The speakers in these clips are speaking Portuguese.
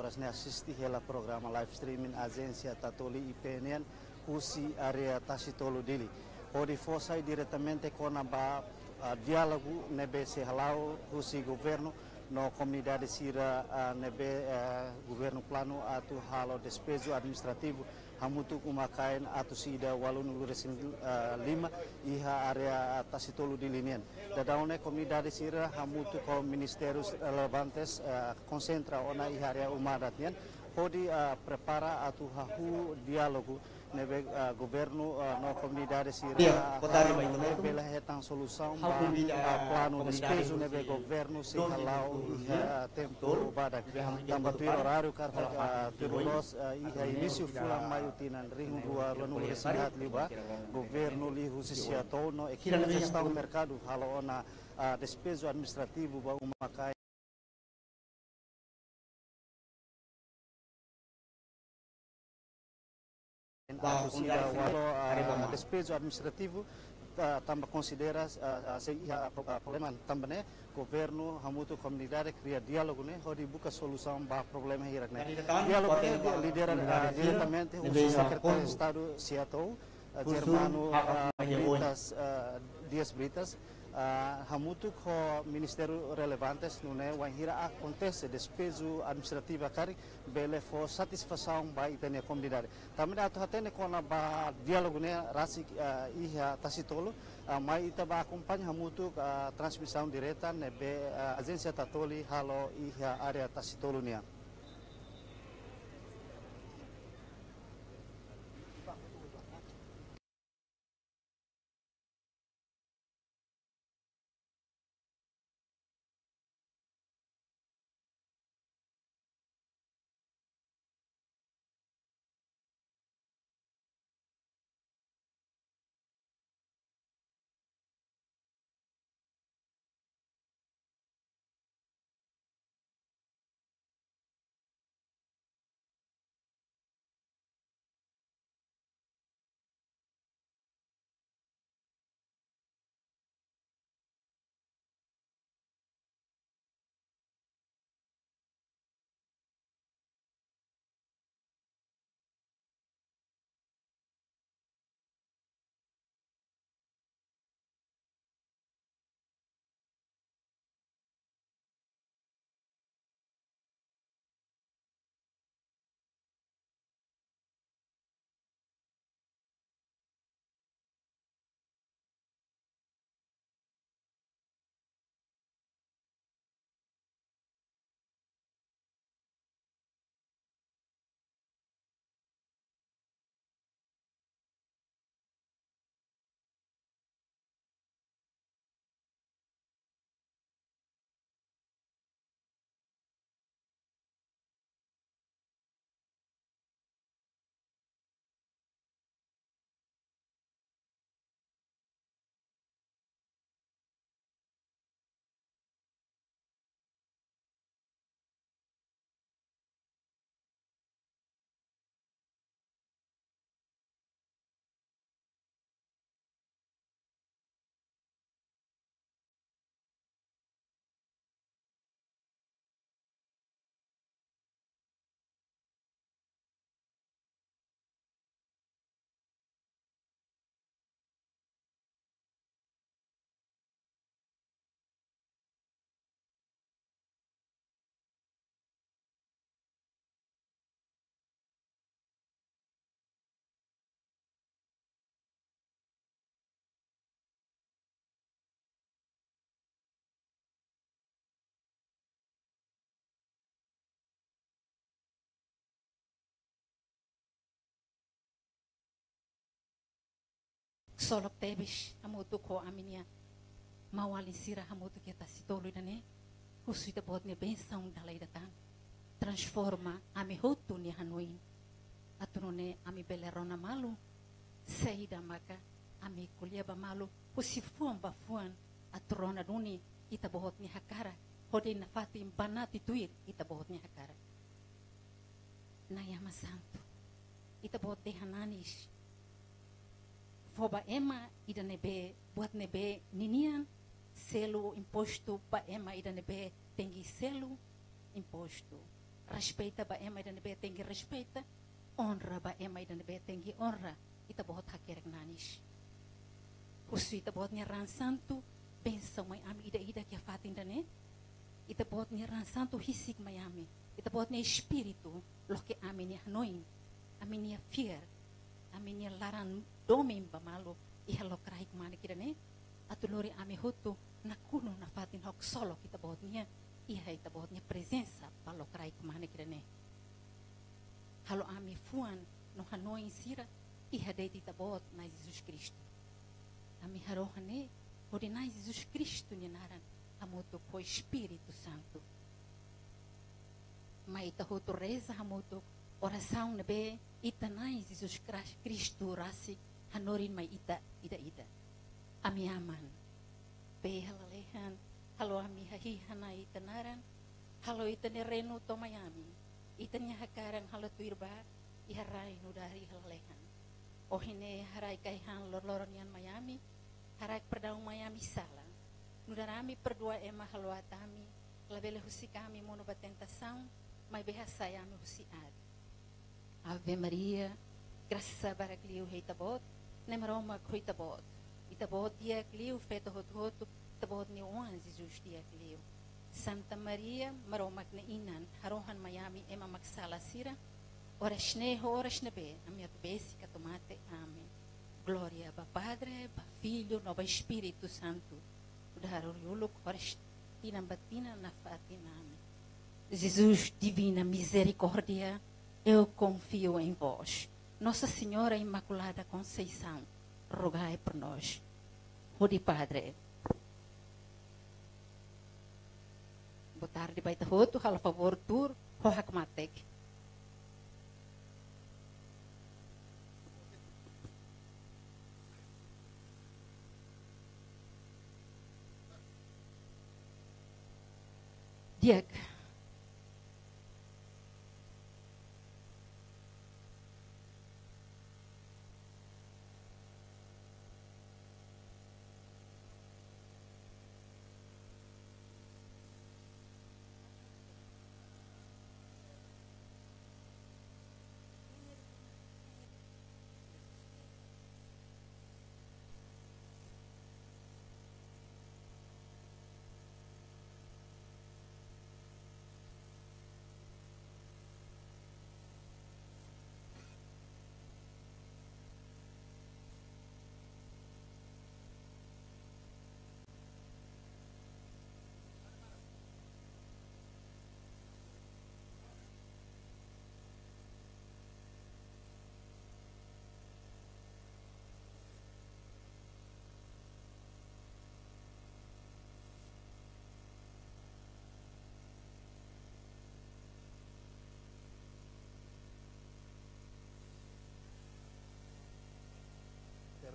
horas ne assisti hela programa live streaming agência Tatoli IPNN Husi area Tasitolo Dili. Odi fossai diretamente com a diálogo nebe se halau Husi governo no comunidade sira nebe governo plano atu halo despejo administrativo hamutu kumakain atu sida walunu luresin lima iha area Tasitolo Dilinian. Dadaune comunidade sira hamutu com ministérios relevantes concentra ona iha area umadatnian pode prepara atu hahu diálogo nebe governo no comunidade sira bela hetang solução plano despejo nebe governo se halau tempo badak tambah tuir horário karena tirulos iha início fulang mayutinan ring rua lanu resinat liba governo li husisia no equipe gestão mercado halo ona despejo administrativo ba umakai despejo administrativo tambah considera problema tambahnya governo hamutu comunidade cria diálogo né onde busca solução para problema hirak né diálogo lidera diretamente o secretário de Estado Seattle Germano Dias Britas hamutu com ministério relevantes nune wahira acontece despejo administrativa cari bele for satisfação by itene comunidade também atu hatene com ba diálogo né rasik iha Tasitolo mai itaba acompanha hamutu transmissão direta nebe agência Tatoli halo iha area Tasitolo nia. Solok tebis hamutu ko aminia mawalin sira hamutu kita Tasitolo dane husuita botne benção dalai datan transforma ami hotu ni hanuin atunone ami belerona malu saída maka ami kulia ba malu husifuan bafuan aturona duni ita bohot ni hakara hode na fati banati tuir ita bohot ni hakara na yama santo ita bohot de hananis foba ema ida nebe buat nebe ninian selo imposto pa ema ida nebe tengi selo imposto respeita ba ema dan be tengi respeita, honra ba ema dan be tengi honra, ita bohot hakerek nanis. Husu ita bohot ran santo, benção mai ami ida que fatin dane, ita bohot ran santo hisik mai ami, ita bohot ne espírito, lo que ami ni hanoin, ami ni fear, ami ni laran domem ba malo, iha lo kraik mane kidane, atulori ami hutu na kuno na fatin hok solo kita bohot nia, iha ita bohot nia presença ba lo kraik mane kidane. Halo ami fuan no hanoin sira, iha deita ita bohot na Jesus Cristo. Ami harohane, hori na Jesus Cristo ni naran, hamuto ko Espírito Santo. Mas ita hutu reza hamuto, oração nebe, ita na Jesus Cristo rasi, hanorin mai ita. Ami aman. Be halalehan, halo ami hahihana ita naran, halo ita ni reno to Miami, ita ni hakarang halo tuirba, iharay nudari halalehan. O hine haray kaihan lorloron yan Miami, haray perdaung Miami sala. Nudarami perdua ema haluatami, labele husi kami mono batentação, mai behasayami husi ad. Ave Maria, graça para clio heitabot, nemaroma coitabot. Itabot dia clio feto hoto, tabot ni oan Jesus dia clio. Santa Maria, maromak na inan, harohan Miami ema maksala sira, oras neho, oras nebe, amiat besi katomate, amém. Glória ba Padre, ba Filho, no ba Espírito Santo. Udaroriuluk, oras tinambatina na fatina, amém. Jesus, divina misericórdia, eu confio em vós. Nossa Senhora Imaculada Conceição, rogai por nós. Odi Padre. Boa tarde, baita roto, hal favor tur, hohak matek. Diak.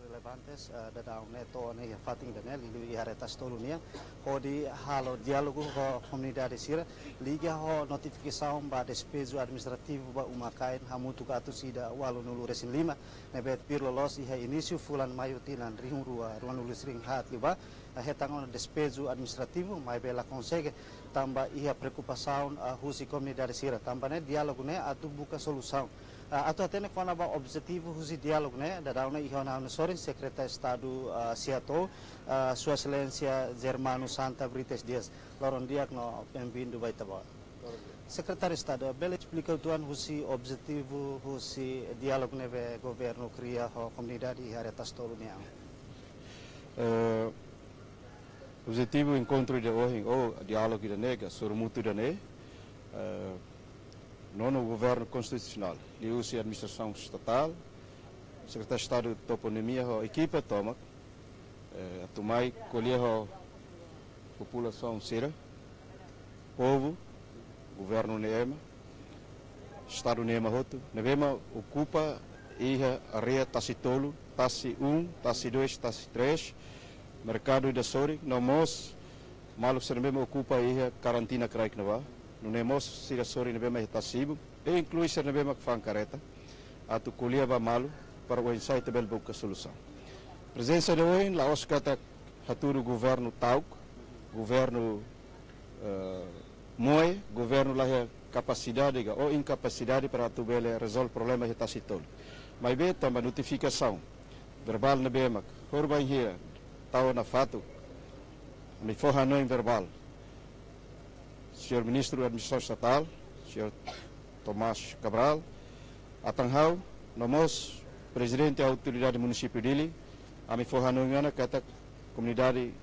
Relevantes dadang neto ne fating dane lilu iharetas tolunia hodi halo diálogo ho comunidade sira liga ho notificação ba despejo administrativo ba umakain hamutu katu sida walu nulu resin 5 nebet pirlo los iha início fulan maio tinan rihung rua ruanulu sring hat liba hetangon despejo administrativo mai bela consegue tamba iha preocupação husi comunidade sira tambane diálogo ne atu buka solução atau até quando o objetivo do diálogo né da dauna e na sorin secretário estado Seattle sua excelência Germano Santa Brites Dias loron dia no bem-vindo vai taba secretário estado bela explica tuan o objetivo o diálogo né governo cria a comunidade e área tastolunia objetivo encontro de hoje o diálogo da nega sobre mutu da ne nono governo constitucional, liusi administração estatal, secretário de Estado de toponomia, a equipa toma, atumai colher a população sira, povo, governo neema, Estado neema roto, nevema ocupa a área Tacitolo, Taci 1, Taci 2, Taci 3, mercado de Sori, não mos, malo se nevema ocupa a quarentena craik nova. No nemos sira sori nebema hitasibo e inclui ser nebema kfan careta atu kulia ba malu para o ensaio tabel boca solução. Presença de hoje la oscata haturu governo tauk, governo moe, governo lá capacidade ou incapacidade para tu bele resolver problema que está tolo. Mas bem também notificação verbal na BEMAC, horban hira, tao na fato, me forra não em verbal. Senhor Ministro da Administração Estatal, Senhor Tomás Cabral, atanghau, nomos Presidente da Autoridade do Município dele, a me forra não engana que a comunidade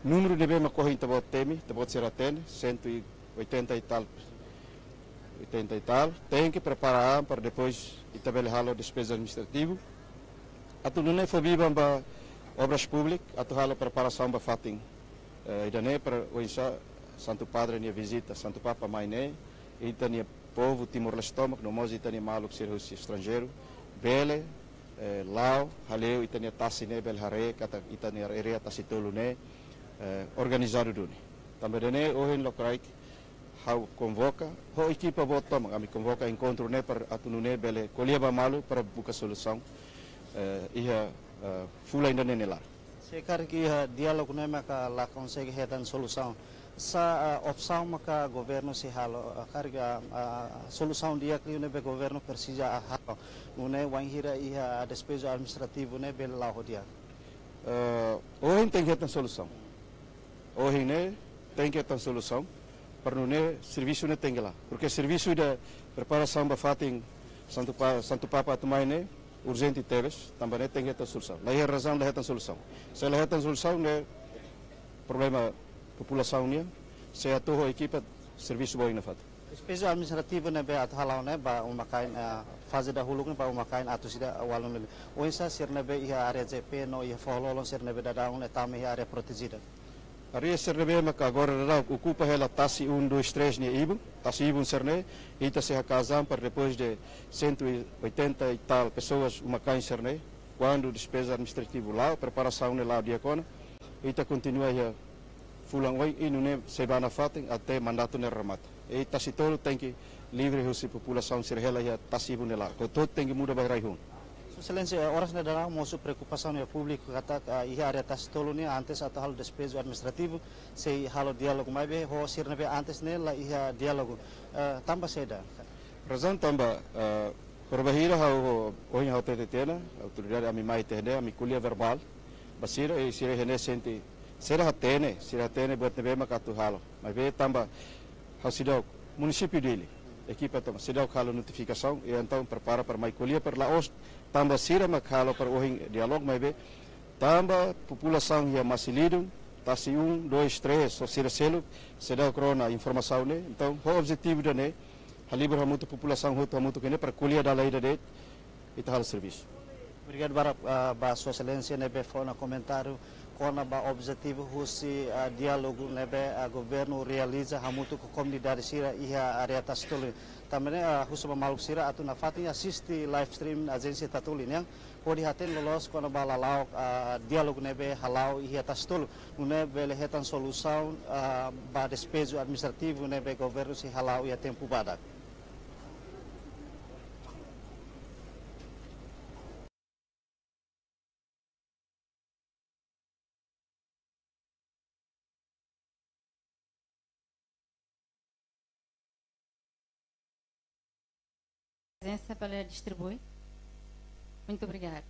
número de BEMAC corre em tabot temi, tabot seratene, 180 e tal, 80 e tal, tem que preparar para depois estabelecer a despesa administrativa. A tu não é fobiba para obras públicas, a tu halo preparação para fating, idane para o Santo Padre nia visita, Santo Papa Mainé, e tania povo Timor-Leste, no modo tania maluco ser estrangeiro, bele, lao, haleu e tania tassine bel hare, kata itania area tassitolo ne, organizado duni. Também dane ohen lokrai how convoca, ho equipa botom, kami convoca encontro ne para atunune bele koliaba malu para buka solução. Ia fula ainda nenelar. Sekar que diálogo não é maka lá consegue redan solução. Sa opção maka governo se halo carga solução dia que o governo precisa halo. Não é wanhira ia a despesa administrativa né bel lá rodia. Hoje tem que redan solução. Hoje né tem que redan solução. Para não é serviço não tem lá. Porque serviço de preparação para fating Santo Papa tomai né urgente teves, também tem que ter solução. Lá é a razão de ter solução. Se ela tem solução, é problema população nia, se a tua equipa serviço bom na fato. Despesa administrativa né be athalau né ba uma kain fase da huluk né ba uma kain atu sida walun ne. O insa ser né be ia área GP no ia fololon ser né be dadaun né tame área protegida. A área ser né be maka agora ocupa ela tassi 1 2 3 ne ibu, tassi ibu ser né e tá se casam para depois de 180 e tal pessoas uma kain ser né quando despesa administrativa lá, preparação né lá dia cona, e tá continua ia fulang oi e não se vai na fatem até mandato ne remata. E tassi todo tem que livre a população ser ela ia tassi ibu né lá. Todo tem que mudar bairro hun. Excelência, horas na dará moço preocupação no público kata ia área tas tolo ne antes atau hal despesa administrativo se halo diálogo mais be ho sir ne be antes ne la ia diálogo tambah seda. Razão tambah perbahira hau oin hau tetena autoridade ami mai tende ami kuliah verbal basira e sira hene senti sira hatene buat nebe makatu halo mas be tambah hau sidau município dele equipa toma sidau halo notificação e então prepara para mai kuliah per laos tambah sira makhalo para oin dialog mai be tambah população ia masilido tasi 1 2 3 so sira selo sidau corona informação ne então o objetivo da ne halibur hamutu população hamutu kene para kuliah dalai dade itu hal serviço. Obrigado para Sua Excelência nebe fona comentário kona ba objetivo husi diálogo nebe governo realiza hamutu com comunidade sira ia área tastoli também husu maluk sira atu na fatin assiste live stream agência tatuli yang pode haten lolos kona ba lalau diálogo nebe halau ia tastolo nebe lehetan solução ba despesa administrativo nebe governo si halau ia tempo badak. Presença para distribuir. Muito obrigada.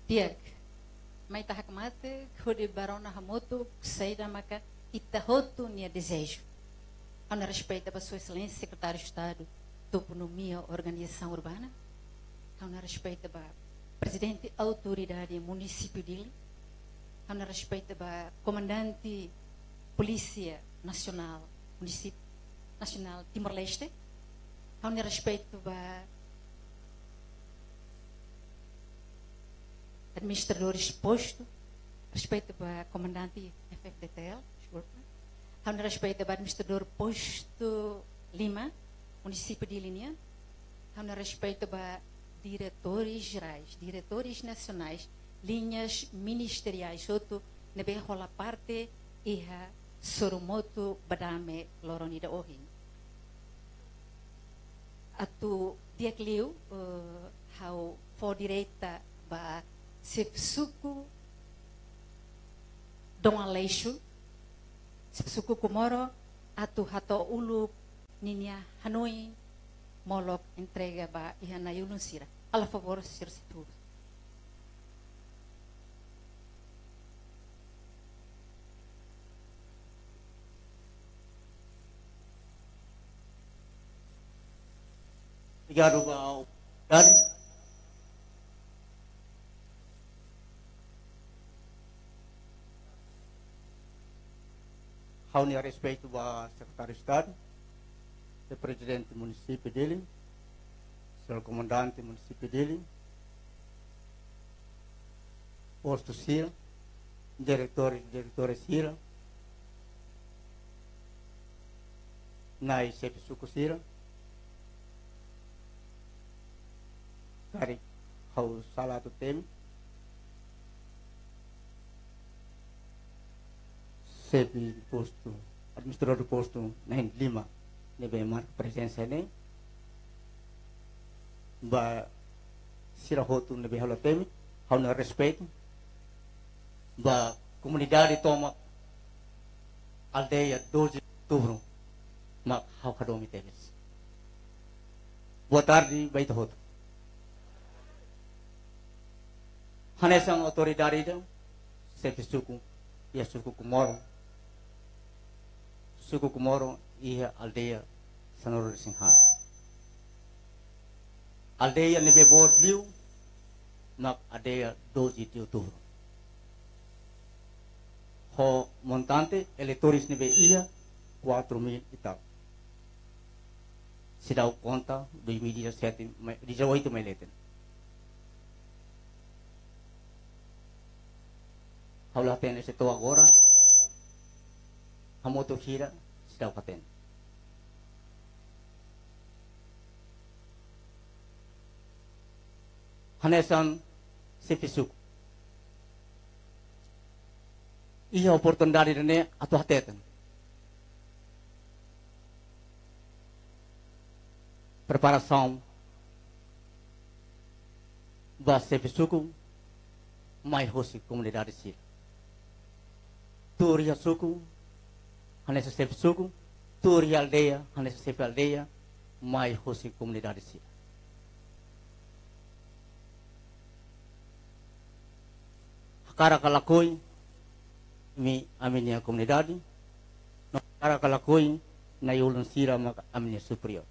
Tiag, mai tahak mate, kode barona hamoto, saída maca, itahoto nia desejo. Ao respeito a Sua Excelência, Secretário de Estado de Autonomia e Organização Urbana, ao respeito a Presidente da Autoridade Município dele, ao respeito a Comandante Polícia Nacional, Município Nacional Timor-Leste, ao respeito a administradores posto, respeito a Comandante FFDTL, desculpa, ao respeito ao administrador posto Lima, município de Linha, ao respeito a diretores gerais, diretores nacionais, linhas ministeriais, outro nebe rola parte e a Soromoto Badame Loronida Ohin. Atu diakliu how for direita ba Sipsuku Dong Aleixo Sipsuku Kumoro atu hato ulu ninia Hanoi molok entrega ba ihana yunusira. A favor, Sr. Setor. Obrigado ao secretário. Ao respeito ao secretário de Estado, o presidente do município dele, o senhor comandante do município dele, posto CIRA, diretora CIRA, na ICEP Suco CIRA, Kari ao Salado Tem, CEP posto, administrador do posto na Lima, nebe marca presença nem, ba sira roto nebe halo Tem, ao no respeito, ba comunidade toma aldeia 12 de outubro, mas ao kadomi temes. Boa tarde, baita roto. Hanesang autoridade ida, CEP Suco e a Suco Kumoro e a aldeia Sanoro Sinhan. Aldeia nebe Borliu, na aldeia 12 de outubro. O montante eleitores nebe ia 4.000 e tal. Se dá conta 2017, 18 mil eleitores. Haulah ten esse to agora, a moto gira, se dá o paten. Hanesan CEP Suco. E a oportunidade de atu hatetan. Preparação da CEP Suco, mais rosi comunidade sil. Turia Suco, hanessa CEP Suco, Turia aldeia, hanessa CEP aldeia, mais rosi comunidade sil. Cara kalakoi, mi aminia comunidade, no cara kalakoi na yulun sira mak aminia superior.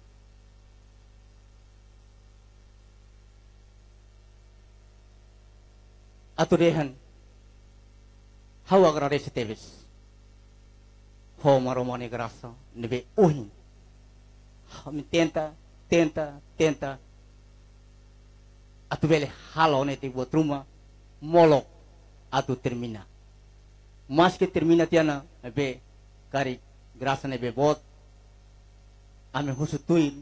Aturehan hawa agradece teves. Ho maromone graça nebe uhin. Me tenta. Atu vele halo nete buat rumah molok atu termina. Mas que termina tiana nebe kari graça nebe bot. Ame husu tuil,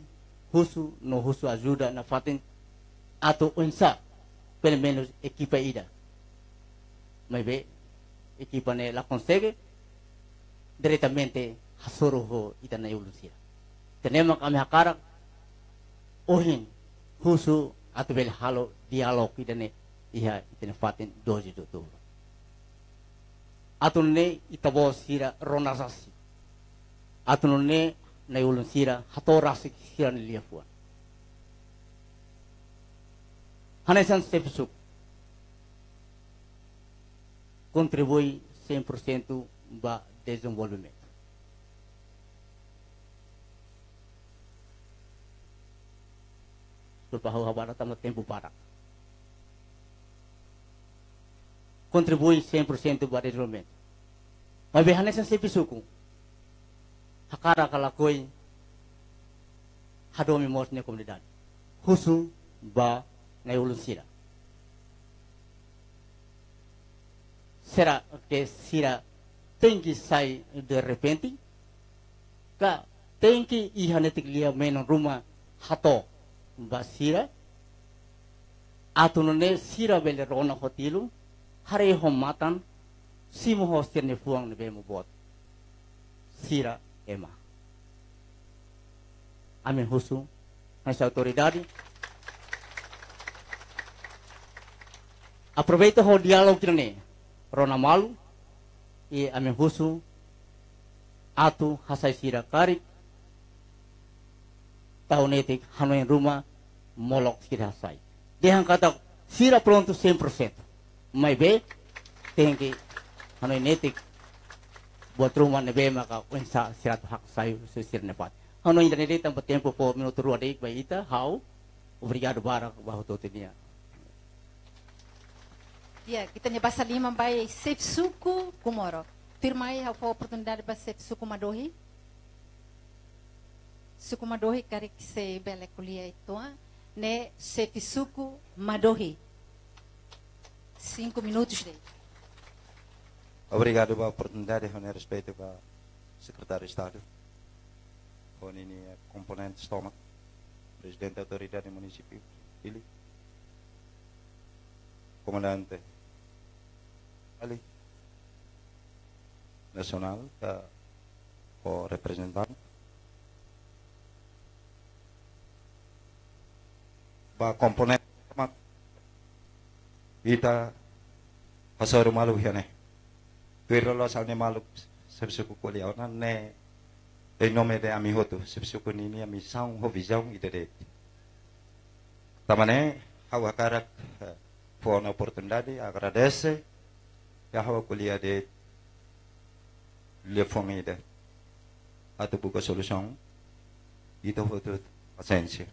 husu no husu ajuda na fatin atu unsa pelo menos equipa ida. Mas equipa ne la consegue diretamente hasoro ita na yulusia. Tenemos kami hakarak ohin husu atu bel halo dialog ita ne iha ita ne fatin 12 de outubro. Atu ne ita bo sira ronasasi. Atu ne na yulusia hatorasi sira ne liafuan. Hanesan CEP Suco. contribui 100% para o desenvolvimento. Supaya habara tamo tempo para. Contribui 100% para o desenvolvimento. Mas behane sa sepisuku. Hakara kalakoi hadomi mos na komunidad. Husu ba na ulusira. Será que sira tem que sair de repente? Ka tem que ir hanetik lia menon rumah hato ba sira? Atunone sira bele rona hotilu hari homatan simu hostir ne fuang ne bemu bot. Sira ema. Amin husu as autoridades. Aproveita o diálogo que Rona malu e amin husu atu hasai sira karik taunetik hanoin rumah molok sira hasai. Dia kata sira pronto 100%. Mai be tem hanoin netik buat rumah nebe maka wensa sira hak sayu susir nepat. Hanoin dan ini tempat tempo po minuto rua deik bai ita how obrigado barak bahwa totinia. Ya, kita nya basa lima bai Sepsuku Kumoro. Firmai a oportunidade para Sepsuku Madohi. Suku Madohi kari que se bela kulia itoa, ne Sepsuku Madohi. 5 minutos dele. Obrigado pela oportunidade, com respeito para o secretário de Estado, com ini componente estômago, presidente da autoridade municipal, ele, comandante ali nacional, o representante, para componente estômago, kita pasar malu ya ne. Pero los animales se kuliah na ne em nome de amihoto se nini a missão o visão e de tamane hawa karak for na oportunidade agradece ya hawa kuliah de le família atu buka solução e to foto paciência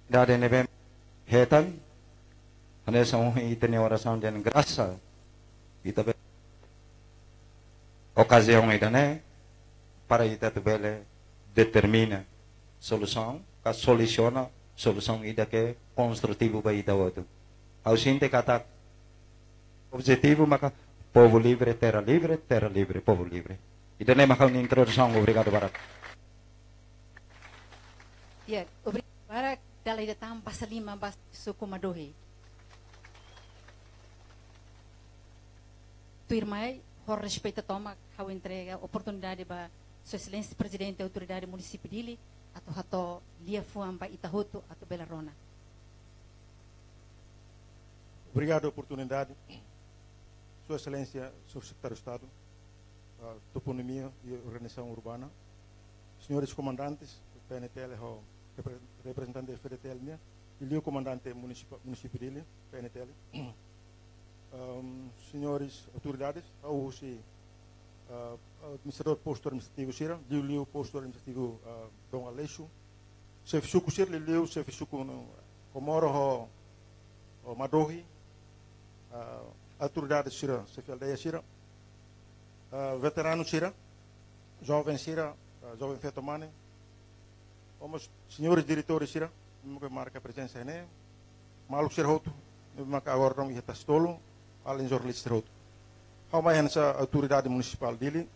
dade nebe hetan ane são itene oração de graça kita ocasião ainda né para kita tebele determina solução que soluciona solução ainda que construtivo para ita outro ao sinte kata objetivo maka povo livre, terra livre, povo livre. Ita nem maka introdução obrigado barak. Ya, obrigado barak dalai datang pasal 5 bas suku Madohi. Firmai, por respeito a toma, ao entrega oportunidade para Sua Excelência Presidente da Autoridade Municipal dele, atau hato lia fuam para Itahoto atau Bela Rona. Obrigado a oportunidade, Sua Excelência, Sr. Secretário de Estado, Toponomia e Organização Urbana, senhores comandantes do PNTL, representante da FDTL, e o comandante municipal dele, PNTL. Senhores autoridades, ao administrador posto administrativo Sira, liu posto administrativo Dom Aleixo, chefe suku Sira, liu chefe suku Komoro o Madohi, autoridades Sira, chefe aldeia Sira, veterano Sira, jovem Sira, jovem Fetomane, os senhores diretores Sira, que marca a presença né, malu Sira Hoto, marca agora não ia tastolo. Além de jornalista, há uma autoridade municipal dele,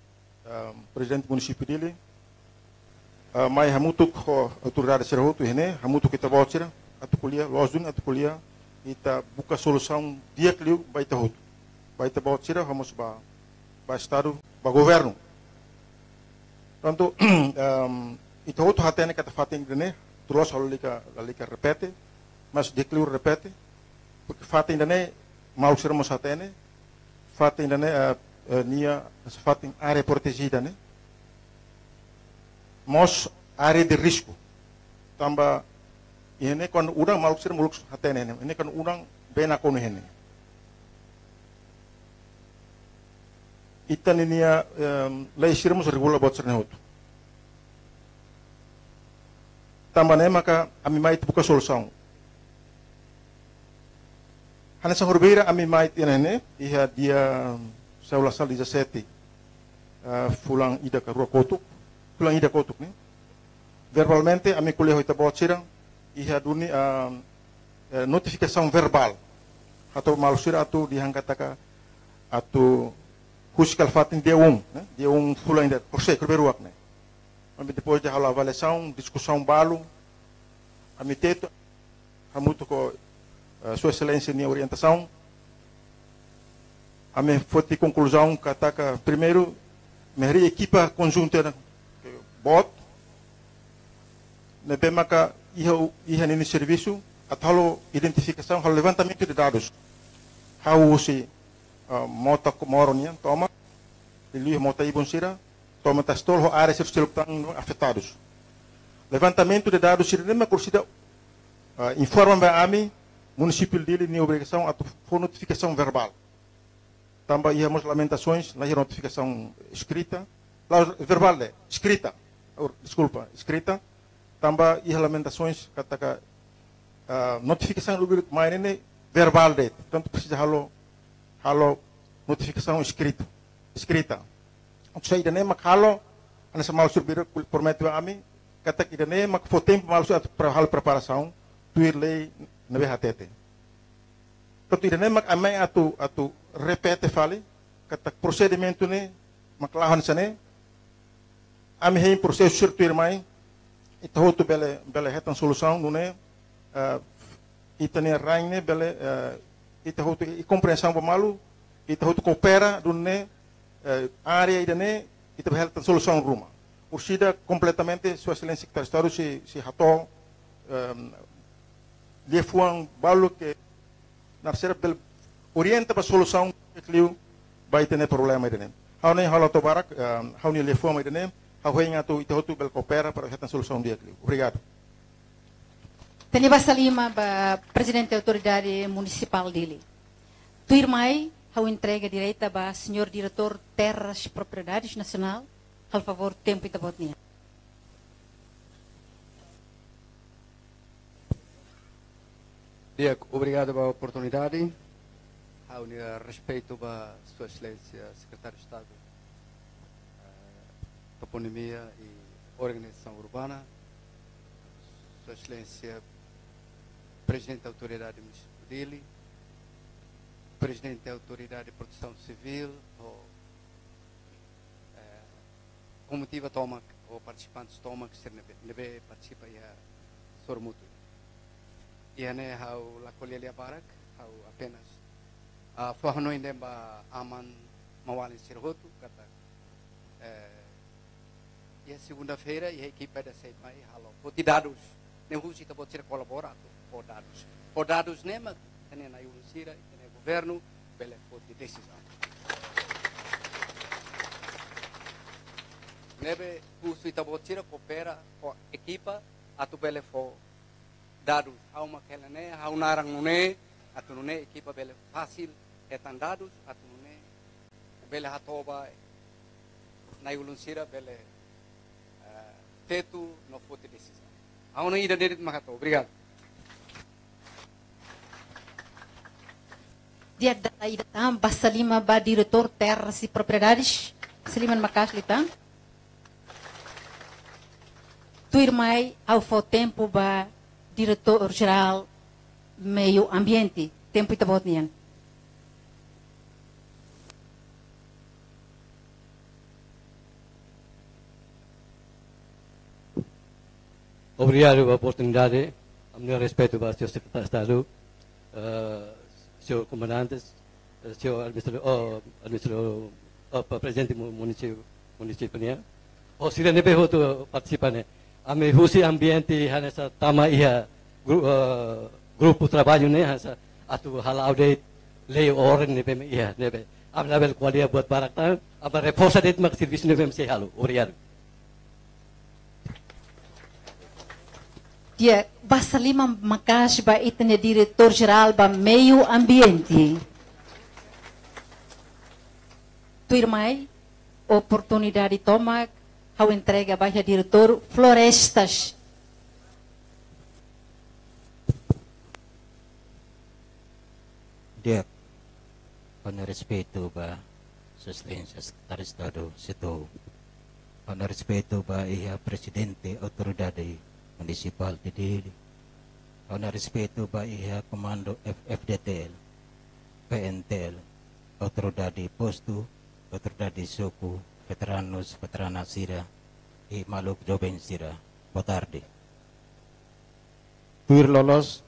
presidente município dele, mas há muito autoridade serroto, né? Há muito que está botando, atuculia, lojun, atuculia, e tá busca solução dia que liu vai ter roto, vai ter botando, vamos para estado, para governo. Portanto, itu roto hatene kata fating dene, terus kalau lika repete, mas dekliu repete, porque fating dene mau sermos atene, fatem né nia fatem área protegida né, mos área de risco, tamba ini kan urang mau sermos atene né, ini kan urang bena kono hene, itaninia lei siramos regula bot sernehoto. Tambah maka ami mai buka solução. Hanya sang Ribeira ami mai inene iha dia seula sal 17 fulang ida ka rua kotuk, fulang ida kotuk ni. Verbalmente ami kuliah ita bot sirang iha duni notificação verbal atau malu sira atau dihangkataka atau huskal fatin dia fulang ida proses kerberuak ne. Depois de a avaliação, discussão balo, a miteto, a muito com Sua Excelência minha orientação, a minha foi de conclusão que ataca primeiro, minha equipa conjunta bot, nebe maka iha nini serviço, atalo identificação, halo levantamento de dados, how se mota moronia toma, ele mota ibon sira toma tastol áreas que estão afetados. Levantamento de dados, se não considera informa a AMI, município dele tem obrigação a for notificação verbal. Também íamos lamentações, na notificação escrita, verbal escrita, desculpa, escrita. Também ia lamentações, katakan notificação mais verbal de, portanto precisa halo notificação escrita. Saya ida mak halo ana sa mal surbira promete ami kata ida mak fo tempo mal para hal preparação tuir lei na hatete. Portanto ida mak amai atu repete fale kata procedimento ne mak lahan sane ami hein processo surtuir mai ita hotu bele hetan solução nune ita ne raine bele ita hotu compreensão ba malu ita hotu coopera nune área idane ita behel solução rumah. Ursida completamente Sua Excelência Secretário de Estado se ratou lhe fuang balu que na será orienta para solução que vai ter problema idane. Hau nem halo tobarak, hau nem lhe fuang idane, hau henga tu ita hotu bel coopera para hetan solução dia que. Obrigado. Tani Basalima ba Presidente da Autoridade Municipal dele. Tuirmai a entrega direita para o senhor diretor Terras e Propriedades Nacional, ao favor, tempo e tabotnia. Obrigado pela oportunidade. Ao respeito para Sua Excelência Secretário de Estado, Toponomia e Organização Urbana, Sua Excelência Presidente da Autoridade Municipal dele, Presidente da Autoridade de Proteção Civil, comitiva toma, ou participantes toma, que se nebe participa e a sormuto. E a ne hau la colheria barak, hau apenas a forno indemba aman mawalin sirhotu kata. E a segunda-feira e a equipe da SEIMAI halo. Poti dados, nem usi tá pode ser colaborado por dados. Por dados nema, tem na Unisira governo, bele de decisão. Nebe curso Itabotira coopera com a equipa, atu bele fo dados, há uma que ela né, há um narang nune, atu nune equipa bele fácil, etan dados, atu nune bele hatoba na Ulunsira bele teto no fote decisão. Há uma ida dele makato. Obrigado. Dia da Idatang, Basalima ba Diretor Terras e Propriedades, Saliman Makaslitan. Tuirmai ao fo tempo ba Diretor Geral Meio Ambiente, tempo itabotnian. Obrigado pela oportunidade, a meu respeito para o Sr. Secretário de Estado, Sr. Comandante, Sr. Administrador, Presidente do município, o Sr. Nebehoto participa, a me husi ambiente, nessa tama ia grupo de trabalho, nessa atu halau de lei orang nebe ia nebe, a level qualia buat baraktan, a reforça de mak serviço nebe se halu, obrigado. Dia Basalima Makash ba itane Diretor Geral ba Meio Ambiente. Tuirmai, oportunidade toma ao entrega baixa diretor Florestas. Dia, con respeto ba sa Secretary Estado Sito, con respeto ba iya Presidente Autoridade Municipal de Dili, con respeto ba iya Komando FFDTL, PNTL, Autoridade Posto, Autoridade Suku, Veteranos, Veteranas Sira, e Maluk Joven Sira. Boa tarde. Tuir lolos,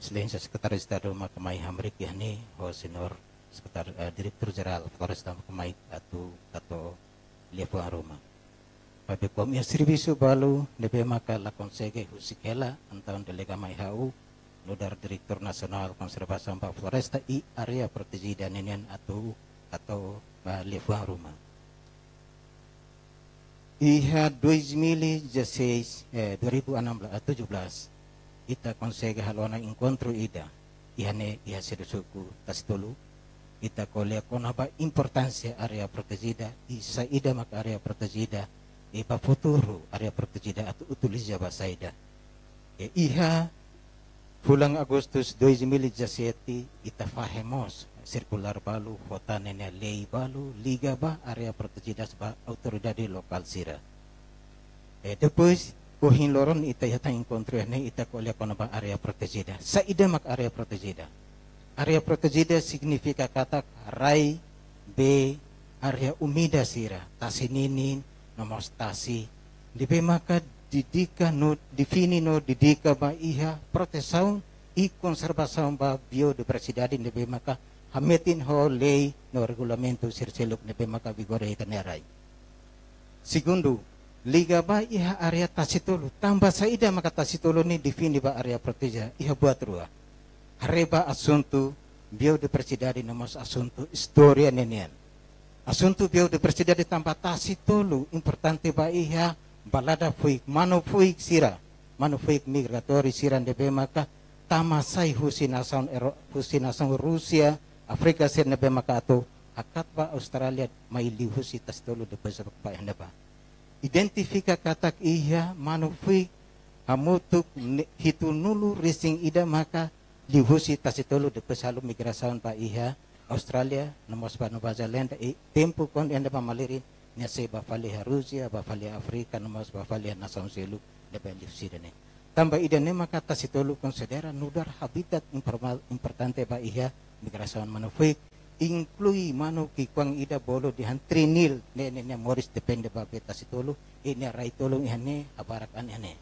Excelência Secretário de Estado Makamai Hamrik Yahni, o Senhor Diretor Geral Floresta Makamai Tato Lepo Aroma. Pada komia serviço balu nebe maka la konsege husikela antaun delega mai hau nodar Direktur Nasional Konservasi Sampah Floresta i area protegida nenian atau Lepo Aroma. Iha 2016 2017 ita konsege halona encontro ida ihane iha sedusuku tasitolu ita kolea konaba importancia area protegida isa ida maka area protegida ipa futuro area protegida atau utiliza basaida iha bulan Agustus 2017 ita fahemos circular balu kota nene lei balu liga ba area protegida ba autoridade lokal sira depois Kohin loron ita yata encontro ne ita kolea konaba area protegida. Sa ida mak area protegida. Area protegida significa kata rai be area umida sira. Tasininin nomos tasi. Dibe maka didika no defini no didika ba iha protesaun i konservasaun ba biodiversidade dibe maka hametin ho lei no regulamento sirseluk dibe maka vigore itanerai. Segundo, liga ba iha area tasitolo tambah saida maka tasitolo ni defini ba area protegida iha buat rua hareba assunto biodiversidade nomos assunto historia nenian assunto biodiversidade tambah tasitolo importante ba iha balada fuik mano fuik sira mano fuik migratori sira nebe maka tamasai husinason Rusia Afrika sir nebe maka ato akat ba Australia mai lihusi tasitolo de pesabak ba ba identifika katak iya manufik hamutuk hitunulu racing ida maka lihusi tasitolo de pesalu migrasaun pa iya Australia nomos pa Nova Zelanda tempo kon enda pa maliri nya se ba fali Rusia ba fali Afrika nomos ba fali nasaun selu de lihusi dene tambah ida ne maka tasitolo considera nudar habitat informal importante ba iya migrasaun manufik inclui mano kikwang ida bolo dihan trinil ne Morris depende ba beta situlo ini rai tolong ihane abarakan ihane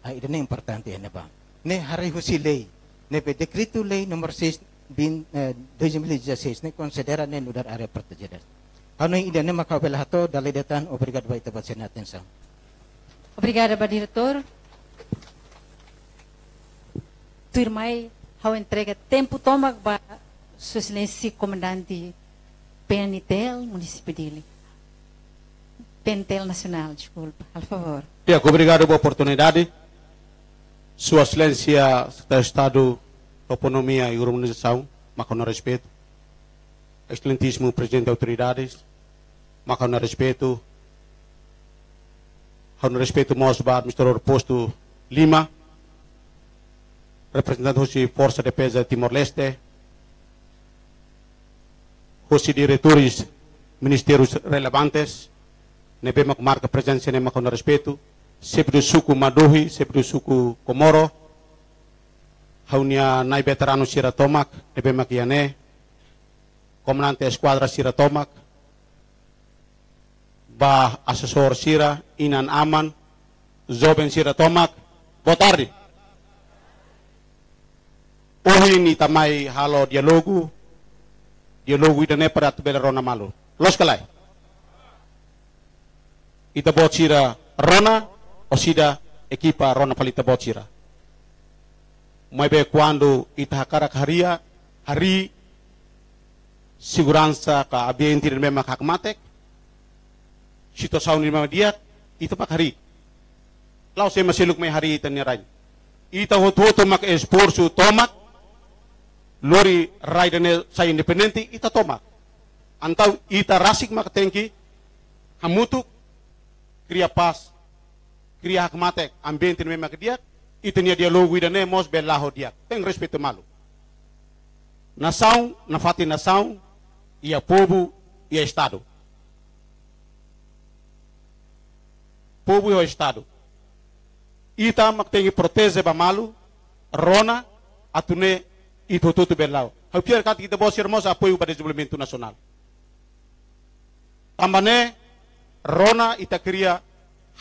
ida ne importante ihane ba ne hari husilei ne pe decreto lei nomor 6 bin 2016 ne considera ne nudar area protegida ano ida ne makabel hato dalay datan obrigado ba ita basen atenção. Obrigada ba diretor. Tuirmai hau entrega tempo toma ba Sua Excelência Comandante PNTL, município dele. PNTL Nacional, desculpa, por favor. Obrigado pela oportunidade. Sua Excelência Secretário de Estado da Autonomia e Urbanização, com respeito. Excelentíssimo Presidente de Autoridades, com respeito. Com respeito, Mosba, Administrador Posto Lima, representante da Força de Defesa de Timor-Leste, os diretores ministérios relevantes, nebe marca presença nema com respeito, sempre do suku Madohi, sempre do suku Komoro, haunia nai veterano Sira Tomak, nebe makiane, comandante esquadra Sira Tomak, ba assessor Sira, Inan Aman, Joven Sira Tomak, boa tarde. Hoje ni tamai halo dialogo ida ne para tu bela rona malu. Los kalai. Ita bocira rona osida equipa rona palita bocira. Mai be quando ita hakara haria hari segurança ka ambiente memang hak matek. Situação memang dia ita pak hari. Lau se masiluk mai hari ita nirai. Ita hoto mak esforço tomak lori raidane sa independente ita tomak antau ita rasik makatengki hamutuk kriya pas kriya hakmatek ambiente me makdiak itania dialogo idane mos belaho diak teng respeito malu nação na fati nação e a povo e a estado povo e o estado ita maktengi protege ba malu rona atune itu tutu belau hapiar kat kita bos irmos apoio para desenvolvimento nacional tambane rona ita cria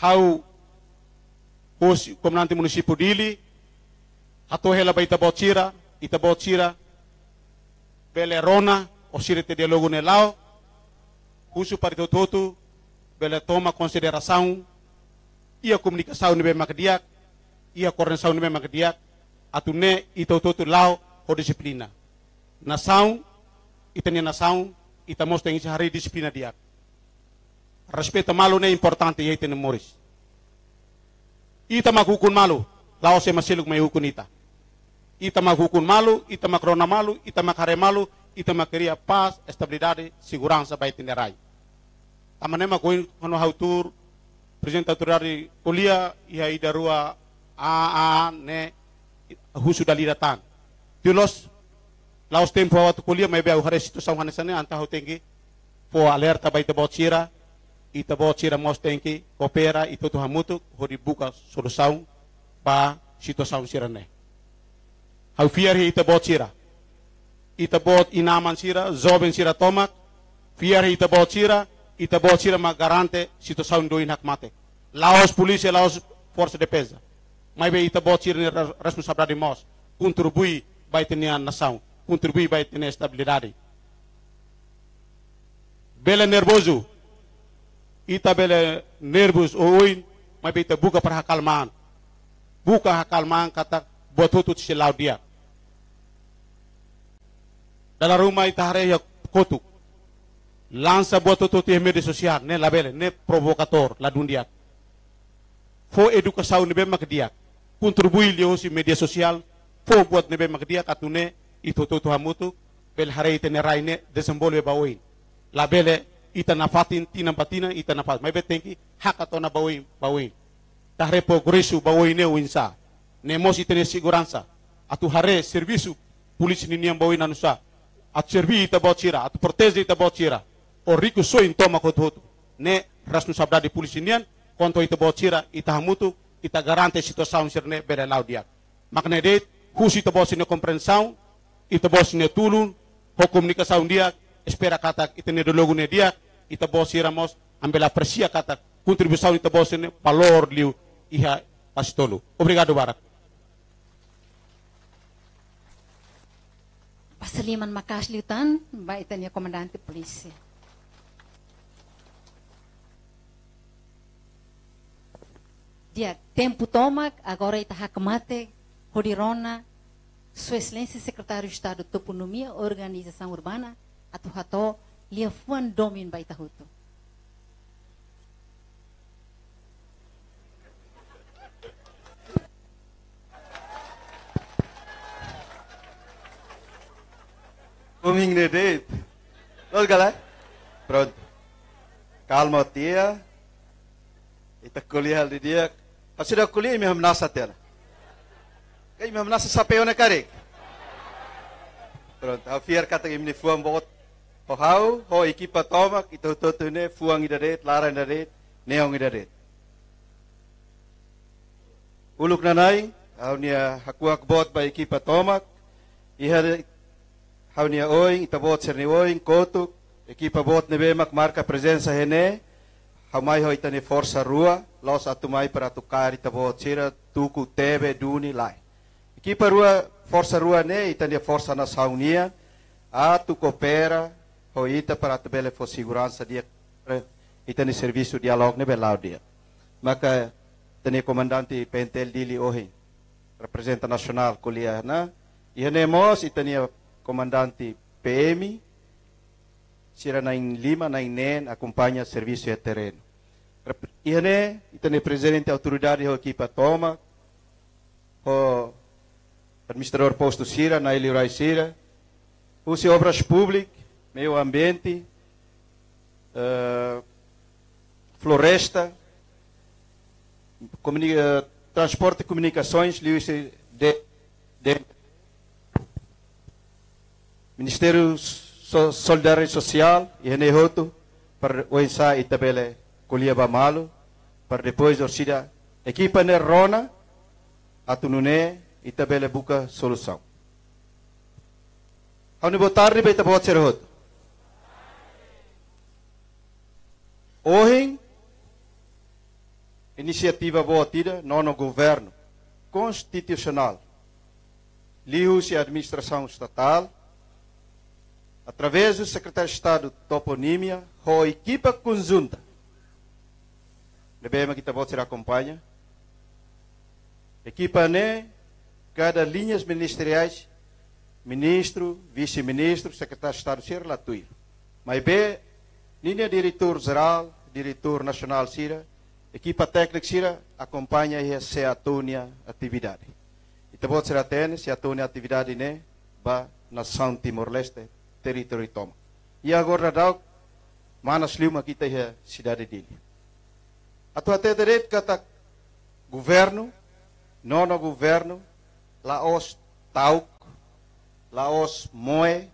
hau os comandante município dili hato hela ba ita botira bele rona o sirete dialogo ne lao usu para tutu bele toma consideração ia comunicação ne be makdiak ia coordenação ne be makdiak atune ito tutu lao o disiplina nação itania nação ita mos tem hari disiplina dia respeito malu ne importante ia itene moris ita makukun malu lao se masiluk mai hukun ita makukun malu ita makrona malu ita makhare malu ita makria paz estabilidade segurança ba itene rai amane makoin kono hautur presidente autoridade kuliah ia idarua a ne husu dalidatan tilos laos tempo waktu kuliah may biau hari situação hanesane anta hotengi po alerta ba ita botira mos tenki opera ito tu hamutu hodi buka solução ba situação sirane hau fiar ita botira ita bot inaman sira zoben sira tomak fiar ita botira ma garante situação do inak mate laos polícia laos força de defesa mai be ita botira ni responsabilidade mos contribui ba itenia nação contribui ba itenia estabilidade bela nervoso ita bele nervous oin mai be ita buka para hakalman kata botutut silau dia dalam rumah ita hare ya kotuk lança botutut e media sosial ne labele ne provocator la dunia fo educação ne be makdiak contribui lio si media sosial fo buat ne be makdiak atune ito tutu hamutu bel hare ite ne raine desenvolve ba oin labele ita nafatin tinam patina ita nafat mai betenki hakatona bawin tahre progresu bawin ne winsa ne mosi tene segurança atu hare serviço polícia niniam bawin anusa atu servi ita botira atu protege ita botira o rico so in toma kototu ne responsabilidade polícia nian konto ita botira ita hamutu ita garante situação sirne bere laudia makne det husi ita bosine compreensão ita bosine tulun ho comunicação dia espera kata ita ne dialogo ne dia ita bosiramos ambil aprecia kata contribuição ita bosine valor liu iha pastolo obrigado barak Pasaliman makasliutan ba itania komandante polisi dia tempo tomak agora ita hakmate hodirona Sua Excelência Secretário de Estado de Toponomia, Organização Urbana, atu lia fuan domin ba itahuto. Coming the date. Look, galera. Pronto. Calma, tia. Ita kuliah di dia. Pasida kuliah mi hamnasa tela. Kay mi hamnasa sapeo na karik. Pronto. Hau fiar kata imni fuang bot. Hau ho equipa tomak ito totune fuang idaret, lara idaret, neong idaret. Uluk nanay, hau niya hakuak bot ba equipa tomak. Iha hau niya oing, itabot serni oing, kotuk, equipa bot nebemak marca presença hene, hamay ho itani força rua, los atumay para tukar itabot sira, tuku tebe, duni, lai. Equipa rua, força rua ne, itani força na saunia, atu coopera, ho ita para tabele for segurança dia, itani serviço dialog ne belau dia. Maka, tani comandante Pentel Dili Ohin, representa nacional kuliah na, ihanemos itani comandante PM, sira na 5, na 9, acompanha serviço de terreno. Ihane, itani presidente autoridade ho equipa toma, ho administrador posto sira, na Eliurai sira, usi obras públicas, meio ambiente, floresta, transporte e comunicações, Ministério Solidariedade Social, e Renehoto, para o ensaio e tabela colher Bamalo, para depois orsida equipa Nerona, a Tunune e tabela buca solução. Ao boa tarde, bem boa ser roto. Hoje, iniciativa boa tida, nono governo constitucional, lius e administração estatal, através do secretário de Estado Toponímia, a equipa conjunta. Lebema que está ser acompanha. Equipa né, cada linhas ministeriais, ministro, vice-ministro, secretário de Estado, ser relatuir. Mas bem, linha diretor-geral, diretor nacional, Sira, equipa técnica, Sira, acompanha e se atônia atividade. E também será até, se atônia atividade, né, ba nação Timor-Leste, território toma. E agora, dá, manas lima aqui tem a cidade dele. A tua direito kata governo, nono governo, laos tauk, laos moe,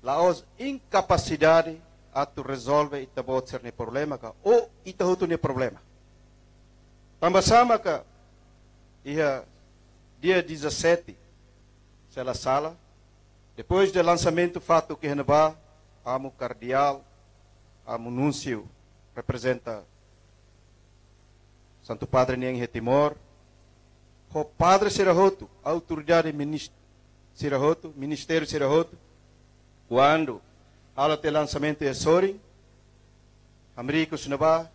laos incapacidade a tu resolve e tabot ser ne problema ka ou itahuto ne problema. Tambah sama ka ia dia 17 sela sala depois do lançamento fato que renova amo cardeal amo núncio representa Santo Padre Niang Timor, o Padre Sirahoto, autoridade Sirahoto, Ministério Sirahoto, quando ela tem lançamento de Sori, América Sunaba,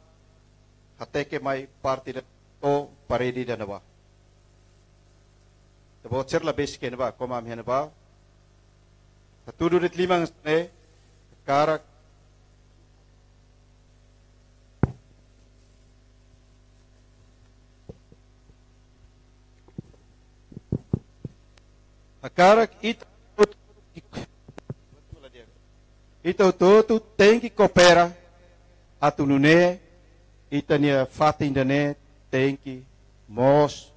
até que mais parte da parede da Naba. Então, ser la base que Naba, como a minha Naba, tudo de limang né, cara. A cara então todo tem que cooperar a tunune e tania fata ainda né tem que mos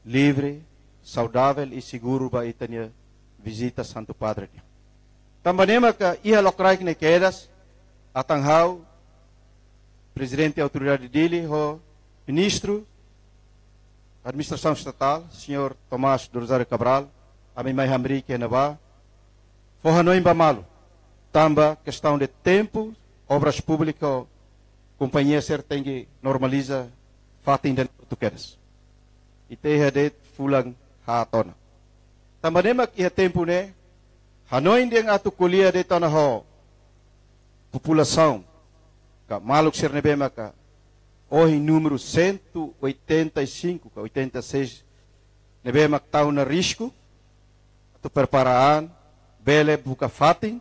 livre, saudável e seguro para itania visita Santo Padre. Também que ia locrai que ne quedas atanghau presidente autoridade dele o ministro Administração Estatal, Sr. Tomás do Rosário Cabral, a mim mais hamri que naba, forranoim bamalo, tamba questão de tempo, obras públicas, companhia ser tem que normaliza, fatem de português. E tem de fulang hatona. Tamba nema que tempo né, hanoim de atu kuliah de tona ho, população, ka maluk ser nebema ka, hoje número 185, 86, nebe mactau na risco, tu preparaan, bele buka fatin,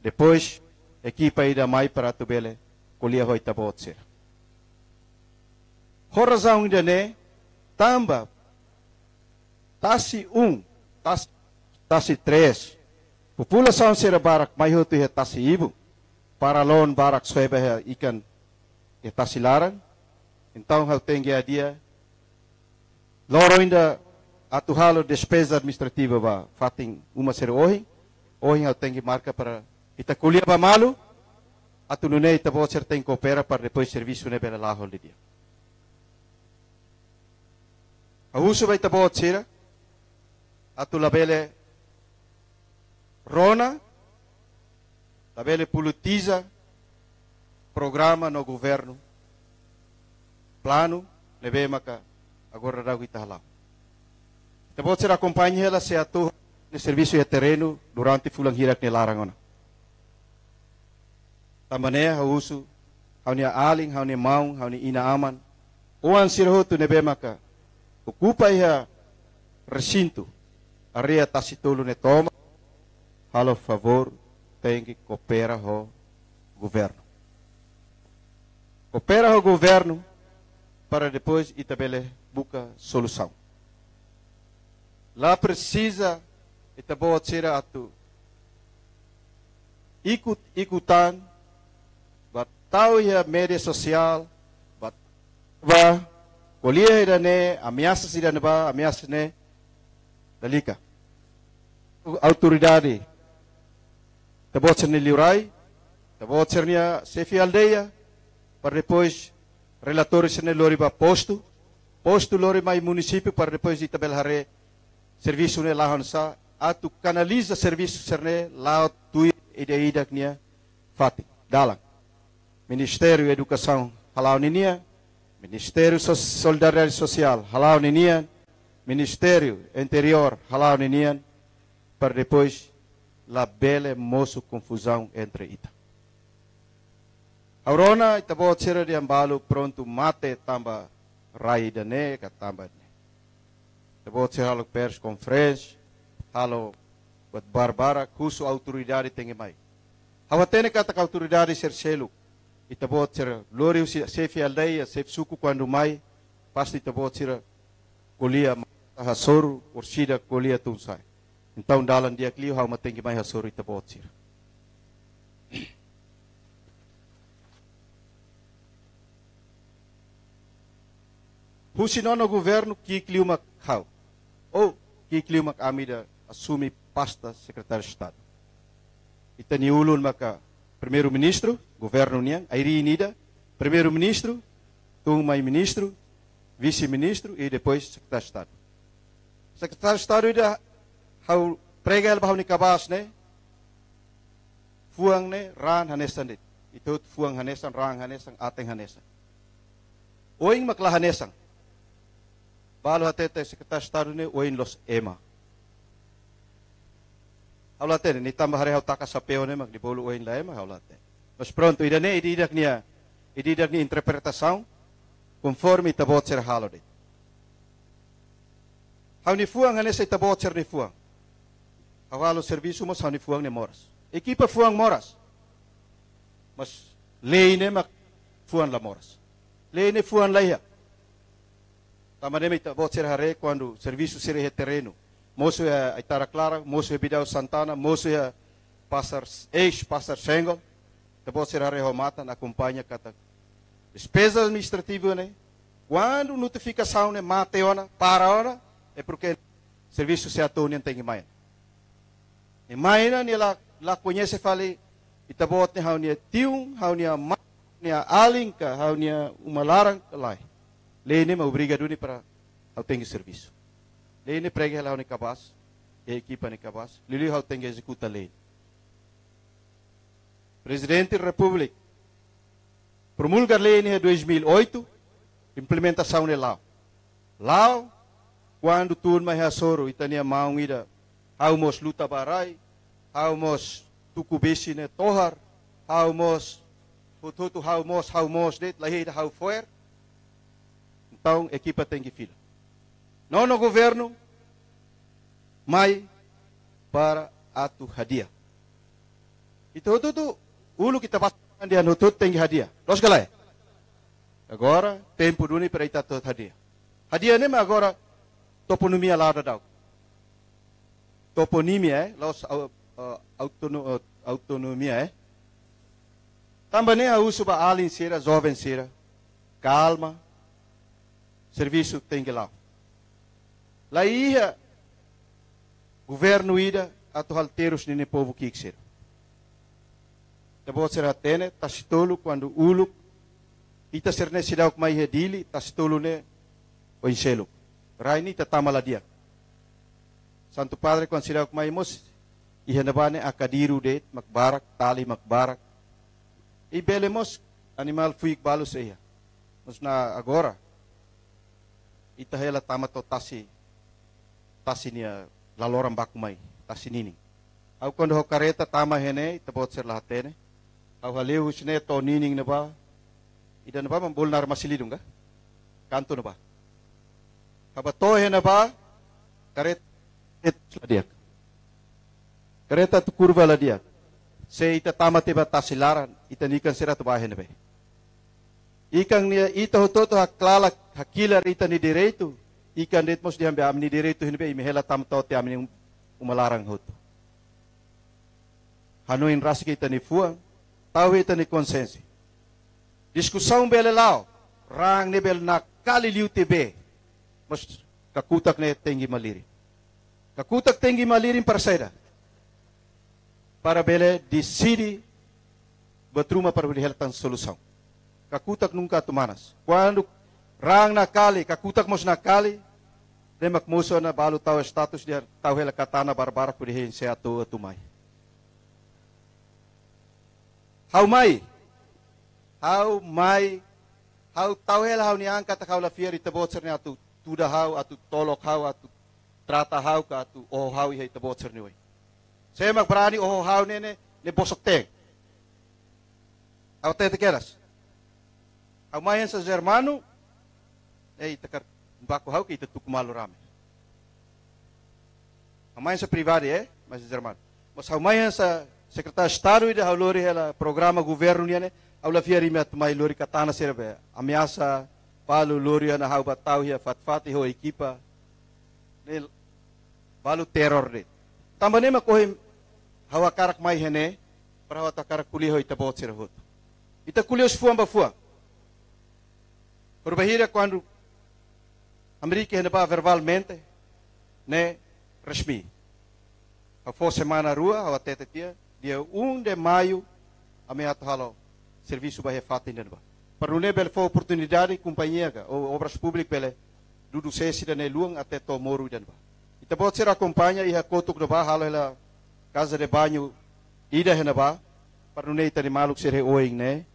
depois equipa ida mai para tu bele colia hoi tabot ser. Horazão ainda ne, tamba, tasi tasi 3, população ser barak mai hotu he tasi ibu, para lon barak suebe he ikan he tasi larang. Então, eu tenho a dia, loro ainda atuhalo despesa administrativa ba fatin uma ser hoje eu tenho marca para itaculia ba malu, atunune itabo ser tem coopera para depois serviço ne bela laho de dia. A uso ba itabo ser, atulabele rona, labele politiza programa no governo. Plano, leve maka agora dago itahalau. Tabo ser acompanha ela se atu no serviço de terreno durante fulang hirak ni larang ona. Tamane ha uso, ha ni aling, ha ni maung, ha ni inaaman. Oan sirhotu nebe maka ocupa ia recinto area tasitolo ne toma. Halo favor, tem que coopera ho governo. Coopera ho governo para depois itabele buka solução. Lá precisa itabo ser atu ikut-ikutan, bat tahu ya media sosial, bat ba kuliah dane, ameaça se dane ba, ameaça ne dalika. Autoridade, tabot ser niliurai, tabot ser nia chefe aldeia, para depois relatores ser lori ba posto lori mai município para depois de tabelhare serviço ne lahon sa, atu canaliza serviço ser ne lao tui ida nia fati dalang. Ministério Educação halau ninia, Ministério Solidariedade Social halau ninia, Ministério Interior halau ninia, para depois la bela moço confusão entre ita. Aurona itabot sira di ambalo pronto mate tamba rai dane katamba ne. Itabot sira halo pers conference halo buat barbara kusu autoridade tengi mai. Hawatene kata autoridade ser selu. Itabot sira lori sefi aldeia sef suku quando mai pasti itabot sira kuliah hasoru ursida kuliah tunsai. Então dalam dia kliu hau matengi mai hasoru itabot sira. Husinono governo que kliumak hau. Ou que kliumak amida assumi pasta secretário de Estado. Itani ulun maka primeiro-ministro, governo niang, airi inida, primeiro-ministro, tung mai ministro, vice-ministro e depois secretário de Estado. Secretário de Estado ida hau pregel bahau ni kabas ne, fuang ne ran hanesan dit. Itu fuang hanesan, rang hanesan, ateng hanesan. Oing makla hanesan. Balo atete secretário de Estado ne oin los EMA. Haulate ni tambah hari hau taka sapeo ne mag dibolo oin la EMA haulate. Mas pronto idane ididak ni interpretação conforme itabot ser halode. Hau ni fuang hanesa itabot ser ni fuang. Hawalo serviço mas hau ni fuang ne moras. Equipa fuang moras. Mas lei ne mag fuang la moras. Lei ne fuang la ia. Tamaneme itabot ser hare quando serviço ser terreno. Moço é Itara Clara, moço é Bidau Santana, moço é Passar Sengol. Itabot ser hare homata na acompanha kata despesa administrativa né. Quando notificação né mateona para hora é porque serviço se atonian tem mais. E mais né lá conhece fale itabot ne hau nia tiung, hau nia ma, nia alinka, hau nia umalarang lai. Lene ma obrigado ni para ao tenho serviço. Lene prega lá ni cabas, e equipa ni cabas. Lili hau tenho executa lei. Presidente da República promulga lei em 2008, implementação de lá. Lá, quando turma hasoro itania maungida, hau mos luta barai, hau mos tukubesi ne tohar, hau mos fototo hau mos det lahir hau foer. Então, equipa tem que fila. Não no governo, mas para ato hadiah. Itu tudo ulu kita pasang dia no tudo tem que hadiah. Los galai. Agora tempo duni para ita tudo hadiah. Hadiah nem agora toponomia lá da dau. Toponimia los autonomia Também a uso ba alin sira jovem sira. Calma. Serviço tem que lá. Lá ia governo ida ato halteros ni povo kiksir. Dabo ser atene tasitolo quando uluk ita serne sidaw mai hedili tasitolo ne o inselo. Raini tatamala dia. Santo Padre quando sidaw mai mos ihanabane akadiru det makbarak tali makbarak. Ibelemos animal fuik balu seya. Mas na agora ita hela tamato tasi niya laloram bakumay tasi nini. Au quando ho careta tama hene itabot ser lahatene. Au haleu husne to nining na ba? Ida na ba mambol nar masilidung ka? Kanto na ba? Kabato hene ba? Karet et ladiak. Kareta tu kurva ladiak. Se ita tama tiba tasilaran itanikan sira to ba hene ba? Ikan niya ita hototo haklala hakila rita ni direito. Ikan dit mos diambe am ni direito hinbe imihela tamto ti am ni umalarang hoto. Hanoin rasi kita ni fuang, tahu kita ni konsensi. Diskusão belelau, rang nebel na kaliliu tebe, mas kakutak ne tengi maliri. Kakutak tengi maliri para saída. Para bele decide betruma para berhelatan solução. Kakutak nunca tumanas. Quando rang na kali, kakutak mos na kali, demak moso na balu tahu status dia tahu hela katana barbara por hen se atu tumai. How tahu hela how ni angkat kau la fieri tabotser ni atu tuda how atu tolok how atu trata how ka atu oh how i tabotser ni oi. Saya mak berani oh how ne bosok teng. How te keras. How mai sa Germano takar baku how kita tu kumalu rame. How mai sa privado mas Germano. Mas how mai sa Secretário de Estado e a lori ela programa governo niane a la fieri met mai lori katana serve ameaça balu lori na hau batau ia fatfati ho equipa ne balu terror de tambane ma kohim hawa karak mai hene para hawa karak kuli ho itabot serhut ita kuli os fuam ba fuam berbahira quando América hene ba verbalmente ne resmi a fo semana rua hawa tete tia dia 1 de maio a minha halo serviço vai refata ainda ba para não levar for oportunidade companhia ou obras públicas pele dudu sesi da luang até tomoru dan ba ita pode ser acompanha e a kotuk do ba halo ela casa de banho ida hena ba para não ita de maluk ser oing ne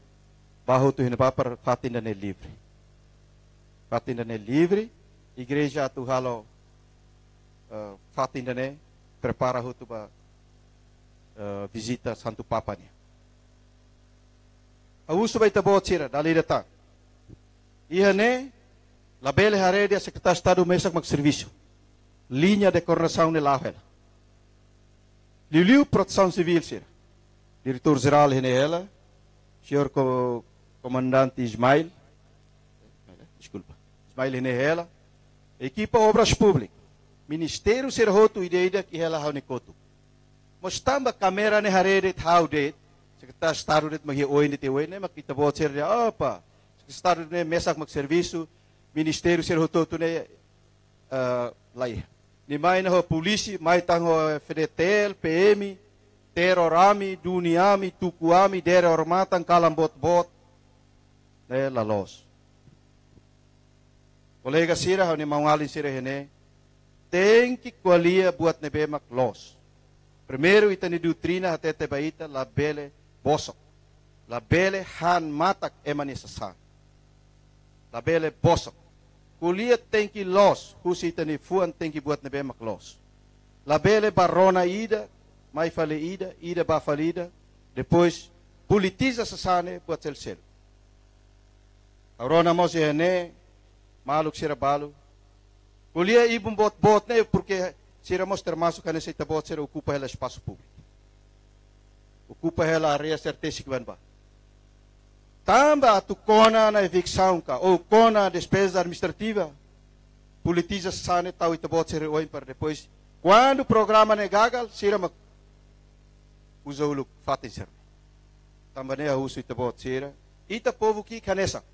baho tu hena ba para fatin dan livre igreja tu halo fatin dan prepara hutu ba visita Santo Papa ni. A uso vai tabot sira dali datang. Iha ne labele harede a Secretário de Estado mesak mag serviço. Linha de coordenação ne lahel. Liu proteção civil sira. Diretor geral hene ela, senhor comandante Ismail. Desculpa. Ismail hene ela. Equipa obras públicas. Ministério sira hotu ideia que ela hau ne kotu. Mas tamba kamera ne harede how date Secretário de Estado det magi oi nite oi ne makita bot ser dia apa Secretário ne mesak mag serviço ministério ser hototo ne lai ni mai na ho polisi mai tang ho FDTL PM terorami duniami tukuami dere ormatan kalam bot ne la los kolega sira ho ni mangalin sira hene tem que qualia buat nebe mak los. Primeiro ita ni doutrina até te baita la bele bosok. La bele han matak emanisasan. La bele bosok. Kulia tem que los, husi ita ni fuan tem que buat nebe mak los. La bele barona ida, mai fale ida ba falida, depois politiza sasane buat sel. Arona mosi hene, maluk sira balu. Kulia ibum bot ne porque sira mos termasuk kana sa itabot sira ocupa ela espaço público. Ocupa ela área certeza que ba. Tamba tu kona na evicção ka ou kona despesa administrativa. Politiza sane tau itabot sira oi para depois quando o programa negagal sira mak usa uluk fatin sira. Tamba ne uso itabot sira. Ita povo ki kanesa.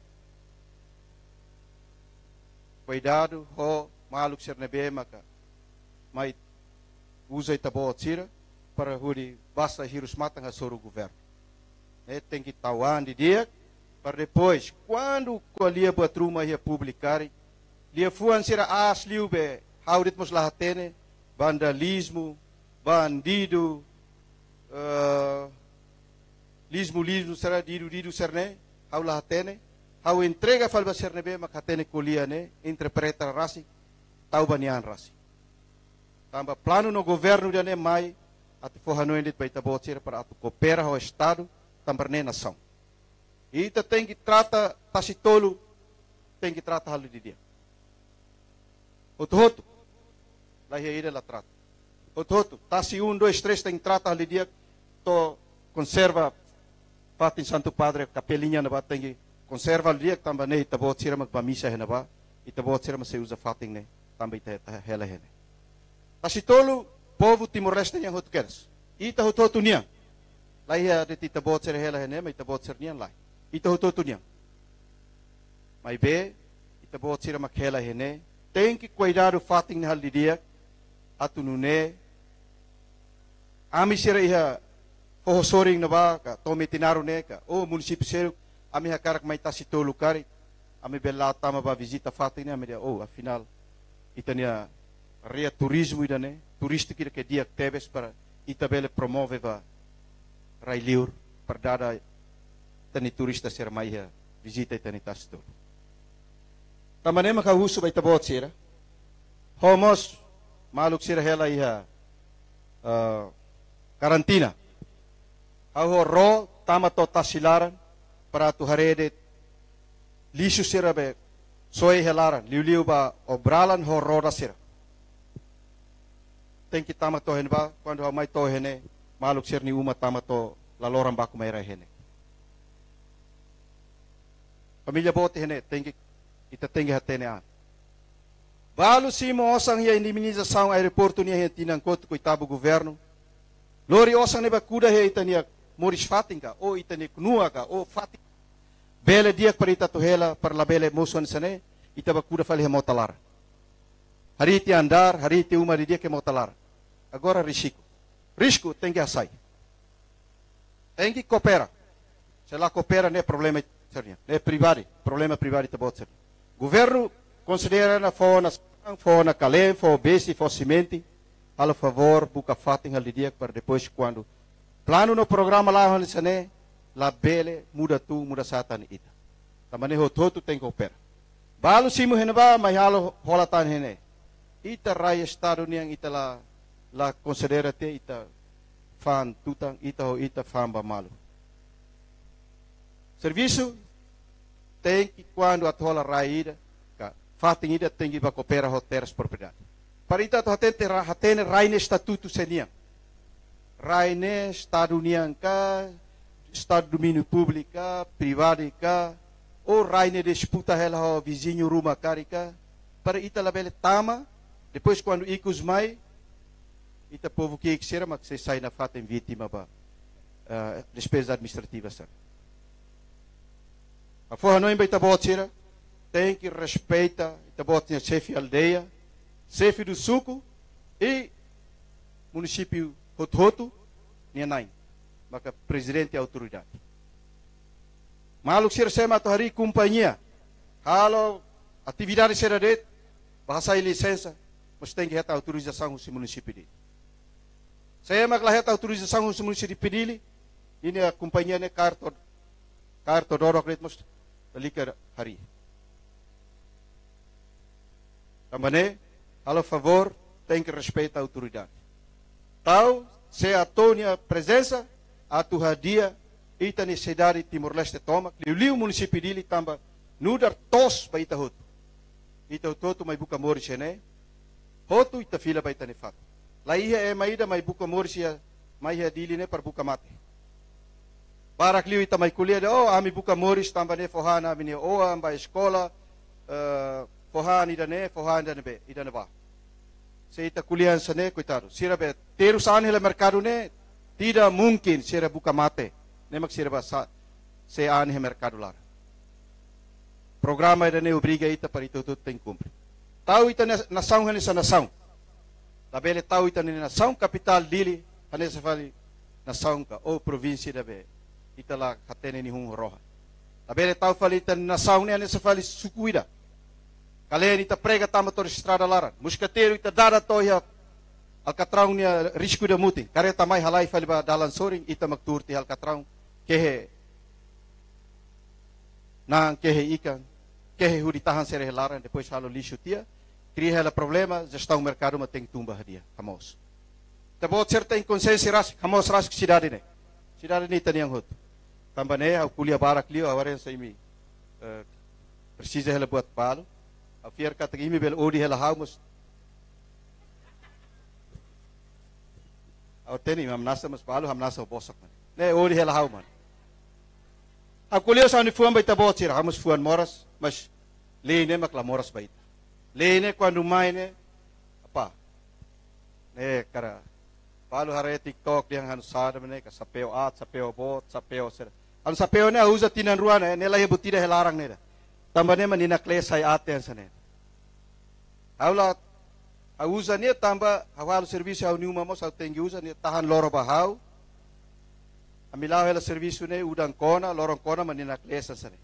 Cuidado ho maluk sir nebe maka mai usa itabot sira para huri basta hirus matang soro governo. Tem que tawan de dia para depois quando colia batruma ia publicar lia fuan sira asliu be haudit mos lahatene vandalismo bandido lismo será didu serne hau lahatene hau entrega falba serne be makatene colia ne interpreta rasi tau banian rasi tamba plano no governo de mai atu forrano endit para itabot sira para atu coopera ao estado também nação. E tem que tratar tacitolo, tem que tratar halo de dia. Outro, lá ele lá trata. Outro, taci 1, 2, 3 tem que tratar halo de dia. To conserva, fatin Santo Padre, capelinha na ba tem que conserva halo de dia também ne itabot sira magpamisa na ba. Itabot sira mas se usa fatin ne também hela hene. Tacitolo, povo Timor-Leste yang hotu keras. Ita hotu niya. Lai de tita bot ser hela hene, mai tabot ser nian lai. Ita hutoto niang. Mai be, ita bot sira makhela hene. Tem que cuidar o fating na halidia atunune. Ami sira iha pohosoring na ba ka tome tinaro ne ka o munisipyo sira ami hakarak mai tasitolo kari. Ami bela tama ba visita fating ne ami dia afinal ita nia rea turismo ida ne, turístico ida que dia tebes para ita bele promove va rai liur para dada tani turista ser mai visita ita ni tasitolo. Tamane makahuso ba ita bot sira. Homos maluk sira hela iha karantina. Au ro tama to tasilaran para tu harede lisu sira be soy helaran liu ba obralan ho roda sira. Tem que tama to hen ba quando ha mai to hene maluk sir ni uma tama to laloran ba ku mai ra hene. Família bote hene tem que ita tem que hatene an. Balu simo osang ia indemnização aeroporto ni Argentina enquanto coitado governo. Lori osang neba kuda he itania moris fatinga o itania kunuaga o fating. Bele dia para ita tuhela para la bele musuan sane ita bakuda fali motalar. Hari ti andar, hari ti uma dia que motalar. Agora risco tem que assai. Tem que coopera. Se lá coopera não é problema seria. É privado, problema privado te bota. Governo considera na fona calem, fo besi, fo cimenti. Al favor, buka fating al dia para depois quando plano no programa lá onde sane la bele muda tu muda satan ita. Tamane hototo tem que opera. Balu simu heneba mai halo holatan hene. Ita raya estado niang ita la considera te ita fan tutang ita ho ita fan ba malu. Serviço tem que quando atola raida ka fating ida tem que ba coopera hoteras propriedade. Para ita to hatene raine estatuto seniang. Raine estado niang ka estado domínio público, privado, ou raine disputa ela ao vizinho rumah carica, para ita labele tama, depois quando icos mai, ita povo que será, mas se sai na fata em vítima ba despesa administrativa sar. A forra não ita bot sira, tem que respeita, ita bot tinha chefe aldeia, chefe do suco e município Hoto, Nianai. Maka presidente e autoridade. Maluk sir sema to hari companhia. Halo atividade sira det, bahasa e licença, mas tem que reta autorização do município dele. Sema que reta autorização do município pedili, ini a companhia ne carto dorok det mas liker hari. Também, halo favor, tem que respeitar a autoridade. Tal se a tonia presença a tua dia ita ni cidade Timor-Leste toma liu município dele tamba nudar tos ba ita hoto ita hoto mai buka moris ne hoto ita fila ba ita ni fat la ia maida mai buka moris ya mai ha dili ne par buka mate barak liu ita mai kuliah de ami buka moris tamba ne fohana bini amba escola fohana ida ne be ida ne ba se ita kuliah sane coitado sira be teru sane le mercado ne tidak mungkin sira buka mate. Nemak sira basa se anhe mercado lar. Programa ida ne obriga ita para ito tem cumprir. Tau ita nação hane sa nação. Labele tau ita ni nação capital dili hane sa fali nação ka o província da be. Ita la hatene ni hung roha. Labele tau fali ita nação ne hane sa fali sukuida. Kalen ita prega tama to estrada laran. Muscateiro ita dada toya Alcatrão nia risco de muti. Kareta mai halai fali ba dalan soring ita magturti Alcatrão kehe nang kehe ikan kehe huritahan sere helaran depois halo lixo tia cria ela problema gestão mercado ma tem tumba dia hamos. Tabo certa inconsciência ras hamos ras cidade ne taniang hot. Tambane au kuliah barak liu awaren sa imi precisa ela buat palo. A fier kata imi bel odi ela hamos. Au teni hamnasa mas palu hamnasa bosak man. Ne ori hela hau man. A kuliah sa ni fuan ba ita bot sira hamos fuan moras mas leine makla moras ba ita. Leine quando mai ne apa. Ne kara Palu hare TikTok yang han sada mene ka sapeo at, sapeo bot, sapeo sera. Ang sapeo ne usa tinan ruan ne la hebutida helarang ne. Tambane manina klesay ate sane. Haula usa ne tamba hawalo serviço au niuma mo sa tengi usa ne tahan loro bahau. Amilaw hela serviço ne udang kona, lorong kona manina klesa sane.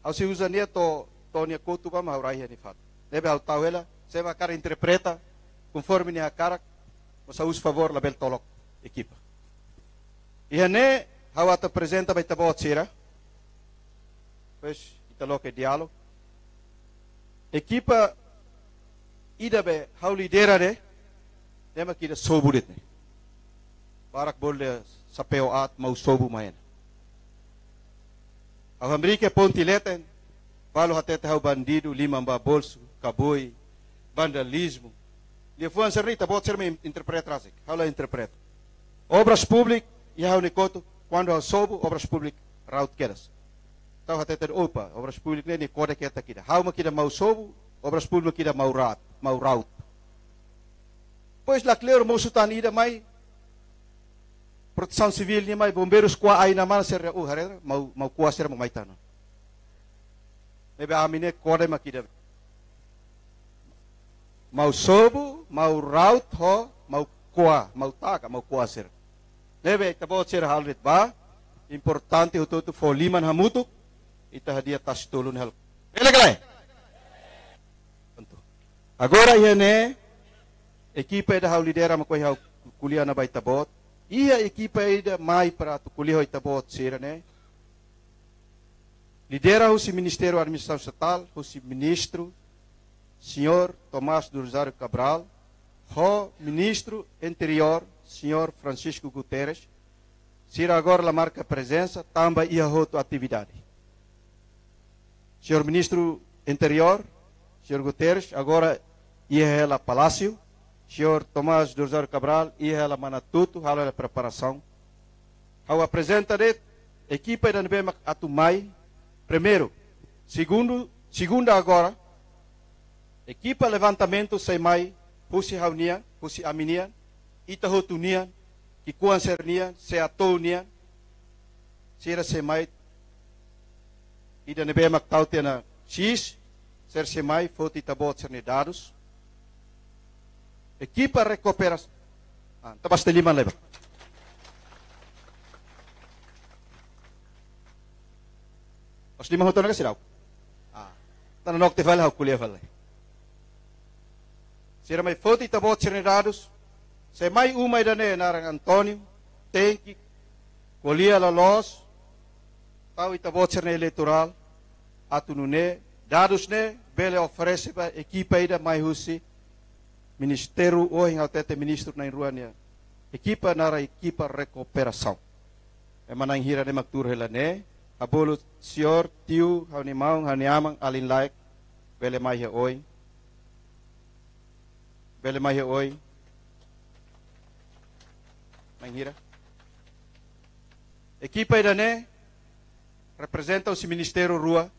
Au si usa ne to nia kotu pa mahaurai ni fat. Debe au tau hela, se va cara interpreta conforme ni akarak. Mas us favor label tolok equipa. Ihane hawa te apresenta by tabot sira. Pois italo que diálogo. Equipa ida be hau lidera de tema kida soburit ne. Barak boleh sapeo at mau sobu main. Au Amerika pontileten balo hatete hau bandido limamba bolso, kaboi, vandalismo. Dia foi anserita, pode ser me interpretar assim. Ela interpreta. Obras públicas, e a unicoto, quando eu soubo, obras públicas, raut quedas. Então, até ter opa, obras públicas, nem code que é aqui. How ma kida mau soubo, obras públicas kida mau raut. Pois lá, claro, mau sutanida, mai, proteção civil, ni mai, bombeiros, qua aí na mana, ser, harera, mau qua ser, mau maitano. Nebe amine, code ma kida. Mau sobo, mau raut ho, mau kuah, mau taka, mau kuah sir. Lebe tabot sir halrit ba, importante hututu fo liman hamutuk, ita hadia tas tulun hal. Elegalai. Agora iene equipe da hau lidera makoi hau kuliah na bai tabot. Ia equipe ida mai para tu kuliah tabot sir ne. Lidera o Ministério da Administração Estatal, o ministro Senhor Tomás do Rosário Cabral, o Ministro Interior, Senhor Francisco Guterres, será agora a marca presença, também ia outra atividade. Senhor Ministro Interior, Senhor Guterres, agora ia a Palácio, Senhor Tomás do Rosário Cabral, ia a Manatuto, a preparação. Ao apresentar a equipe da NBM Atumai, primeiro, segunda agora, equipa levantamento sem mai, pusi haunian, pusi aminian, ita hotunian, kikuan sernian, se atonian, sira sem mai, ida nebe maktau tena xis, ser sem mai, foti tabot serni dados. Equipa recuperação. Tabas de lima leva. Os lima hoton na kasiraw. Tananok te fala kuliah fala. Sira may foti tabot sernedados, se may umay dane narang Antonio, Tenki, Colia Lalos, tau itabot serne eleitoral, atunune, dados ne, bele oferece pa equipa ida may husi, ministério o hing autete ministro na Ruania, equipa nara equipa recuperação. E manang hira ne magtur hela ne, abolo sior, tiu, haunimaung, hauniamang, alin laik, bele may he oi, bele mai oi mangira equipa idane representa o ministério rua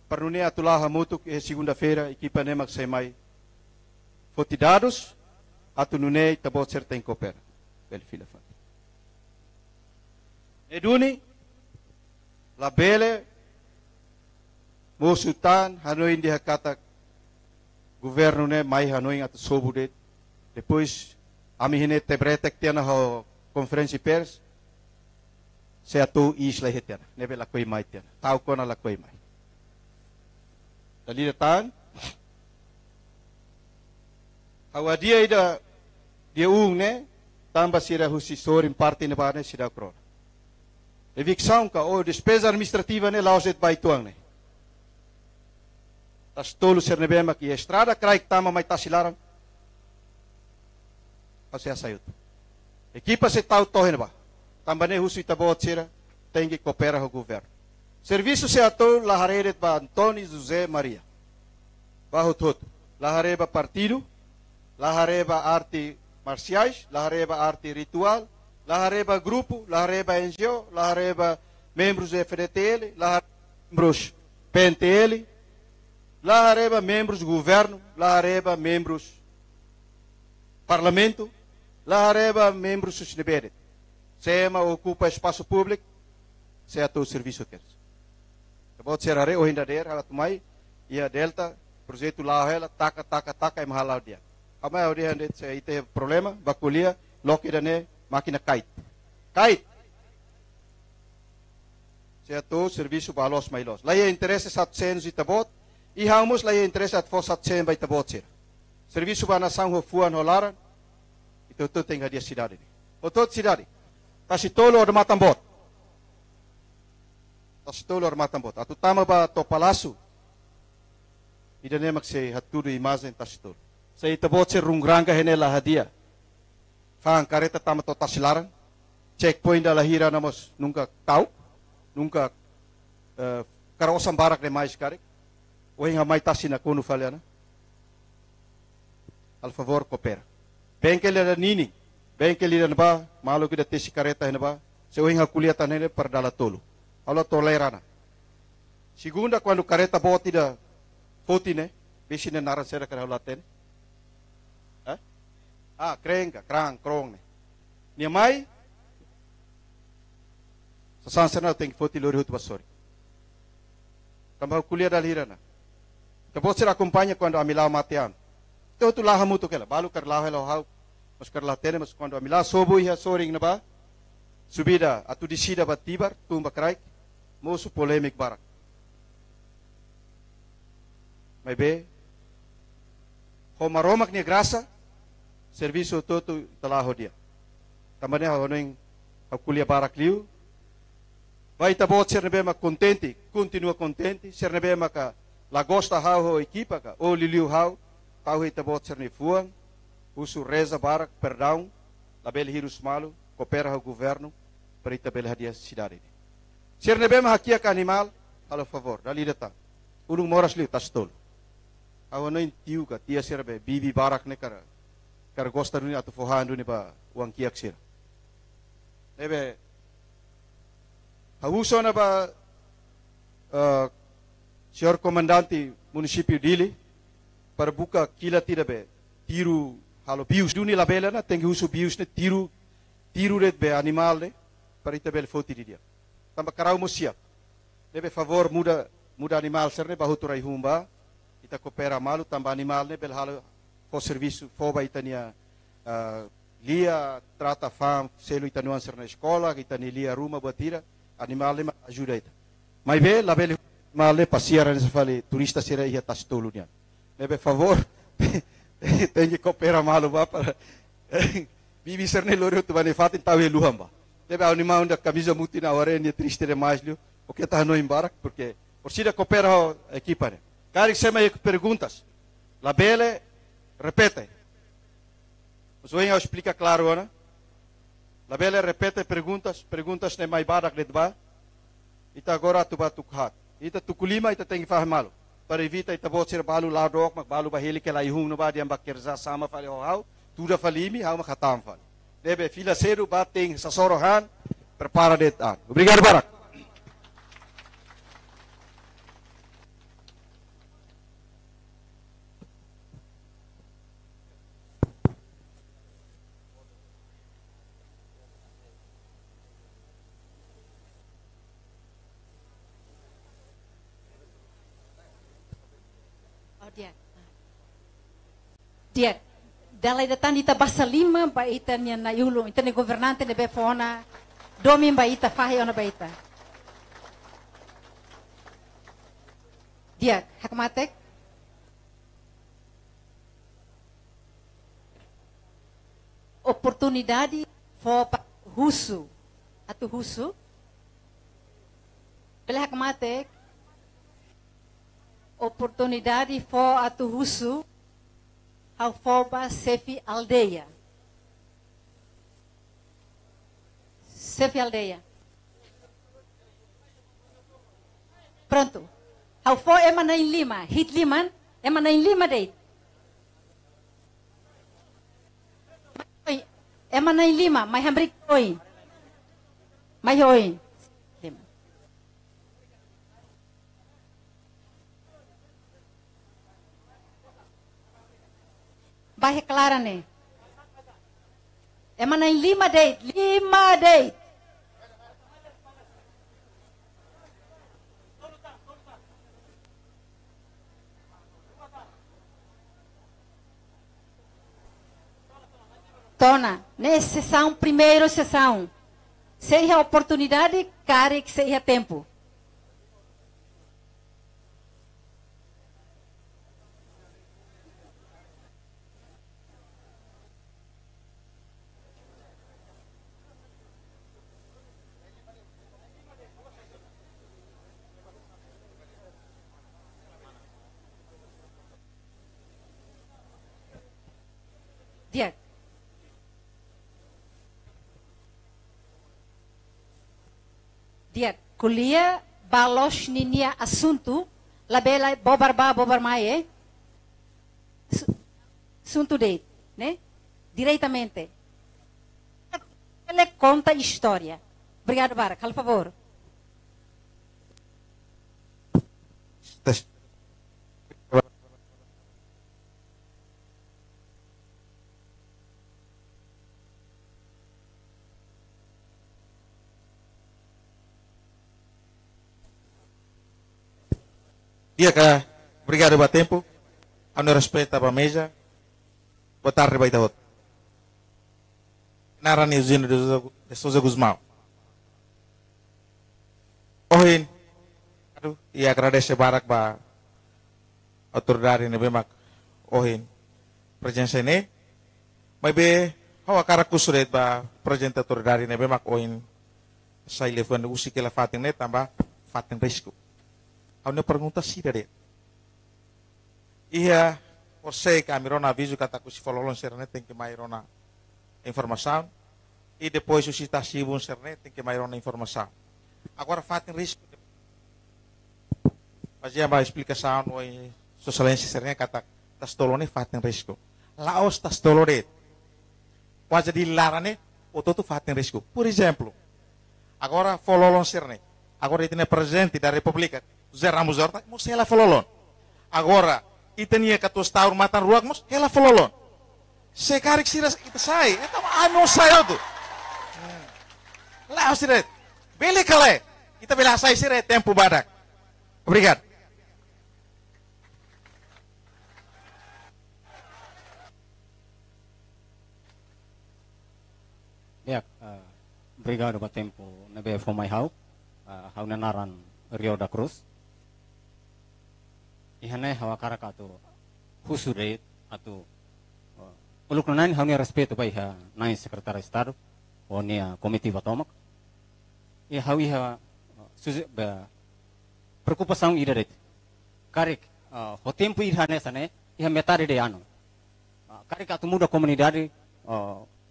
para não atular hamuto que segunda-feira equipa ne mag mai fotidados atunune tabot certain cooper bele fila fa eduni la bele mosutan hanoi di hakata governo ne mai hanoi at sobudet depois amihine tebretek tiana ho conferência pers se atu isla hetiana nebe la koi mai tiana tau kona la koi mai dalila tan hawadia ida dia ne tamba sira husi sorin parte ne bane sira kron eviksão ka o despesa administrativa ne lauset bai tuang ne tas tolu ser nebema ki estrada kraik tama mai tasilarang kasi asayut equipa se tau tohen ba tambane husi tabot sira tengi coopera ho governo serviço se atou la hareret ba Antônio José Maria ba hotot la hareba partido la hareba arte marciais la hareba arte ritual la hareba grupo la hareba NGO la hareba membros do FDTL la hareba membros PNTL la hareba membros do governo, la hareba membros parlamento, Lá areba membros susneberet. Sema ocupa espaço público, se ato serviço queres. Tabot ser are o hindader hala tumai ia delta projeto lá ela taca e mahalau dia. Kamai o dia se ite problema bakulia loki dane máquina kait. Se ato serviço balos mailos. Lá ia interesse 700 itabot e hamos lá ia interesse at for 700 by tabot ser. Serviço ba nação ho fuan holaran. Ito tem dia cidade. O tot cidade. Kasi tolo or matambot. Kasi tolo or matambot. Atu tama ba to palasu. Ida ne magse hatudo imazen tasitol. Sa itabot ser rungranga henela hadia. Fang kareta tama to tasilaran. Checkpoint da lahira namos nunca tau. Nunca karosan barak de mais karik. O hinga mai tasina kunu faliana. Al favor coopera. Bengkel ada nini. Bengkel ida ba malu kita tesi kareta hena ba. Se o hinga kuliah tanene per dala tolo. Allah tolerana. Segunda quando kareta boti da fotine, bisine naran sera kara ulaten. Krong ne. Nia mai sasansana tem foti lori hut basori. Tambah kuliah dal hirana. Tabot ser acompanha quando amila matean. Então tu lá muito aquela, balu ker lá hello how, mas ker lá tene mas quando amila sobu ia soring na ba, subida atu disida batibar, tumba kraik, mosu polemik barak. Mas be, homaromak ni graça, serviço todo telah hodia. Também honing kuliah barak liu. Vai tabot ser nebe mak contente, continua contente, ser nebe mak la gosta how ho equipa ka, o liliu how. Tau hita bot ser ni fuang, usu reza barak, perdão, label hirus malu, coopera ao governo, para ita bel hadia cidade. Ser nebe hakia ka animal, a favor, dali data. Unung moras liu tastol. Awan no tiu ka, tia ser be, bibi barak ne kara gosta duni atau fohan duni ba uang kiak sir. Nebe, hauso na ba, senhor comandante município Dili, para buka kila tira be tiru halo bius duni la bela na tengi usu bius ne tiru ret be animal ne para ita bel foti dia tamba karau musia lebe favor muda animal serne bahuturai humba ita coopera malu tamba animal ne bel halo fo serviço fo ba itania lia trata fam selo itanuan ser na escola itani lia ruma batira animal ne ajuda ita mai be la bel male pasiara ne fale turista sera ia tastolu nian. Lebe favor, tem que cooperar malu ba para bibi serne lori tu bane fatin tahu luham ba. Lebe animal da camisa muti na hora ni triste demais liu. O que tá no embarque porque por si da coopera a equipa ne. Cari sema perguntas. La bele repete. Os venho explica claro ana. La bele repete perguntas ne mai barak let ba. Ita agora tu ba tukhat. Ita tukulima ita tem que fazer malu. Para evitar ita bot ser balu ladok mak balu baheli ke laihung no ba diam bakkerza sama fale hau tuda falimi hau makhatam fal debe fila seru bating sa sorohan prepara detan. Obrigado barak. Dia, dalai datan ita basa lima ba ita niya na yulo, ita ni governante ni befona, domin ba ita fahi ona ba ita. Dia, hakmatek. Oportunidade for husu, atu husu. Bela hakmatek. Oportunidade for atu husu. Ao foba Sefi Aldeia. Sefi Aldeia. Pronto. Ao fo emana em Lima. Hit Liman. Emana em Lima deit. Emana em Lima. Mai hambrik oi. Mai oi. Lima. Vai reclara ne. Emang naik 5 date, 5 date. Tona, nessa sessão, primeira sessão, seja oportunidade, cara, que seja tempo. Dia. Dia, kuliah balos ninia assunto, labela bobar mai, assunto dele, né? Diretamente. Ele conta história. Obrigado, Barak. Por favor. Dia ka, obrigado pelo tempo. Ano respeito para a mesa. Boa tarde, Baitahot. Narani Uzino de Souza Guzmão. Ohin, e agradece Barak para a autoridade na Bemak. Ohin, presença ne. Mas be, hawa cara kusuret para presença autoridade na Bemak. Ohin, saya levan usi kela fatin ne tambah fatin risiko. Una pergunta sira Ia você que a mirona aviso que tá com se falou internet tem que mais rona informação e depois o cita sibo internet tem que mais rona informação. Agora fatem risco. Fazia uma explicação no socialmente internet kata tas tolone fatem risco. Laos tas tolore. Quase di larane o todo fatem risco. Por exemplo, agora falou internet. Agora ele é presidente da República. Zé Ramos Horta, mas ela falou. Agora, e tinha 14 tahun matan ruak, mas ela falou. Sekarang kita sai, então não saiu do. Lá siret, beli kale, kita bela sai siret tempo badak. Obrigado. Ya, obrigado pelo tempo nebe for my how nanaran Rio da Cruz. Ihane hawa karakato husuret atau uluk nain hauni respeto bai ha nain sekretari Estado onia komiti batomak. I hawi ha suze ba preocupação idaret. Karik ho tempo ihane sane iha metade de ano. Karik atu muda komunidade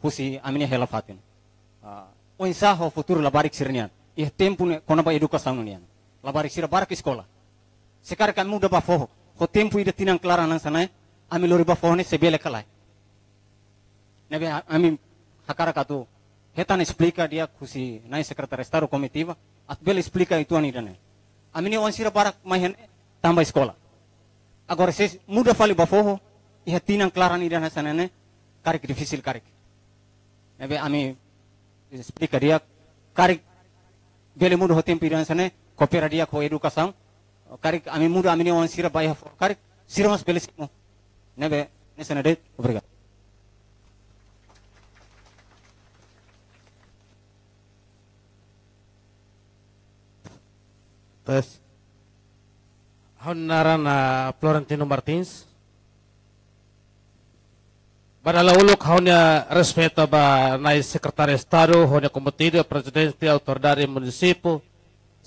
husi amini hela fatin. O insa ho futuro labarik sirnian. Iha tempo ne kona ba edukação nian. Labarik sira barak sekolah. Sekarang kami muda bafoh, ho tempo ida tinang klara nang sanai, ami lori bafoh ne sebele kalai. Nebe ami hakara katu, hetan explica dia kusi nai sekretari Estado komitiva, at bele explica itu ani dane. Ami ne wansira barak mahen tambah sekolah. Agora se muda fali bafoh, iha tinang klara ni dana sanane, karik difícil karik. Nebe ami explica dia karik bele muda ho tempo ida sanai, kopera dia ko edukação. Karik ami muda amini wan sira bayar karik sira mas belis mo nebe nesana det obrigado. Tes Honaran Florentino Martins Badala uluk haunya respeto ba nai sekretari Estado haunya komitido presidente autoridade município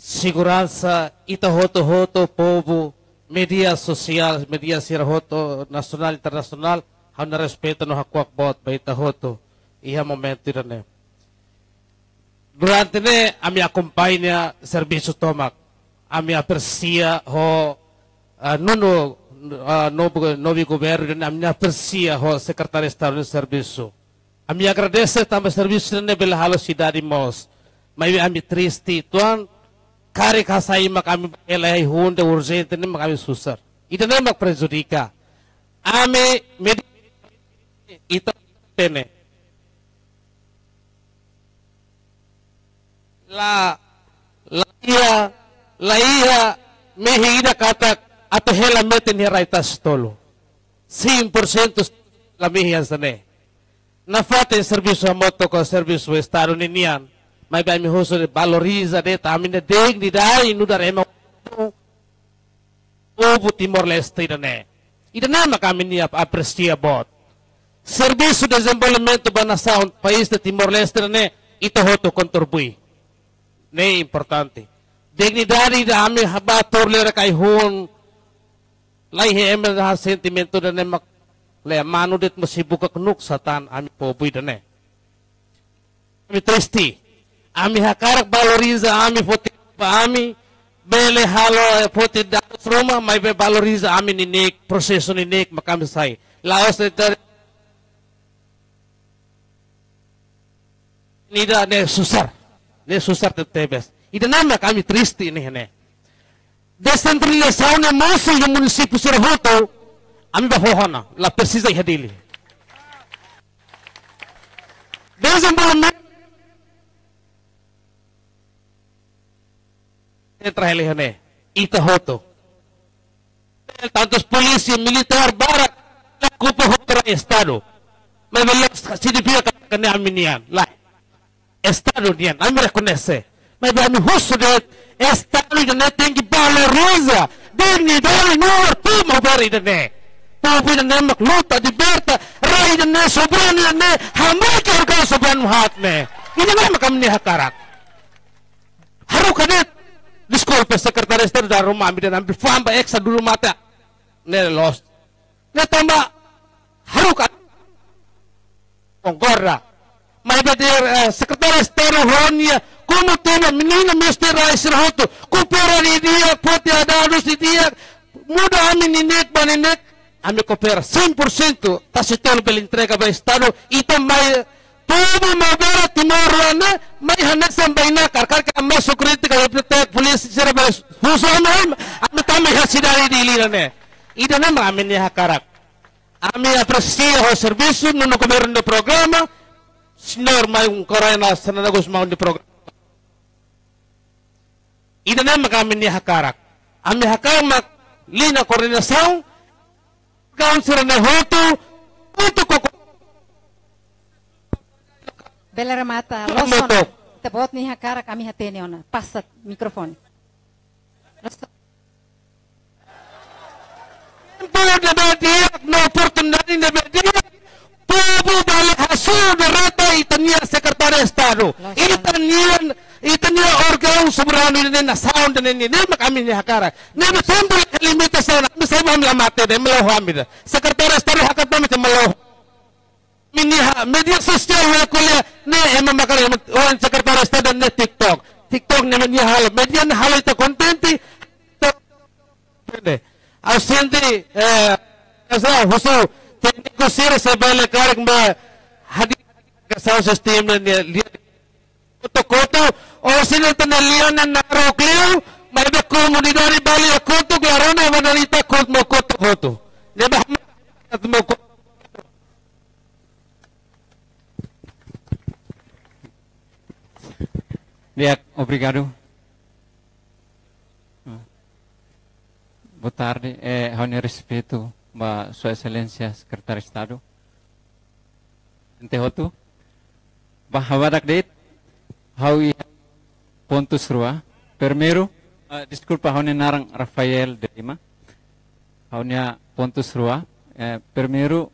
segurança, ita-hoto, povo, media social, media sira-hoto, nacional, internacional, há na respeito no hakuak bot, ba ita-hoto, iha momento irane. Durante ne, a minha companhia, serviço tomak, a minha persia, ho, novo governo, a minha persia, ho, secretário de Estado de Serviço. A minha agradece também serviço ne bela halo cidade mos, mas a minha triste, tuan, kari kasai makami elai hunde urgente ni makami susar. Ito na magprejudika. Ame ito tene. la ia mehida katak atau hela metin heraitas tolo 100% la mihian sane na faten serviço a moto com serviço estado ninian mas vai me rosto de valoriza de tamina deg di dai no dar ema o Timor Leste né ida nama kami ni aprecia bot serviço de desenvolvimento ba nação país de Timor Leste né ito hoto contribui ne importante dignidade da ami haba torlera kai hon lai he em da sentimento da ne mak le manu det masibuka knuk satan ami pobui da ne ami tristi ami hakarak valoriza ami foti ami bele halo foti da Roma mai be valoriza ami ninik proseso ninik makam sai laos de nida ne susar tetebes ida nama kami triste ini ne descentralização é moço do município Serroto ami bahohona la precisa hadili desenvolvimento entra ele ne ita hoto tantos polícia militar barak cupo hotra estado mas velas significa que ne aminian lá estado nian ami reconhece mas vai me rosto de estado de ne tem que valoriza dignidade no tumo bari de ne tapi de ne makluta liberta rai de ne soberano ne hamai ke organ soberano hat ne ini nama kami ni hakarak haru kadet disculpe sekretaris Estado da Roma ambil dan ambil famba eksa dulu mata ne lost ne tambah haru kat Pongorra mas bader sekretaris Estado Ronia como tema menina mistera Serroto coopera ni dia poti adalus di dia muda ami ninek baninek ami coopera 100% tasitol bel entrega ba Estado ito may tubo mabara timorana may hanak sambayna karkar ka may security ka protect police sira ba huso ami tamay hasidari dilirane ida na ami ni hakarak ami aprecia ho serviço no governo do programa senhor may corona sanagos mau di programa ida na kami ni hakarak ami hakamak lina koordinação council na hoto ko Bela mata loson tabot ni hakarak kami hatene ona passa microfone na oportunidade de bedia povo bale hasu de rata itania secretário de Estado itania órgão soberano de nação de nem kami ni hakarak nem tempo limitação kami sama mate de meloh amida secretário de Estado hakat kami meloh media sosial kuliah ne emang bakal orang sekretaris Estado ne TikTok ne media hal itu kontenti ausente asa husu tekniko sir sebele karek ba hadi sound system ne lihat koto o sinatan lian na rokleo may ba komunidad bali koto clarona manalita koto ne ba mo Obrigado. Boa tarde. Reúne respeito a Sua Excelência Secretário de Estado. Entehotu. Bahawadak date. How pontos rua. Primeiro, desculpa, reúne narang Rafael de Lima. Reúne pontos rua. Primeiro,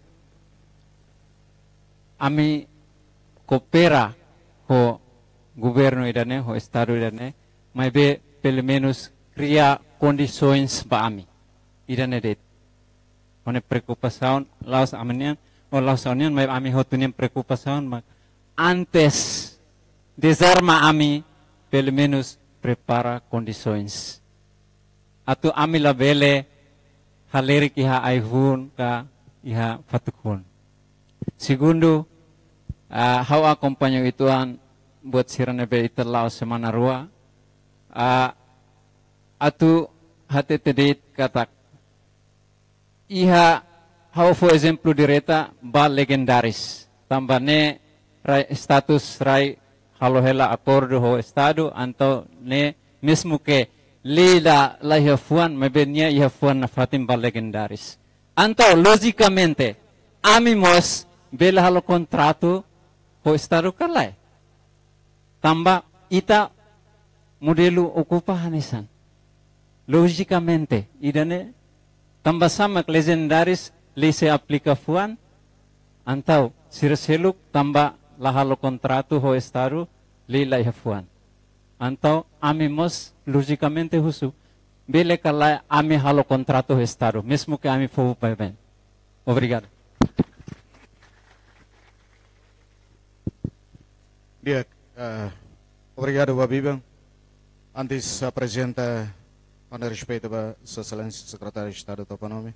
ami coopera com governo idane, o Estado idane, mas pelo menos cria condições para ami. Idane det. One preocupação, laos amanian, o laos onian, mas ami hotunin preocupação, mas antes desarma ami, pelo menos prepara condições. Atu ami labele halerik iha aihun ka iha fatukun. Segundo, how acompanyo ituan buat siranebe iterlaw semana rua atu hati tedit katak iha how for example direta bal legendaris tambane rai status rai halo hela acordo ho estado anto ne mesmo que lila la hiafuan mebenia hiafuan na fatim legendaris. Anto logicamente amimos bela halo contrato ho estado kalai. Tamba ita modelo ocupa hanesan. Logicamente idane tamba sama legendaris li se aplica fuan antau sirseluk tamba lahalo contrato ho estado lila hiafuan. Antau amimos logicamente husu bele kalai ami halo contrato ho estado mesmo que ami fogo pai. Obrigado. Dia, obrigado, Babibang. Antes apresenta, com respeito a Sua Excelência Secretário de Estado do Toponome,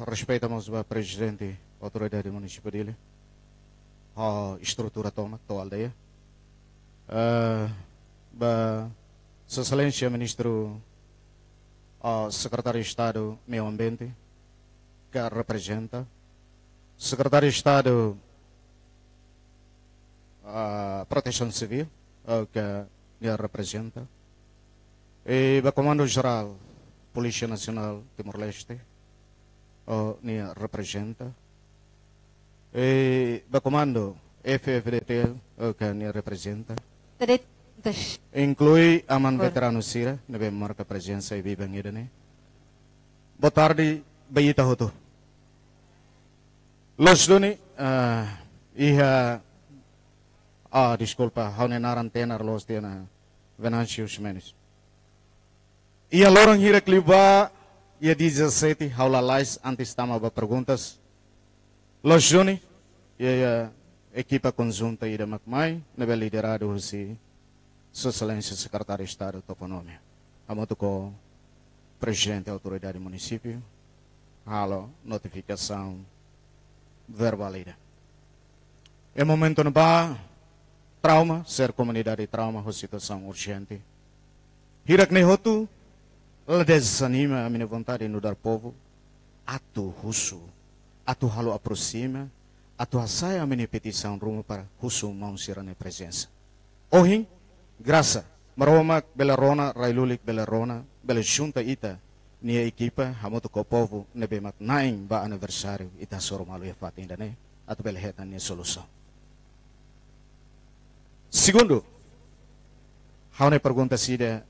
respeitamos o Presidente da Autoridade Municipal dele, a estrutura toma, da aldeia, Sua Excelência Ministro, Secretário de Estado do Meio Ambiente, que representa, Secretário de Estado Proteção Civil, que me representa, e o Comando-Geral Polícia Nacional Timor-Leste, me representa, e o Comando FFDT, que me representa, inclui a Man Veterano Sira, que marca presença e vive em Irene. Boa tarde, Baita Hoto. Los Duni, desculpa, Haunenaran Tenar Los Tiana Venancio Ximenes. E a Lorang Hira Cliba, e a 17, Haulalais, antes tama perguntas. Los Juni, e a equipa conjunta Ira Macmai, nebe liderado si Sua Excelência Secretário de Estado do Toponome. Amoto com Presidente da Autoridade do Município, halo notificação verbal. É momento no bar. Trauma, ser comunidade de trauma, ou situação urgente. Hirak nehotu, ela desanima a minha vontade de dar povo, atu husu, atu halo aproxima, atu asai a minha petição rumo para husu mão sirane presença. Ohin, graça, maromak belarona, railulik belarona, bela junta ita, nia equipa, hamoto ko povo, nebemak naing ba aniversário, ita soro malu ya fatin dane, atu belehetan nia solução. Segundo, há uma pergunta sida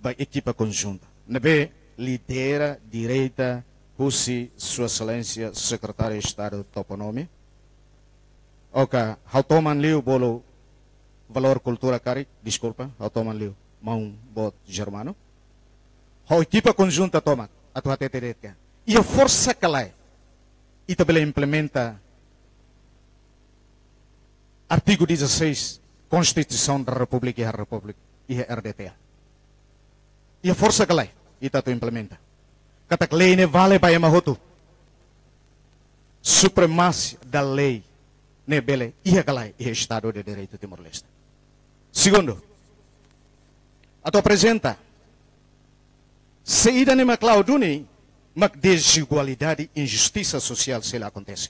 da equipa conjunta. Nebe lidera direita Husi Sua Excelência Secretário de Estado do Toponome. Ok, há toman liu bolo valor cultura cari, desculpa, há toman liu mão bot germano. Há equipa conjunta toma a tua teteretka. E a força calai. E também implementa artigo 16 Constituição da República e a RDTA. E a força que lá, e tu implementa. Katak lei ne vale para emahotu. Supremacia da lei ne bele e a galai e Estado de Direito Timor-Leste. Segundo, a tu apresenta se ida ne maclauduni, mac desigualdade e injustiça social se lá acontece.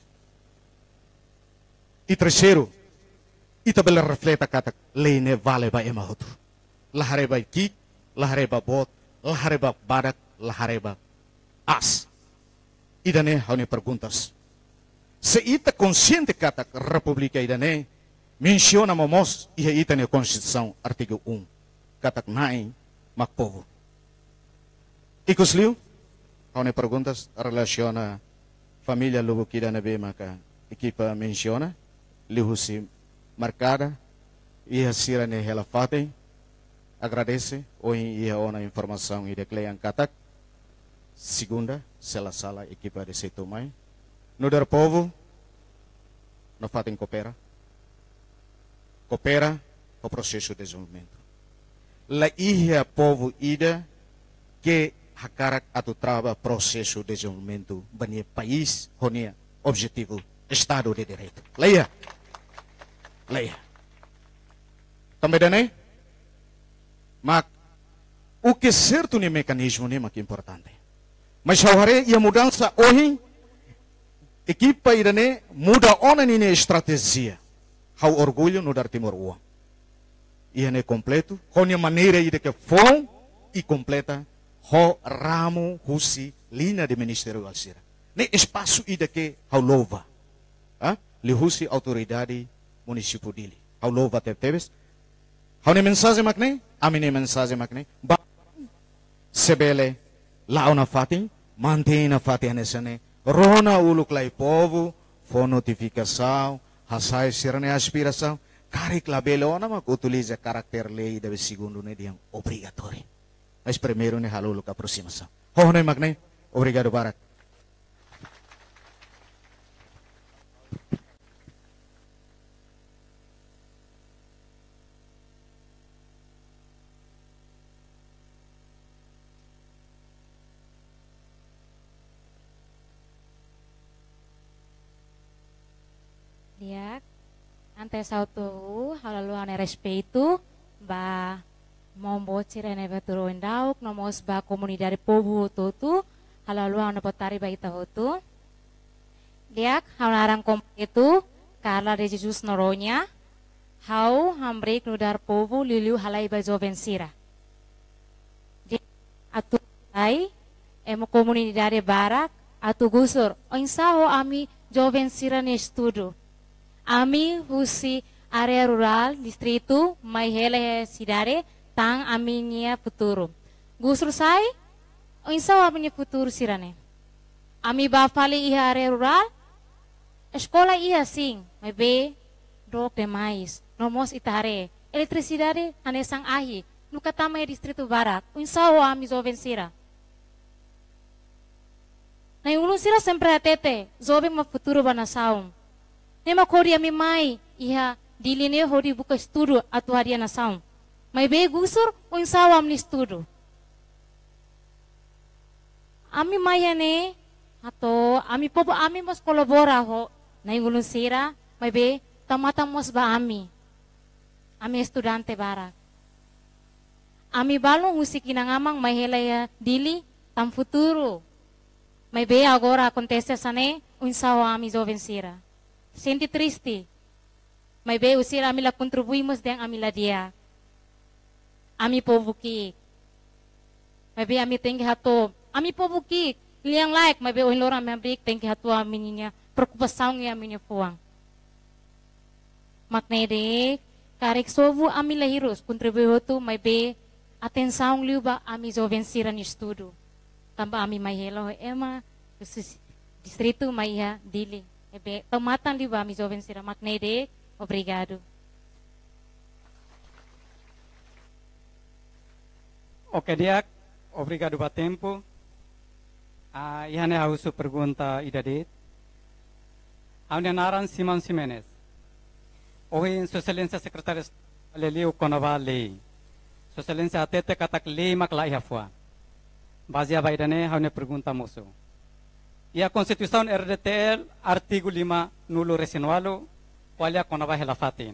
E terceiro, ita bela refleta kata lei ne vale ba emahotu. Lahareba kik, lahareba bot, lahareba badak, lahareba as. Ida ne haune perguntas. Se ita consciente kata República ida ne menciona momos e ita ne Constituição artigo 1. Kata nain mak povo. Ikusliu haune perguntas relaciona família lubu kida ne be maka equipa menciona lihusi marcada e a sira ne hela fatem agradece hoje e a ona informação e declaram katak segunda sela sala equipa de setomai no der povo no fatem coopera o processo de desenvolvimento la ia povo ida que hakarak atau trava processo de desenvolvimento bani país honia objetivo Estado de Direito leia também dane mas o que certo no mecanismo nem é importante mas hare ia mudança hoje equipa irane muda ona nini estratégia hau orgulho no dar Timor Uang. Ihane completo, honia maneira ide que fom e completa ho ramo husi linha de Ministério Alcira. Ne espaço ide que hau lova. Li husi autoridade município dele. Hau lova tebes. Hau ne mensagem makne, amine mensagem makne. Ba sebele launa fatin, mantém fatin nesane. Rona uluk lai povo, for notificação, hasai sirane aspiração. Karik labelo na mag-utiliza karakter lei deve segundo ne diyang obrigatório. Mas primeiro ne haluluk aproximação. Hohonay magne, obrigado Barak. Liak, ante sautu halalu ane respeito ba mombo cirene beturo endauk nomos ba komunidade povo tutu halalu ane potari ba ita hotu. Liak halarang kompletu karla de Jesus noronya hau hambrik nudar povo liliu halai ba joven sira. Atu ai emo komunidade barak atu gusur oinsaho ami joven sira ne estudo. Ami husi area rural distrito mai hele sidare tang aminia futuro. Gusur sai oinsaw aminia futuro sirane. Ami bafali iha area rural escola iha sing mai be dok demais nomos itare eletricidade hanesang ahi nuka tamai distrito barak oinsaw ami joven sira. Na ulun sira sempre atete joven ma futuro banasaum. Nema kori ami mai iha diline hori buka estudo atu haria nasaum. Mai be gusur unsawam ni estudo. Ami mai ane ato ami popo ami mas kolabora ho na ingulun sira mai be tamata mos ba ami. Ami estudante barak. Ami balong musik inangamang mai helaya dili tam futuro. Mai be agora acontece sane unsawa ami joven sira. Senti triste. May be usir ami la contribuimos deng ami la dia. Ami povo ki. May be ami tinggi hato. Ami povo ki. Liang like may be oilora may break tinggi hato ami niya. Preocupação niya ami niya puang. Maknede karik sovu ami lahiros contribuo to may be atenção liu ba ami joven sira ni estudo. Tamba ami may hello ema distrito may ha dili. Ebe, tomatan di ba mi joven sira maknede, obrigado. Ok, Diak, obrigado ba tempo. Ihane hausu pergunta idadit. Aune naran Simon Simenes. Ohin Suselensa Sekretaris Leliu Konava Lei. Suselensa atete katak lei makla ihafwa. Bazia ba idane haune pergunta musuh. Ia Constituição RDTL, artigo 5, nulo resinualo, qualia konava helafatin.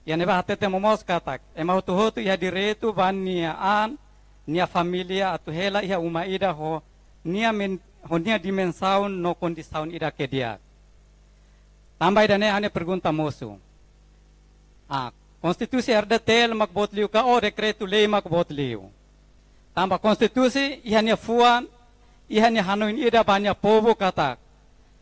Ia neba hatete momos katak, ema hotu ia direito ban nia an, nia familia atu hela ia umaida ho nia dimensão no condição ida kedia. Tambah idane hane pergunta mosu. Konstitusi RDTL makbotliu ka o dekreto lei makbotliu. Tambah konstitusi ia nia fuan ihan ni hanuin ida banyak povo kata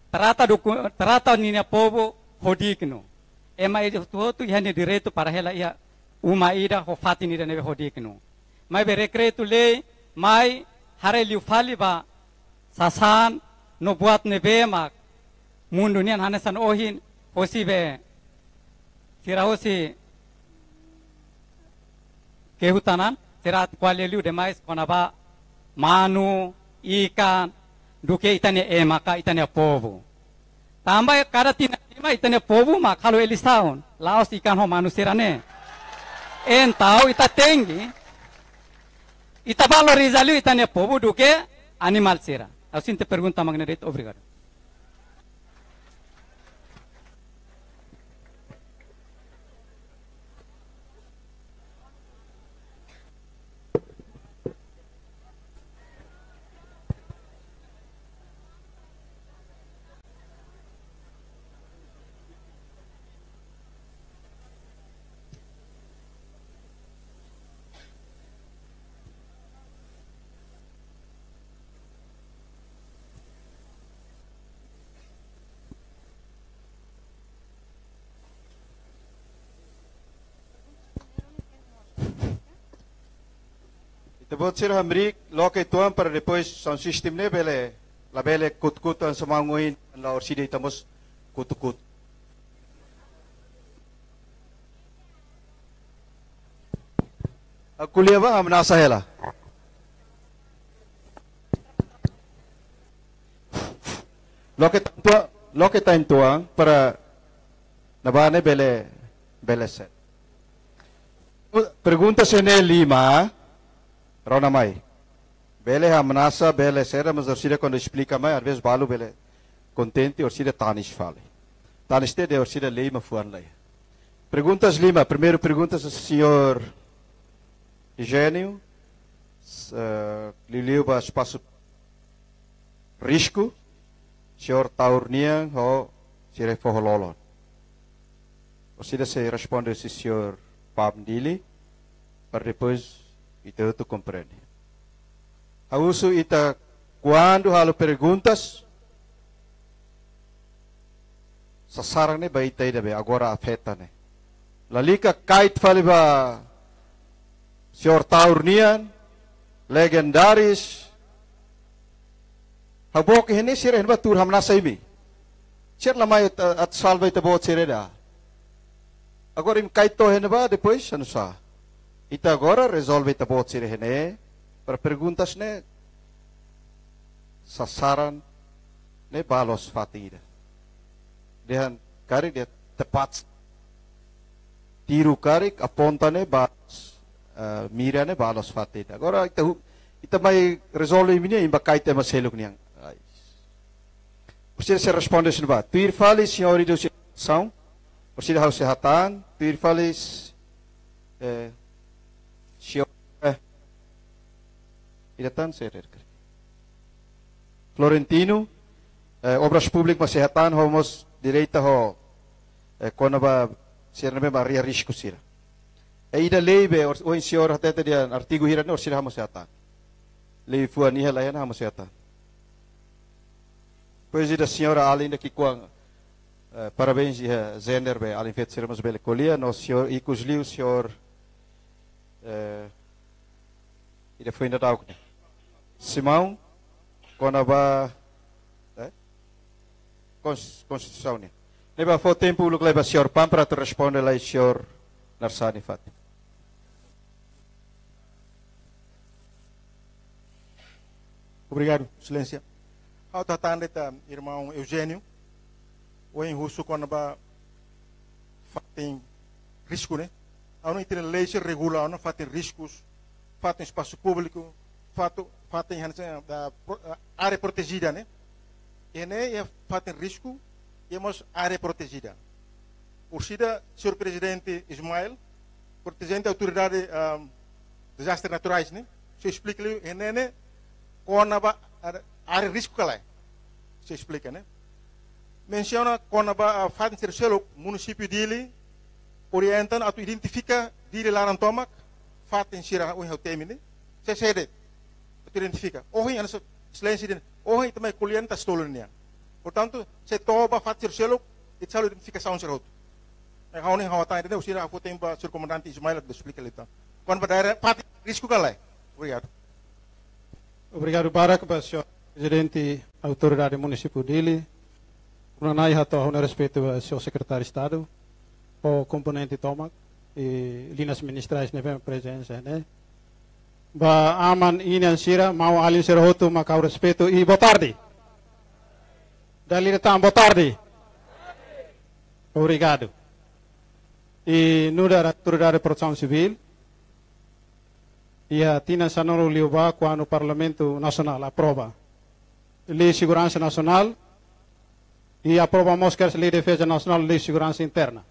terata ninya povo hodikno ema ida tu ihan ni direito para hela ia uma ida ho fatin ida nebe hodikno mai be rekretu le mai hare liu fali ba sasan no buat nebe mak mundu nian hanesan ohin hosi be sirahosi kehutanan sirat kualeliu demais konaba manu ikan duke itane maka itane povo tambah kada tina itane povo mak kalau elisaun laos ikan ho manusirane entau ita tengi ita valorizalu itane povo duke animal sira assim te pergunta magnerit obrigado. Depois ser hamrik, loke tuan para depois sound system ne bele, la bele kut-kutan sa mga nguhin, la orsida itamos kut-kut. Kuliah ba nasa hela? Loke time tuang para nabane bele set. Pergunta sene 5, Rona mai. Bele hamnasa bele sera, mas orsida quando explica mais, às vezes balu bele contente, orsida tanish fale. Tanish te de orsida lima fuan lei. Perguntas 5, primeiro perguntas ao senhor Eugênio, liliu ba espaço risco, senhor Taurnian ou senhor Forlolon. Orsida se responde esse senhor Pabdili, para depois ita tu compreende. A uso ita quando halo perguntas, sasaran ne ba ita ida be agora afeta ne. Lalika kait fali ba senhor Taurnian, legendaris, habok ini sireh ba tur hamna saimi. Sir lamay at salva ita bot sireda. Agora im kaito ba depois ano sa. Ita agora resolve ita bot sireh ne para perguntas ne sasaran ne balos fatida. Dehan kari dia tepat tiru kari aponta ne balos mira ne balos fatida. Agora ita mai resolve ini imba kaite maseluk niang. Você se responde assim ba. Tuir fali senhor do são. Você dá kesehatan. Tuir fali senhor idatan serer. Florentino obras públicas kesehatan homos direita ho quando ba ser be Maria risco sira. Ida lebe o senhor até dia artigo hiran or sira hamos kesehatan. Lei fuan ni helayan hamos kesehatan. Pois da senhora Aline aqui com parabéns a Zender be Aline fet sermos bele colia no senhor Icusliu senhor ida foi ainda dau Simão quando ba Constituição ne leva foi tempo lo leva senhor Pam para te responder lá senhor Narsani Fatim. Obrigado, excelência. Ao tratar irmão Eugênio, o em russo quando tem risco, né? Ao não ter leis que regulam, não fazem riscos, fazem espaço público, fazem da área protegida, né? E nem fazem risco, temos área protegida. Por cida, senhor presidente Ismael, presidente da autoridade desastres naturais, né? Se explica-lhe, e nem quando área risco que lá se explica, né? Menciona quando faz ser selo município dele orientam atau identifica dele lá na tomac fazem ser o seu tema, né? Se sede identifica. Hoje essa silêncio hoje também colhendo está stolenia. Portanto, se toba faz ser selo itu selalu identificação ser outro. É how nem how tá entendeu? Se a foto para senhor comandante Ismael de explica ele tá. Quando daerah faz risco que lá. Obrigado. Obrigado Barak para senhor presidente autoridade municipal dele. Unanai hato hona respeito ao seu secretário de Estado, o componente Tomac e linhas ministrais neve presença, né? Ba aman inian sira mau alin sira hotu macau respeito e boa tarde. Dali boa tarde. Obrigado. E no da autoridade de proteção civil e a Tina Sanoro Liuba quando o Parlamento Nacional aprova Lei de Segurança Nacional e aprovamos que a Lei de Defesa Nacional Lei de Segurança Interna.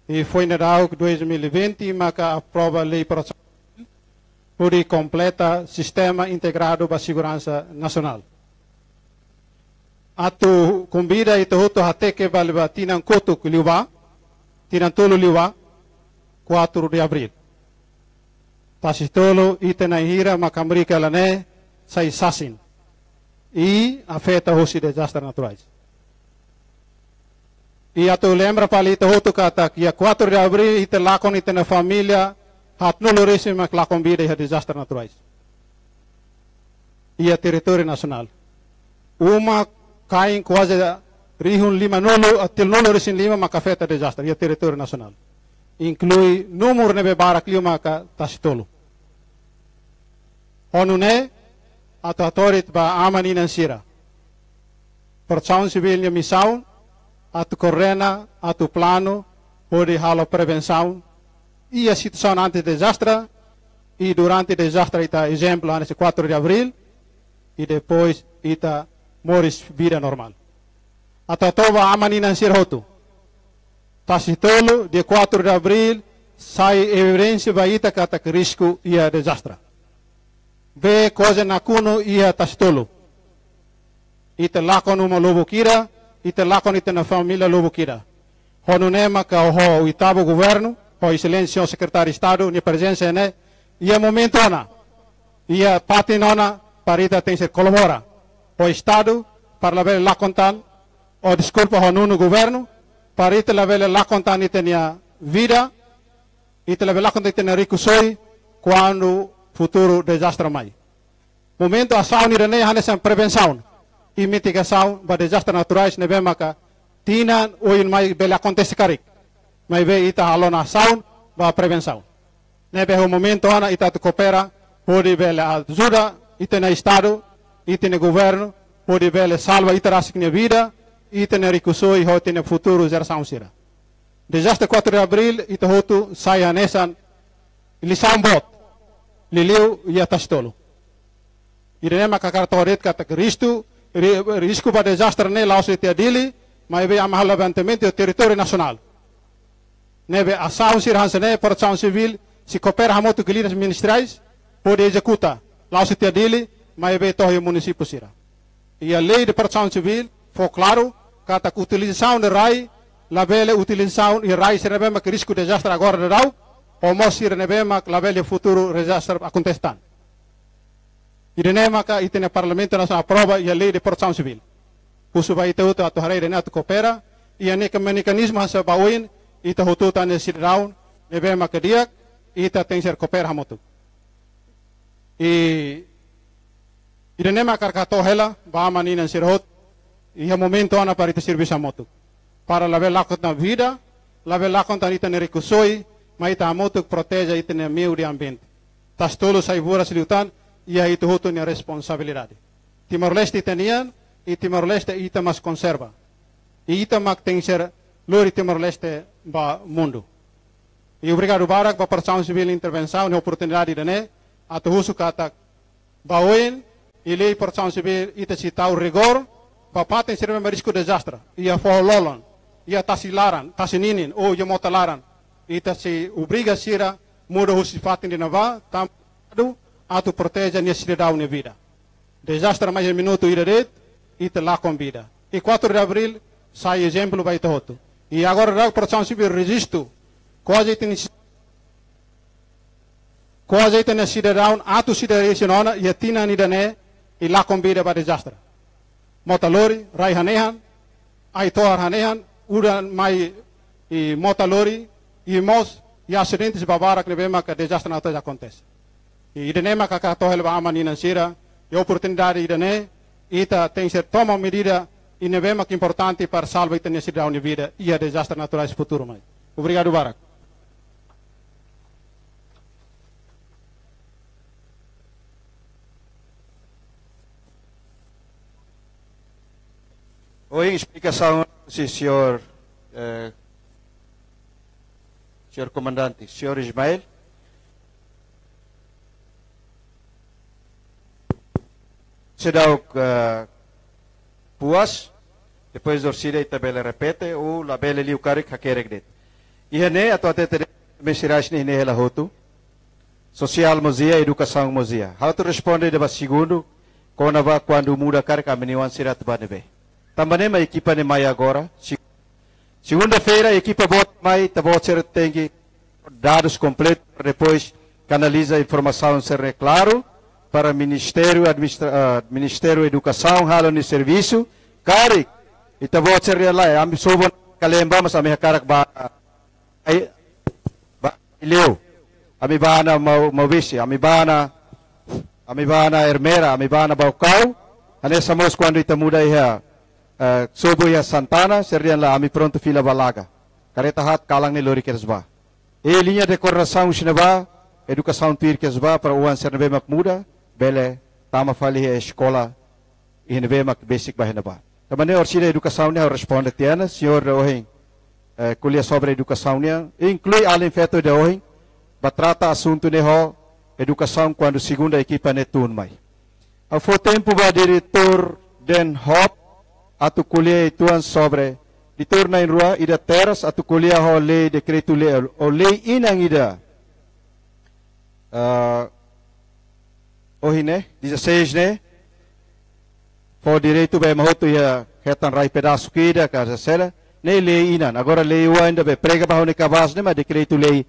E foi no ano 2020 que aprova a Lei de Proteção por completa Sistema Integrado para a Segurança Nacional. Atu convida e tudo até que valva tinan kotuk liuba, tinan tolo liuba, 4 de abril. Tasitolo itena hira makamrika lane sai sasin. E afeta os desastres naturais. E atu lembra para ito hotu kata que 4 de abril ite lakon ite na família hat nolorese mak lakon bida iha disaster naturais. Ia teritori nasional. Uma kain quase rihun 5 atil noloresin 5 maka afeta disaster ia teritori nasional. Inclui numur nebe barak 5 maka tasitolo. Honune atau autorit ba amani nansira. Proteção civilnya missão, atu correna, atu plano, pode halo prevenção e a situação antes de desastre e durante o desastre ita exemplo antes 4 de abril e depois ita moris vida normal. Atau toba amani nansir hotu. Tasitolo de 4 de abril sai evidência ba ita kata risco ia desastre. Be coisa nakuno ia tasitolo. Ita lakon uma lobo kira, ita lakon ita na família lobo kira. Honunema ka o itabo governo, o excelência o secretário de Estado, ni presença né, ia momento ana, ia patinona para ita tem ser colabora. O Estado para lavar lakon tan, o desculpa honunu governo, para ita lavar lakon tan ita nia vida, ita lavar lakon tan ita nia rikusoi, quando futuro desastre mai. Momento a sauni rene hanesan prevenção. E mitigação para desastres naturais nebe maka tinan oin mai bele acontece karik mai be ita alona saun ba prevenção nebe o momento ana ita te coopera pode bele ajuda ita na estado ita na governo pode bele salva ita rasik na vida ita na rikusoi ho tene futuro geração sira desastre 4 de abril ita hotu sai anesan lisam bot liliu ia tastolo ire maka kartoret kata Cristo risco para desastre ne lao se te adili, mas be amal levantamento do território nacional. Nebe ação sir hansene proteção civil se coopera hamoto guilhas ministrais pode executar lao se te adili, mas be torre município sira. E a lei de proteção civil foi claro kata utilização de rai, la bele utilização e rai se nebe mak risco desastre agora de rau, o mosir nebe mak la bele futuro desastre acontestan. Irene maka itene Parlamento Nasional aprova e a lei de proteção civil. Pusu ba ita uta atu harai irene atu coopera e a neka mecanismo hasa bauin ita hututa ne sirraun nebe maka diak ita tem ser coopera hamotu. E irene maka kato hela ba mani nan sirhot e a momento ana para ita serviço hamotu. Para laver lakot na vida, laver lakot na ita ne rikusoi, ma ita hamotu proteja ita ne meio de ambiente. Tas tolo sai vura siliutan e aí tu hoto a responsabilidade. Timor-Leste tenian e Timor-Leste ita mas conserva. E ita mak tem ser lori Timor-Leste ba mundo. E obrigado barak ba proteção civil intervenção e oportunidade de né a tu uso kata ba oin e lei proteção civil ita citau rigor ba paten ser me risco desastre. E a fololon e a tasilaran, tasininin ou e motalaran. Ita se obriga sira muda usi fatin de nava tam atu proteja nia cidadão na vida. Desastre mais minuto iradet ita lá com vida. E 4 de abril sai exemplo vai todo. E agora a proteção civil registro quase tem cidadão atu cidadão e tina ni dane e lá com vida para desastre. Motalori rai hanehan ai toar hanehan uran mai e motalori e mos e acidentes babarak nebema que desastre natural acontece. E idane maka katohel ba amani nansira e oportunidade idane ita tem ser toma medida e nebema que importante para salvar ita cidadão de vida e a desastres naturais futuro mais. Obrigado barak. Oi, explicação, senhor comandante, senhor Ismael. Se dá puas, depois do Síria e tabela repete, ou la bela liu karik hakerek det. E hene ato até mesiras ni hela hotu, social mozia, educação mozia. How to respond de segundo, quando va quando muda karik ameniwan sirat banebe. Também a equipa de mai agora. Segunda-feira a equipa bot mai tabot ser tem dados completos, depois canaliza a informação ser claro. Para Ministério Ministério Educação, halo ni serviço, kari, ita vou ser lá, ambi sobo kalemba mas ambi karak ba ileu, amibana Mauvici, amibana Hermera, amibana Baucau, anessamos quando ita muda ia sobo ia Santana, serian lá ami pronto fila balaga. Careta hat kalang ni lori kersba. E linha de coração chineba, educação tuir kersba para uan sernebe mak muda, bele tama fali a escola e nebe mak basic bahenaba. Também orsida educação ne responde tiana, senhor ohin kuliah sobre educação ne, inclui além feito de ohin, batrata assunto ne ho educação quando segunda equipa ne tun mai. A foi tempo ba diretor den hop atu kuliah ituan sobre ditor na rua ida teras atu kuliah ho lei decreto lei o lei inang ida ohine 16 ne for direito be mahoto ia retan rai pedaço kida casa sela ne lei inan agora lei o ainda be prega ba ne cabas ne ma decreto lei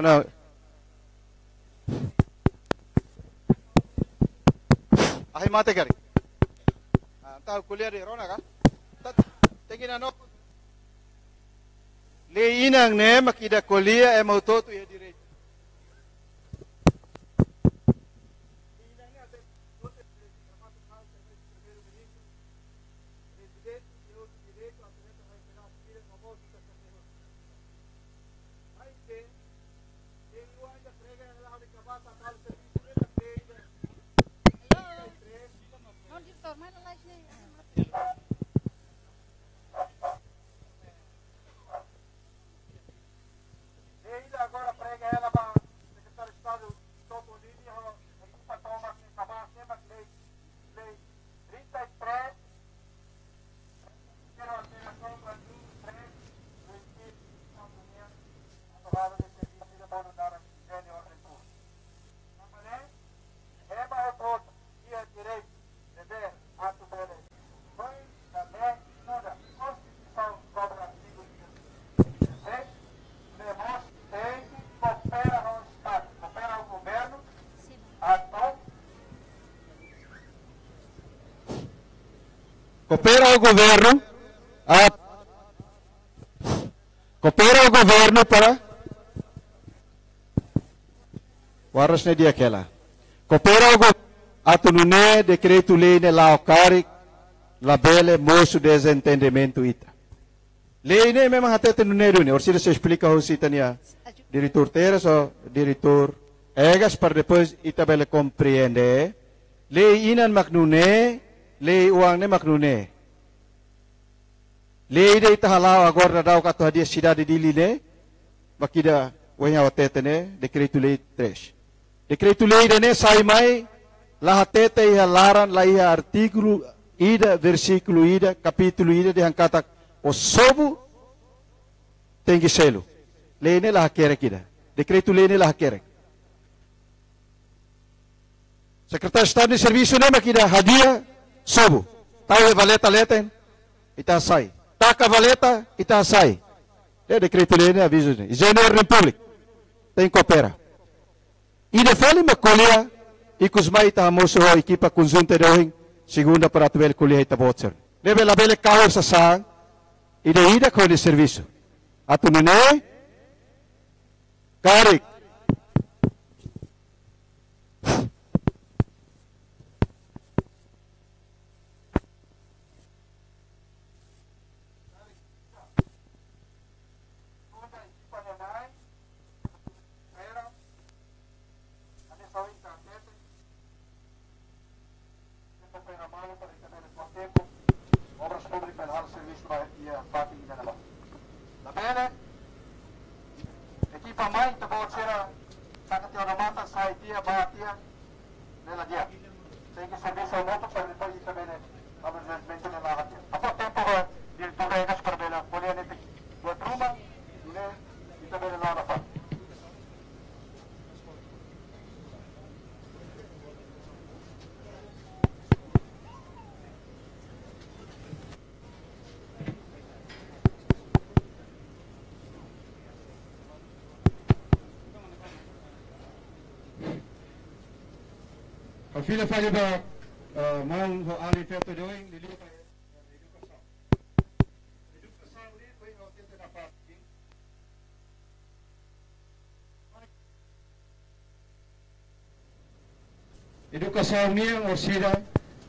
não. Aí mate kari. Tá kuliah di rona ka? Tingin ano? Le inang ne makida kuliah mau toto ya direito. Coopera ao governo para waras ne dia kela coopera ao governo atunune decreto lei ne la okari la bele moço desentendimento ita lei ne memang hate tunune dune orsi se explica o sitania diretor teras ou diretor egas para depois ita bele compreende lei inan maknune lei uang ne maknune lei de ita halau agora dau katu hadia cidade de Lille makida wanya watete ne decreto lei 3 decreto lei de ne sai mai la hatete ia laran la ia artigo ida versículo ida capítulo ida de hankata o sobo tem que selo lei ne la hakere kida decreto lei ne la hakere secretário de Estado de Serviço ne makida hadia sobo tahu valeta leten ita sai taka valeta ita sai é decreto lei ne aviso ne General Republic tem coopera e de fali makolia ikus mai ita moso equipa conjunta de hoing segunda para tuvel kuliah ita botser deve la bele kaor sa sang ida ko de serviço atunune karik equipa mai te botser sakati ona mata sai dia batia nela dia tem que serviço ao moto para depois ita bene abrasmento nela hatia apa tempo diretor egas para bela kuliah ne buat rumah ne ita bene la rafa filha falha da mão ho ali feito de hoje, de educação. Educação né, foi o tempo da parte. Educação minha, ou seja,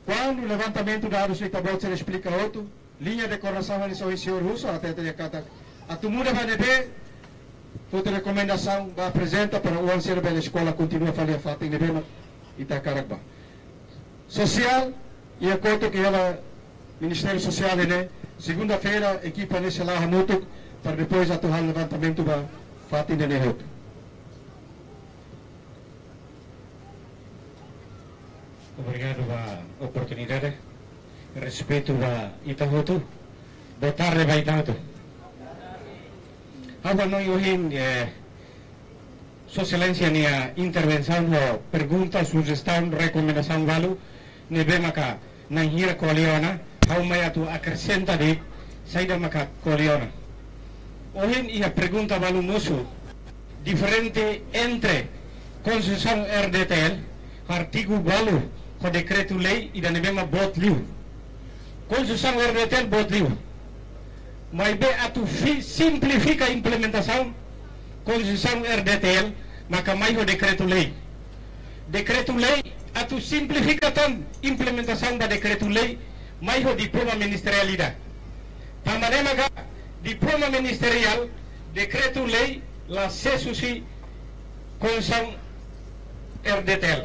quando o levantamento de dados está bom, se explica outro, linha de correção ali só o senhor Russo, até ter cata. A tumura vai ver, outra recomendação vai apresentar para o ancião da escola continua a fazer fato em Nebema Itacaracba. Social, e a conta que ela, Ministério Social, né? Segunda-feira, equipa nesse lá, Hamutuk, para depois atuar o levantamento da fato em Nebema. Obrigado pela oportunidade. Respeito a Itahoto. Boa tarde, vai Itahoto. Agora não yohin sua excelência minha intervenção, pergunta, sugestão, recomendação valo, nebe maka nanghira koliona, how may atu acrescenta de saída maka koliona. Ohin ia pergunta valo musu diferente entre concessão RDTL, artigo valo com decreto lei e da nebe ma bot liu. Concessão RDTL bot liu. Mas be atu simplifica a implementação concessão RDTL, maka mais o decreto-lei. Decreto-lei, atu simplifica a implementação da decreto-lei, mais o diploma ministerialidade. Também maka diploma ministerial, decreto-lei, la sesusi concessão RDTL.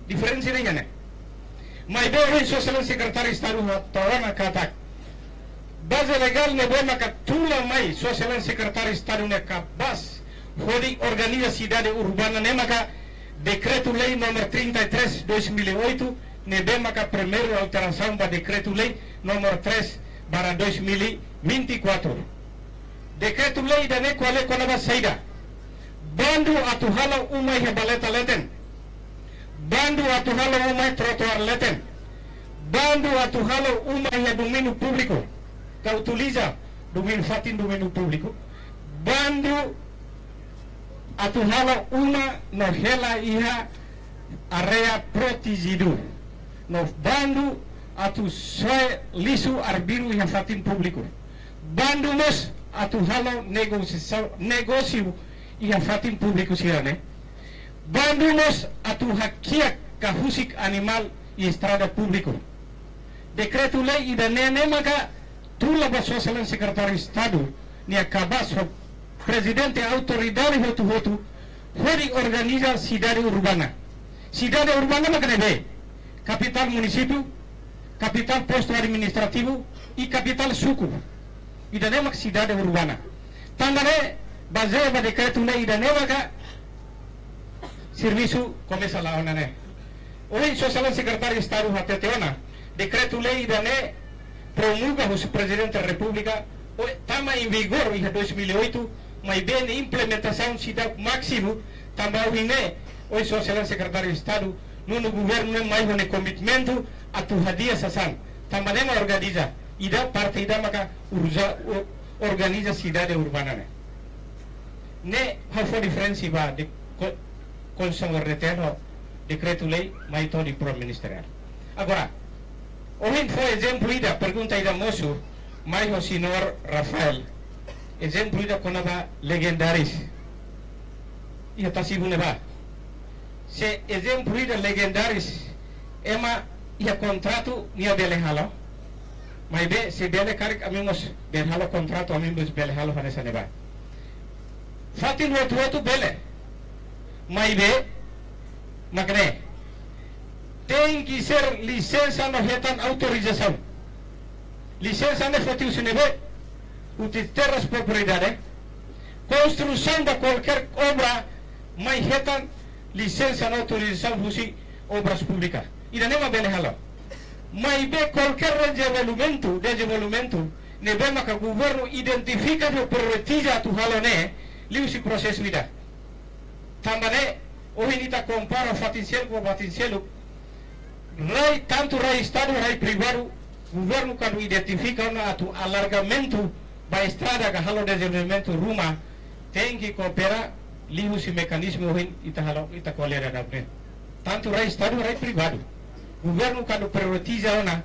Diferença de né? Mas be o social secretário Estado torna katak. Base legal nebema ka tula mai social secretário Estado ne capaz foi organiza cidade urbana nemaka decreto lei número 33 2008 nebema ka primeira alteração da decreto lei número 3 para 2024 decreto lei da ne qual é quando saída bandu atuhala umai baleta leten bandu atuhala umai trotoar leten bandu atuhala umai domínio público que utiliza domínio fatin domínio público bando atuhala uma no hela iha area protegido no bando atu soe lisu arbiru iha fatin público bando mos atuhala negócio iha fatin público sirane bando mos atu hakia kahusik animal e estrada público decreto lei ida nene maka tula ba social secretário Estado ni acabasso presidente autoridade hotu foi organiza cidade urbana makane capital município capital posto administrativo e capital suku ida nema cidade urbana tangane baseado ba decreto lei ida nema ka serviço começa lá onane hoje social secretário Estado hateteona decreto lei ida ne promulga o presidente da República estava em vigor em 2008 mas bem implementação cidade máximo também o social secretário de Estado no governo mais um commitmento a tuhadia sasan também organiza e da parte da maka organiza cidade urbana ne há diferença ba de concessão RDTL decreto lei mas todo diploma ministerial agora hoje foi exemplo ida pergunta ida moço mais o senhor Rafael exemplo ida com a legendaris e está segundo va se exemplo ida legendaris ema ia contrato nia belehalo mas be se bele karik amigos belehalo contrato amigos belehalo vanessa neba fatin outro bele mas be magre tem que ser licença no retan autorização licença não foi o nebe o terras propriedade construção de qualquer obra mas retan licença não autorização fosse obras públicas e não é bem halo mas be qualquer desenvolvimento nebe maka governo identifica o prioriza tu halo ne liusi processo vida também hoje nita compara fatincelo com fatincelo rai tanto rai Estado rai privado governo quando identifica o alargamento da estrada que halo desenvolvimento rumah tem que cooperar liu si mecanismo hin ita halo ita kolera da tanto rai Estado rai privado. Governo quando prioritiza ona,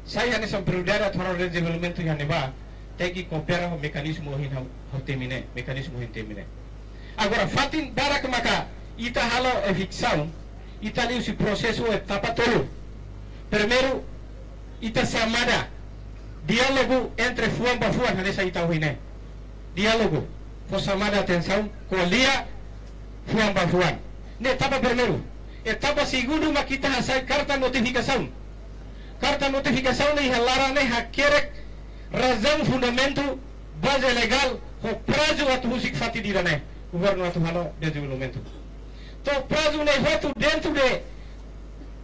saya nessa prioridade para o desenvolvimento yang neba, tem que cooperar o mecanismo yang termine, mecanismo yang termine. Agora, fatin barak maka, ita halo evicção, ita liu si processo etapa tolo. Primeiro, ita chamada diálogo entre fuan ba fuan nessa ita huine. Diálogo, for chamada atenção, colia fuan ba fuan. Ne etapa primeiro. Etapa segundo, makita hasai carta notificação. Carta notificação nem halara nem hakerek razão fundamento base legal o prazo atu musik fati dirane governo atu halo desenvolvimento. To prazo nem voto dentro de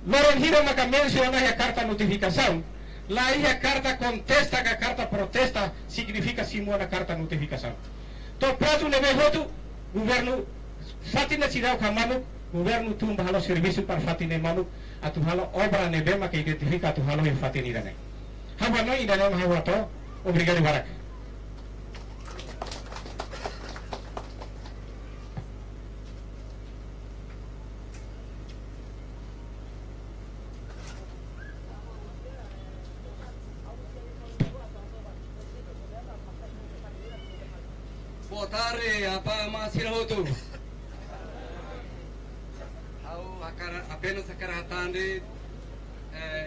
Lorenhira maka menciona a carta notificação. Lá a carta contesta, a carta protesta significa simula a carta notificação. To prazo nem voto governo fati na cidade kamano governo tumba halo serviço para fati nem manu atu halo obra nebe maka identifica atu halo yang fati dirane. Haba no ida no hawa to obrigado barak. Boa tarde, apa masih hotu. Apenas a karatande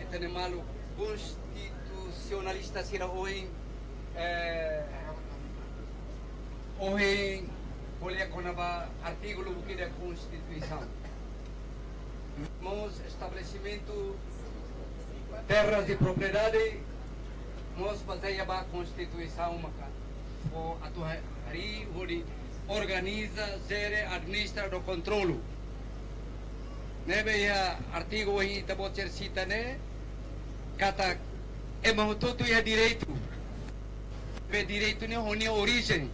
itane malu constitucionalista sira hoje olha conaba artigo buki da Constituição. Nós estabelecimento terras de propriedade nós baseia ba Constituição maka o atuari hori organiza, gere, administra do controlo. Nebe ya artigo aí da bocer cita né kata emahututu ya direito. Be direito ne honi origem.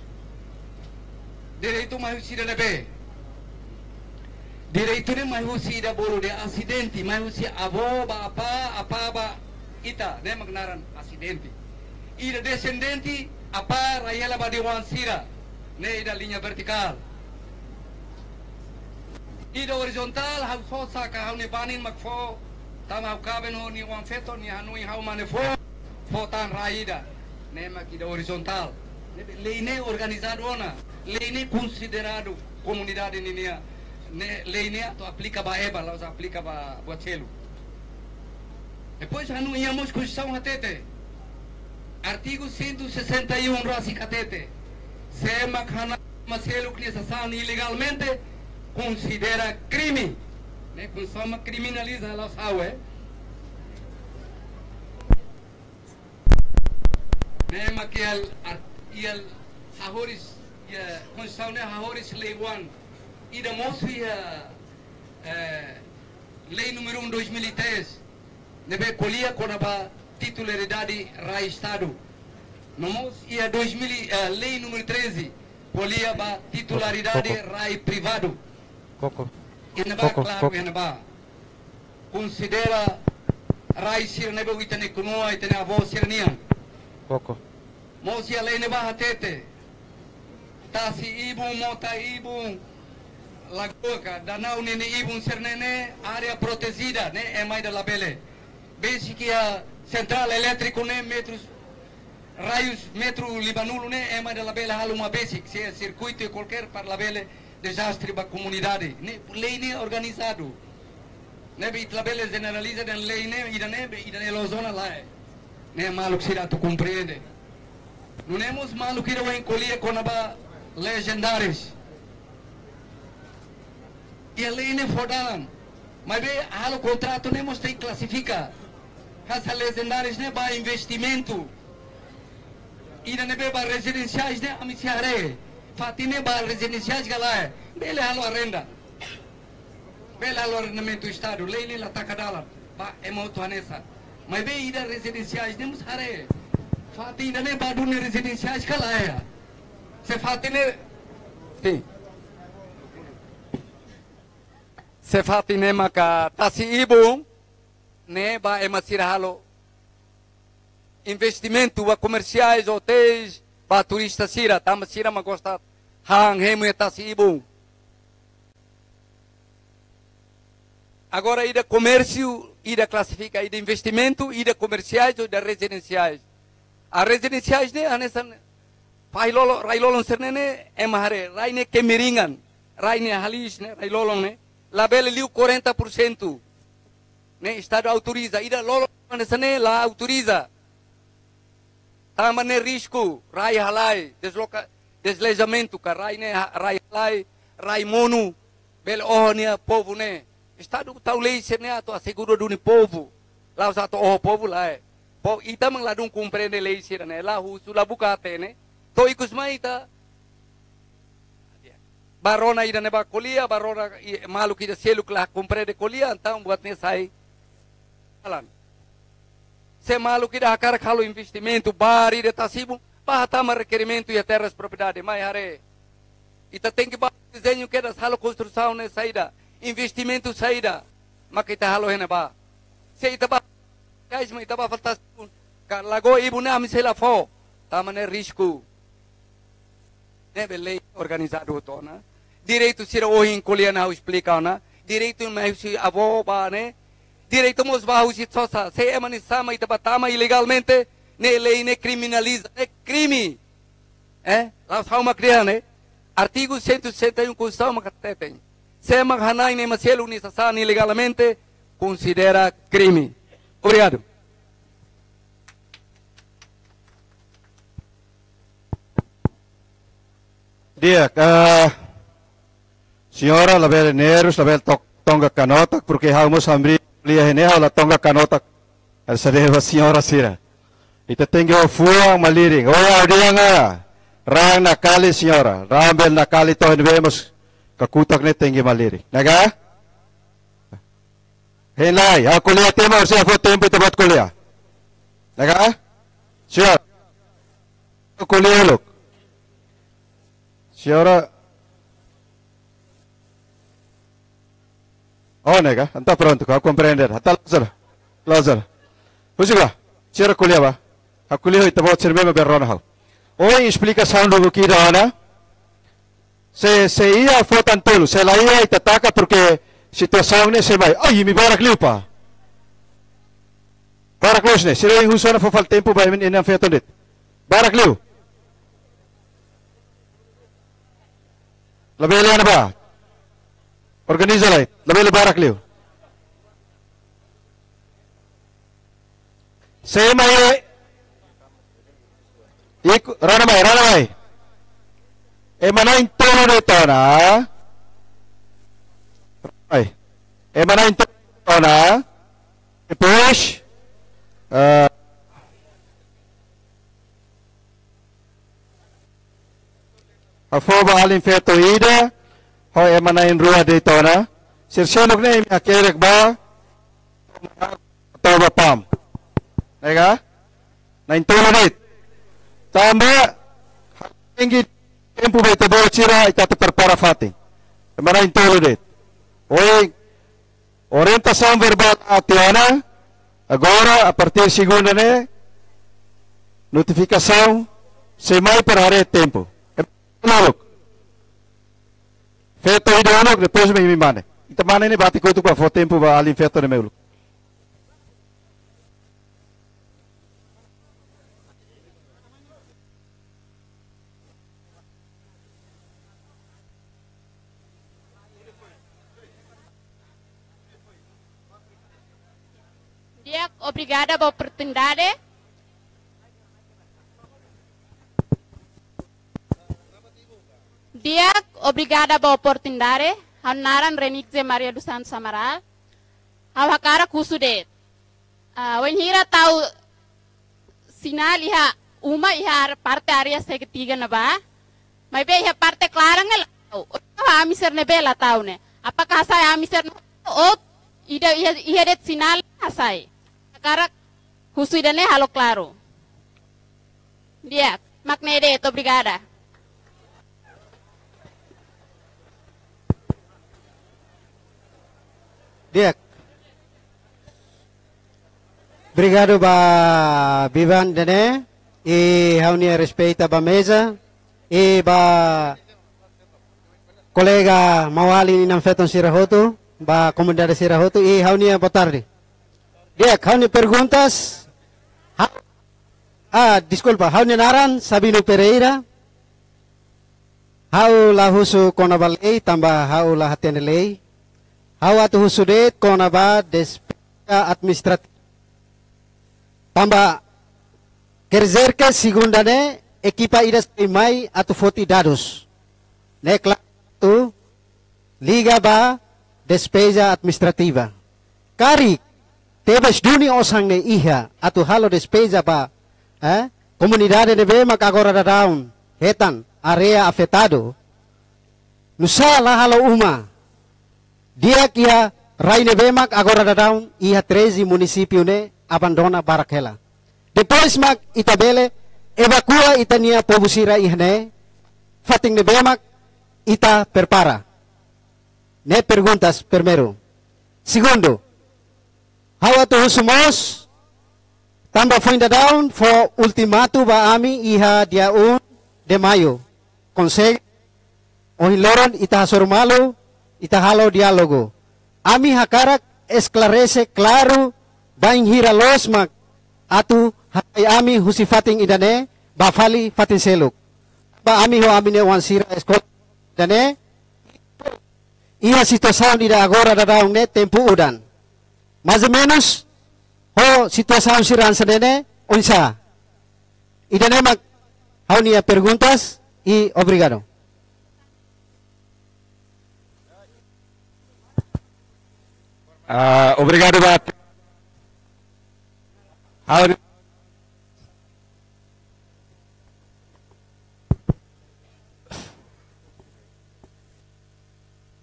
Direito mais sida nebe. Direito ne mais sida bolo de acidente, mais si avó apa ba ita ne magnaran acidente. Ida descendente apa rayala ba dewan sira ne ida linha vertical. Ida horizontal hau sosa ka hau ne banin makfo tama hau kaben ho ni wan feto ni hanui hau mane fo tan raida ne mak ida horizontal leine organizado ona leine considerado comunidade ninia ne leine to aplica ba eba la aplica ba bochelo depois hanui íamos Constituição hatete artigo 161 rasi katete se makhana maselo criação ilegalmente considera crime, né? Consoma criminaliza a saúde, né? Mas que el hahoris, Constituição né hahoris lei 1 e da moça lei número 1 2003, né? Be colia com a titularidade rai Estado, nós e a lei número 13 colia a titularidade rai privado. Inaba considera rai sir nebo itane kunoa itane avo sirnian mosi ale neba hatete tasi ibu mota ibu lagoka danau nene ibu sirnene área protegida né é mais da labele basic central elétrico né metros raios metro libanulo né é mais da labele haluma basic se é circuito qualquer para labele desastre para a comunidade, lei nem organizado, né? Itlabele generaliza dan lei nem ida zona lá, né? Malu que será tu compreende? Não temos malu que vai encolher com a legendários e a lei nem fodalam, mas bem halo contrato nem mostra classifica, as legendários nem para investimento, ida nem para residenciais nem amiciare. Fatine ba residenciais galai bele halo arrenda bele halo arrendamento estado leile la takadala ba emoto anessa mas be ida residenciais nemos hare fatine ne ba dune residenciais galai se fatine sim se fatine maka tasi ibu ne ba emasira halo investimento ba comerciais hotéis para turista sira, tama sira magosta hang hemu etasi ibu. Agora, ida comércio, ida classifica, ida investimento, ida comerciais ou ida residenciais. A residenciais, né, railolong sernene, emahare, raine kemiringan, raine halis, né, railolong, né, label liu 40%, né, Estado autoriza, ida lolong, né, lá autoriza. Tamane risco, rai halai, deslejamento, rai ne, rai halai, rai monu, bel ohnia povo ne. Estado tau lei serne ato asseguro do povo. Lá os ato povo lá. E também lá não compreende lei serne, lá husu lá bucate ne. To ikus mai ta barona ida ne ba colia, barona malu que selo que lá compreende colia, então buat ne sai. Alan. Se malu que dá cara calo investimento, bar e tasibo, para tamar requerimento e terras propriedade, mais hare. E tem que bater desenho que das halo construção ne saída, investimento saída, mas que tá halo hena ba. Se ita ba, guys, mas ita ba falta lago ibu na mi se la fo, tamane risco. Ne lei organizado to na. Direito sira ohin koliana explica na. Direito mais se avó ba ne. Direito mos bahu si sosa, se emani sama ita batama ilegalmente, ne lei ne criminaliza, ne crime. Lá só uma criança, né? Artigo 161 Constituição makatetem. Se maghanai ne maselo ni sasani ilegalmente, considera crime. Obrigado. Dia, senhora, label neros, label tonga canota, porque vamos abrir liha hene la tonga kanota sadeva senhora sira ita tengi o fuang maliring o dia nga rang nakali senhora rambel nakali to vemos kakutak ne tengi maliring naga henai a kuliah tema se fo tempo tabat kuliah naga senhora kuliah lok senhora oh, nega, está pronto, a compreender. Está Lázaro. Usiga, tira kuliah ba? A kuliah ita bot sirme me berrona hau. Hoy explicação do que dá, se ia fotan tolo, se la ia ita taka porque situação ne se vai. Ai, mi barak liu pa. Barak los ne, sira husona fo fal tempo ba in na feto dit. Barak liu. La bela na ba? Organiza lá, label barak liu. Saya mai rana mai. Mana intolo de tona. Mana intolo tona. Depois a foba alin feto ida. Hoy mana in rua de tona. Sirsenok ne akerek ba. Toba pam. Nega? Na intolo dit. Tamba tinggi tempo vai te bocira e te prepara fating. Mana intolo dit. Hoy orientação verbal atiana. Agora a partir de segunda ne notificação se mai para hare tempo. Feto ideolog depois me mane. Ita mana ni bati ko tu pa fo tempo ba alin feto ne meu. Dia obrigada pela oportunidade. Dia obrigada pela oportunidade. Hanaran Renigze Maria dos Santos Amaral. Awakara kusudet. When hira tahu sinal iha uma iha parte area segitiga na ba? May be iha parte clara nga lao. O amiser ne bela tahu ne. Apakah saya amiser o ida iha det sinal asai. Sekarang khusus idane halo claro. Dia magnede obrigada. Dia. Obrigado ba Vivan dene e haunia respeita ba mesa e ba colega Mawali ng Feton Sirahoto ba comunidade Sirahoto e haunia boa tarde. Dia, haunia perguntas. Desculpa, haunia naran Sabino Pereira. Hau la husu konabalei tambah hau la hatenelei. Hau atu husudet konaba despesa administratif. Tambah kerzerke segundane equipa idas primai atu foti dados. Nekla tu liga ba despesa administrativa. Kari tebes duni osang ne iha atu halo despesa ba comunidade de bema agora da down hetan area afetado. Nusa la halo uma. Dia kia raine bemak agora da down iha 13 município ne abandona barakela. Depois mak itabele evacua itania povo sira ihne fating ne bemak ita prepara. Ne perguntas primeiro. Segundo, hawa tu sumos tamba foi down for ultimato ba ami iha dia 1 de maio. Consegue ohiloron ita sormalo ita halo dialogo. Ami hakarak esclarece claro ba inhira los mak atu hai ami husifating idane ba fali fatin seluk. Ba ami ho ami ne wansira escola idane iha situação ida agora da daun ne tempo udan. Mais ou menos ho situação sirança dene unsa. Idane mak haunia perguntas e obrigado. Obrigado, Bat.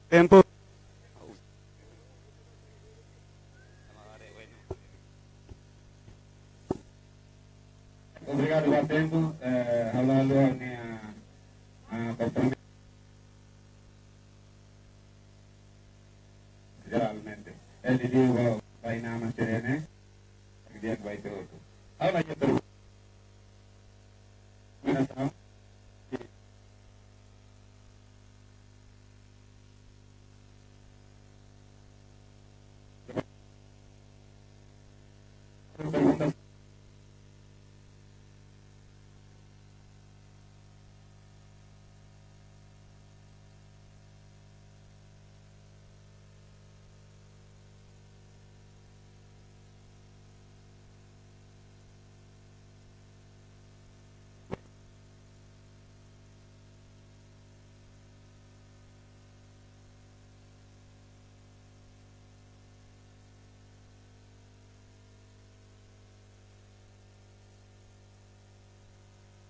Tempo. Obrigado, Bat. Tempo. Hablando geralmente. Ele diu vai na masterene, dia vai todo. Agora já pergunto. Minasan. Perguntas.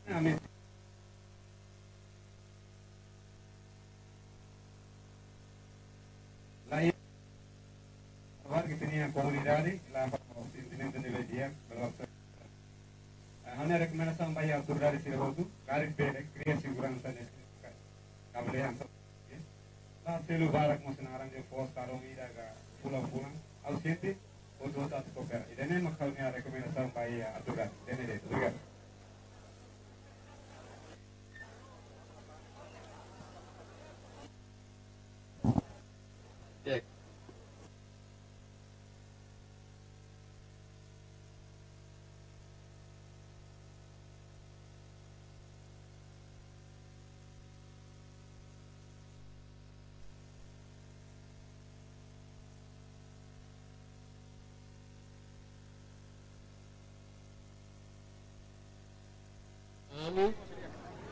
Amin. Lain warga tinha comunidade lá sentimento de dia hanya rekomendasi bagi autoridade Sirahoto cari pele cria segurança nesse kabelian lá selu barak mo senarang de force karong ida ga pula ausente outro outro coopera idane makalnya rekomendasi bagi autoridade dene obrigado.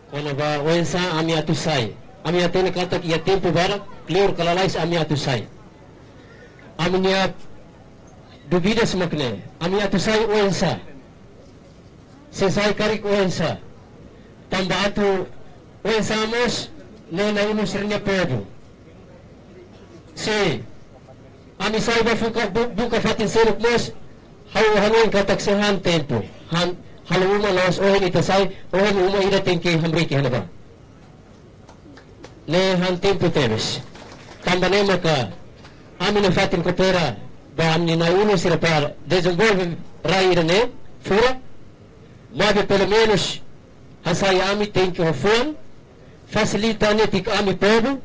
Kona ba wensa ami atusai. Ami atene kata ia tempo barak clear kalalais ami atusai. Ami nia duvida semakne. Ami atusai wensa. Sesai karik wensa. Tambah atu wensa amos nena inu sernya pedo. Se ami sai ba buka fatin seruk mos haluin katak sehan tempo. Halu uma laos ohen itasai ohen uma ida tengke hamriki hanaba ne han tempo teves tamba ne maka ami na fatin kopera ba ami na uno sira para desenvolve raira ne fura mas pelo menos hasai ami tengke hofon facilita ne tik ami povo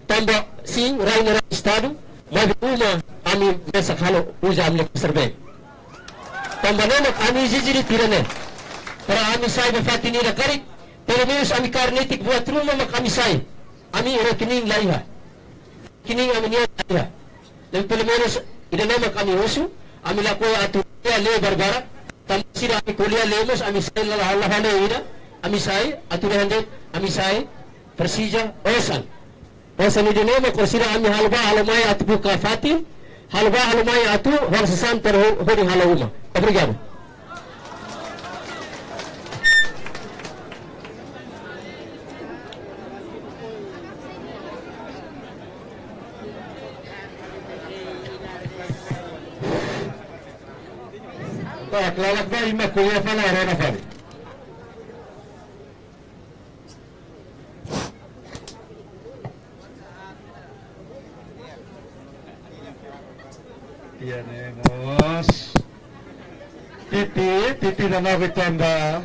tamba sim raina estado May uma ami besa halo uja amne serbe. Tambanena ami jijiri tirane. Para ami sai befatini da karik. Pelo menos ami karnetik buat rumah mak ami sai. Ami rekening laiha. Kining ami niya laiha. Dan pelo menos ida nama kami usu. Ami lakoy atu ya le barbara. Tamsira ami kuliah lemos ami sai lalahane ida. Ami sai atu hande ami sai Persija Osan. Osan ida nama kursira ami halba halumai atu buka fatim. Halba halumai atu harsasan terhori haluma. Obrigado. Tak, lalak ba ima kuya fala arena fali. Tenemos Titi na nagitanda.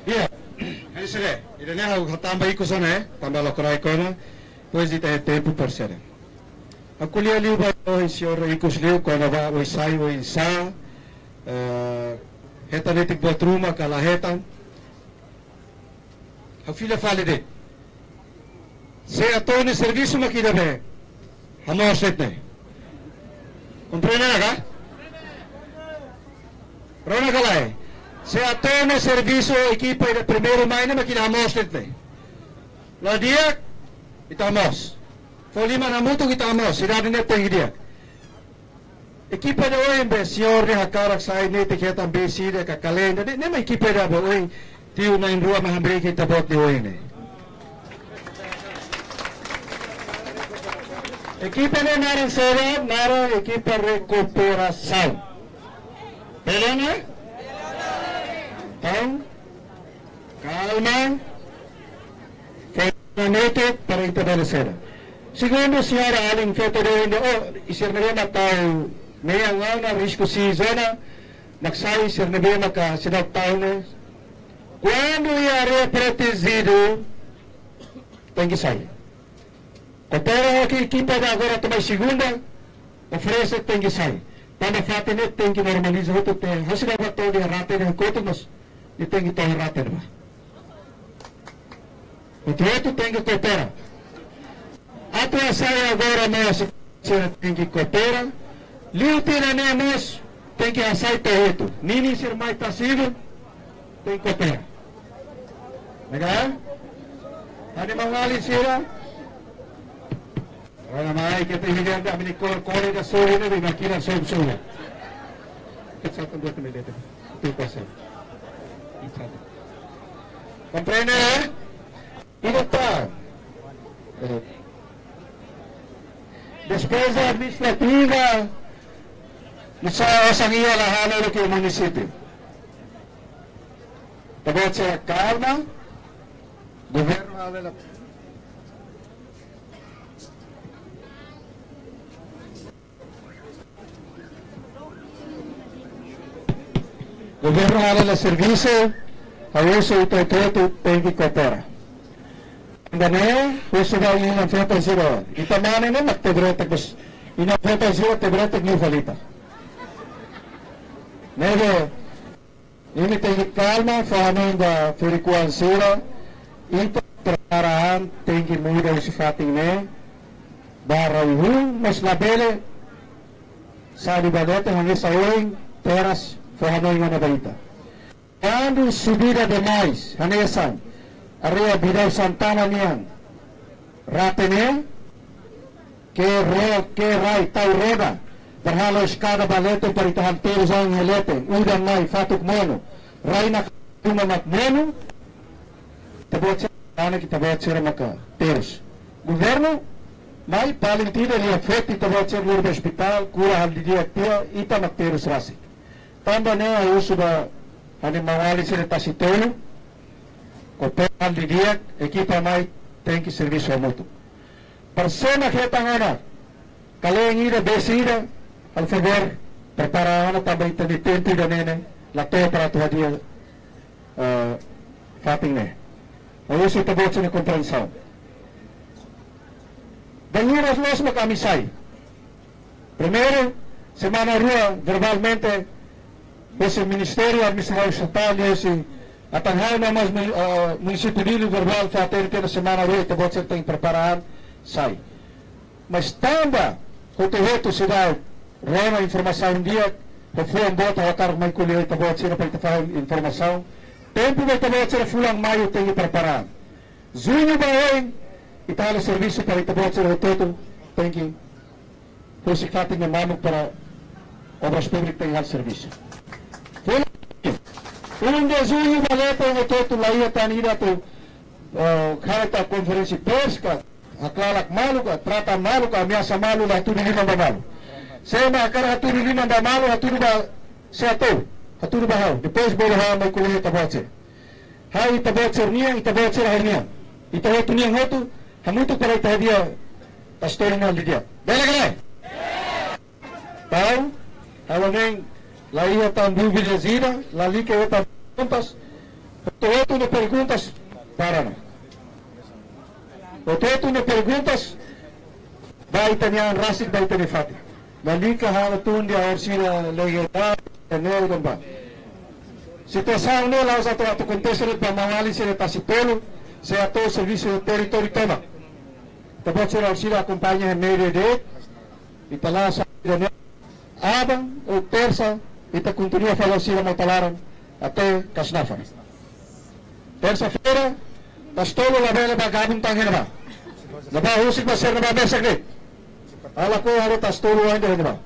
Iya, hai sere. Ida na ho tamba iko sana tamba lokrai kona. Pois dita tempo por sere. A kuliah liu ba o senhor ikos liu kona ba o sai o insa. Heta netik botruma kala hetan. A filha fale de. Se atone serviço makida be. Hamo setne. Compreende naga? Rona kalai. Se atone serviço equipa de primeiro maina makina hamo setne. La dia itamos. Folima na mutu itamos. Sirado ne tengidia. Equipa de OMB, senhor de hakarak sai ne tiketa BC de kakalenda. Ne ma equipa de oi tiu na indua mahambre kita bot de oine. Equipa de Nara Sera, Nara equipa recuperação. Pelena? Então, calma. Finalmente para estabelecer. Segundo, senhora Alin Fetorendo, isir na matao, mayang na risco si zona, nagsay isir na maka sinagtao na. Quando ia protegido, tem que sair. Coopera que equipa de agora também segunda, oferece tem que sair. Para fato net tem que normalizar o tempo. Você vai botar de rata de conta, mas tem que estar rata não. O outro tem que cooperar. Até sai agora nós tem que cooperar. Liutira nós tem que aceitar isso. Nini ser mais passivo tem que cooperar. Legal? Ada mengalir sira. Orang mai kita hidup dah menikor kore dah sore ni makin sore. Kita tunggu kembali itu. Itu pasal. Compreende? Ini tak. Despesa administrativa sa sangia lahana do município. Pode ser calma. Governo ela Governo ela serviço, a uso o trato tem que cooperar. Andane, uso da uma frente zero. E também não é tebrete, mas ina frente zero tebrete não valita. Neve, ini tem que calma, falando da frequência, e preparaan tem que mudar esse fato né. Barra o mas na bele, sabe badete, hangis sa uing, teras, falando na balita. Quando subida demais, hanesan, Area Bidau Santana niang Ratene que rai tau roda berhalo escada balete peritahan terusang helete udan mai fatuk mono rai na kuma mak mono tabuat sana kita buat sira maka terus governo mai paling tidak dia feti tabuat sira lur hospital kura hal di dia tia ita mak terus rasik tambah ne usu ba ane mawali sira tasitolo Cooperan di dia, equipa mai tem que serviço mútuo. Persona que estão agora, calem ida, desida, al favor, prepara também tem tempo da nene, la to para tua dia, fating ne. O isso está bom na compreensão. Danilas nós me camisai. Primeiro, semana rua, verbalmente, esse Ministério Administrativo Estatal, esse atanghal na mas município de verbal, fazer na semana rua, que você tem preparado, sai. Mas tamba, o cidade, rema informação um dia, que foi um bota, a cargo mais colher, que você para fazer informação. Tempo vai também ser fulang maio tem que preparar. Junho vai e tal serviço para que você o todo tem que fosse fato de mamo para obras públicas tem que serviço. De junho vai ter o todo lá ia tanira tu carta conferência pesca aclara maluca trata maluca ameaça malu lá tudo lima da malu. Saya nak cara tudo lima da malu tudo ba saya tahu. Tudo bahau. Depois boleh hal mai kuliah tabacer. Hai tabacer niang, tabacer hai niang. Itahu tu niang hotu, hamutu para ita dia pastor na dia. Bela kene. Tahu? Awang laia tan duvi jazira, lali que eta perguntas. Todo de perguntas para nós. Todo de perguntas vai tanya rasik vai tanya fati. Lali que hal tu dia orsina legal. Situação nela usa toda a contexto para análise de tasipelo, se a todo serviço de território tema. Também será auxílio acompanha em meio de e lá sa de aba ou terça e ta continua falar auxílio motalaran até Casnafa. Terça-feira, tastolo la bela bagabun tangena ba. Laba usik ba ser na ba mesagre. Ala ko haro tastolo ainda ba.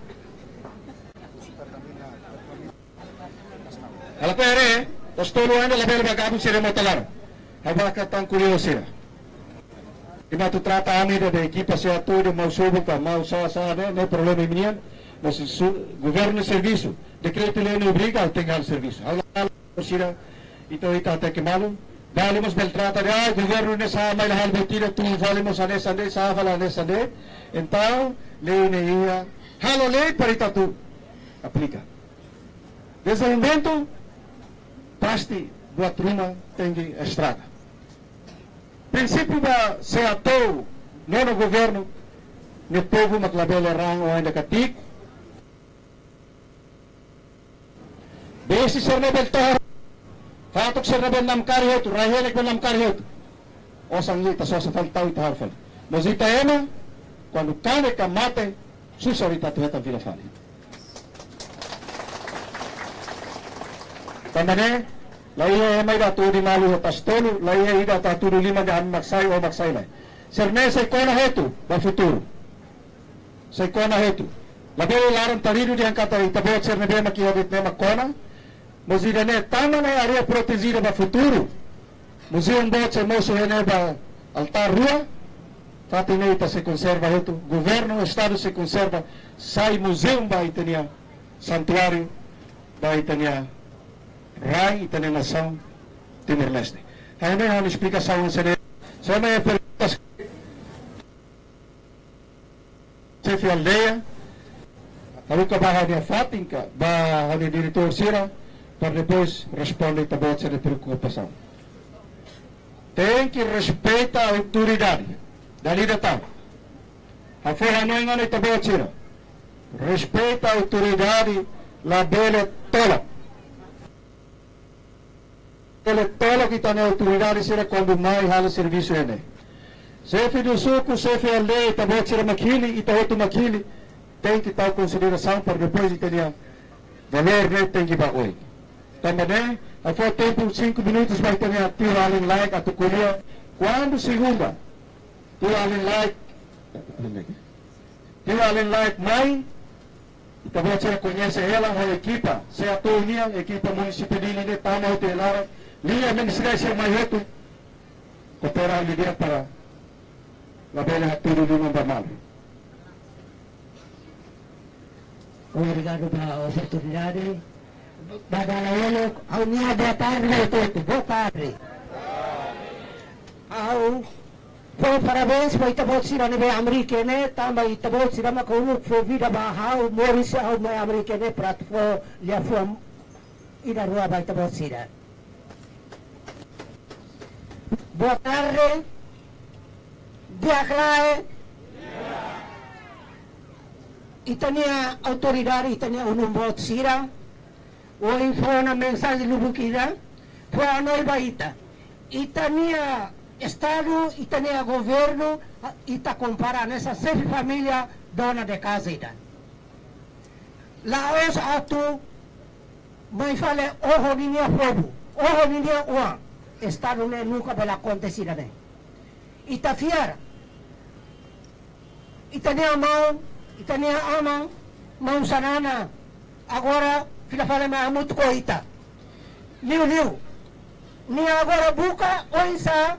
Alla pere, tostolo ainda la bela bagabun sere motalar. Abaka tan curiosidade. E tu trata a medida da equipa se atua mau sobo ka mau sa não problema menino, mas governo serviço, decreto lei não obriga tem al serviço. Alla sira ito ita até que malo. Dalimos bel trata de governo nessa mai lahal betira tu valemos ane sande sa fala ane sande. Então lei neia halo lei para ita tu aplica. Desde o momento pasti buat rumah tinggi estrada. Prinsípio da se atou no governo ne povo maklabele rang o ainda katik. Besi ser nebel tor. Fatok ser nebel nam karyo tu rahelek nam karyo tu. O sangita so sa faltau ita harfal. Mosita ema quando cane kamate susorita tu heta vila fali. Tandane, laia may datu di malu atas tolu, laia ida tatu di lima dan maksai o maksai lai. Serne sa ikona hetu, ba futuro. Sa ikona hetu. Labi laran talido di angkata itabot serne be makihadit ne makona. Mozida ne tama na area protegida ba futuro. Museum bot sa moso hene ba altar rua. Fatine ita se conserva hetu. Governo estado se conserva. Sai museum ba itania santuário ba itania Rai e também nação Timor-Leste. Também há uma explicação séria. Só me perguntas chefe aldeia, a barra de Fatinka, barra de diretor Sira, para depois responder também a preocupação. Tem que respeitar a autoridade da liderança. A fora não engana também Sira. Respeita a autoridade la bela tola. Todo que está na autoridade será quando mais hala serviço é. Chefe do suco, chefe aldeia, também será maquile e tá outro maquile, tem que estar em consideração para depois de ter valor, né? Tem que ir para hoje. Também, a for tempo 5 minutos vai ter tiro além like a tucuria. Quando segunda, tiro além like, mãe, e também será conhece ela, a equipa, se a tua união, equipa municipal de Linde, tama o telara. Linha administração mais outro cooperar ligar para a bela tudo de uma normal. Obrigado pela oportunidade. Badalalo, ao minha boa tarde, todo. Boa tarde. Ao parabéns para itabot sila ni Amerikane, tama itabot sila makuluk for vida bahau, moris ao may Amerikane prat for liya for idarua ba itabot sila. Boa tarde, dia clare, itania autoridade, itania unumbot sira, o infona mensagem lubukira, para noi baita. Itania Estado, itania governo, ita compara nessa sempre família dona de casa ita. Laos atu, mãe fale, ojo ninha fogo, ojo ninha uang. Estado ne nunca vai acontecer né. Ita fiara. Itania mão, itania amang, mão sanana. Agora, fila fale mais muito coita. Liu. Ni agora buka, oisa,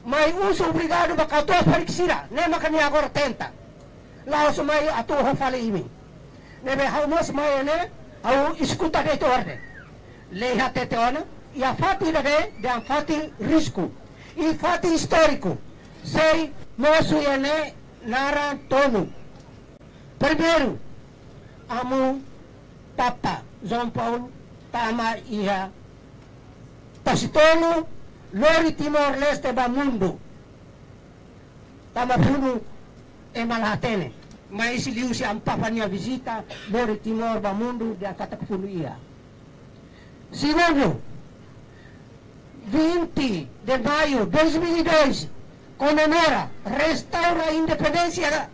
mas uso obrigado para catou parixira, nem makanya agora tenta. Laos mai atu ho fale imi. Nebe haumos mai ne, au escuta de ordem. Leha teteona. E a fato de a fato risco e fato histórico sei nosso ene nara todo primeiro amo papa João Paulo tama ia tasitolo lori Timor Leste ba mundo tama puno e malhatene mas liu si ang papa niya visita lori Timor ba mundo de kata puno ia segundo 20 de maio de 2002 comemora, restaura a independência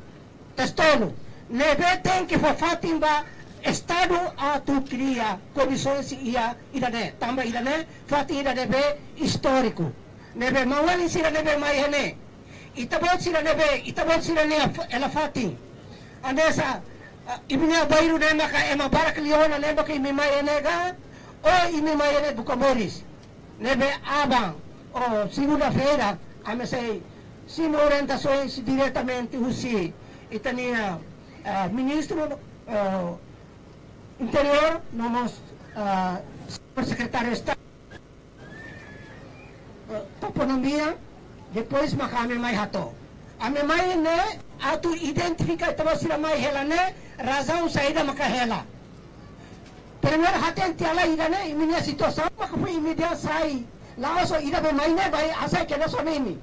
Estado. Neve tem que fatimba Estado a tu cria comissões ia idane, tamba idane, fati idane histórico. Neve mawali sila neve mai hene. Itabot sila ne ela fati. Anessa ibnya bairu ne maka ema barak liona ne maka imi mai hene ga o imi mai hene bukamoris. Nebe abang o segunda-feira ame sei sin orientações diretamente usi itania ministro interior nomos secretário de Estado toponomia depois makame mai hato ame mai ne atu identifica tava sila mai hela ne razão saída makahela. Primeiro hatente ala ida ne minha situação maka foi imediata sai lá só ida be mai ne vai asai que não só nimi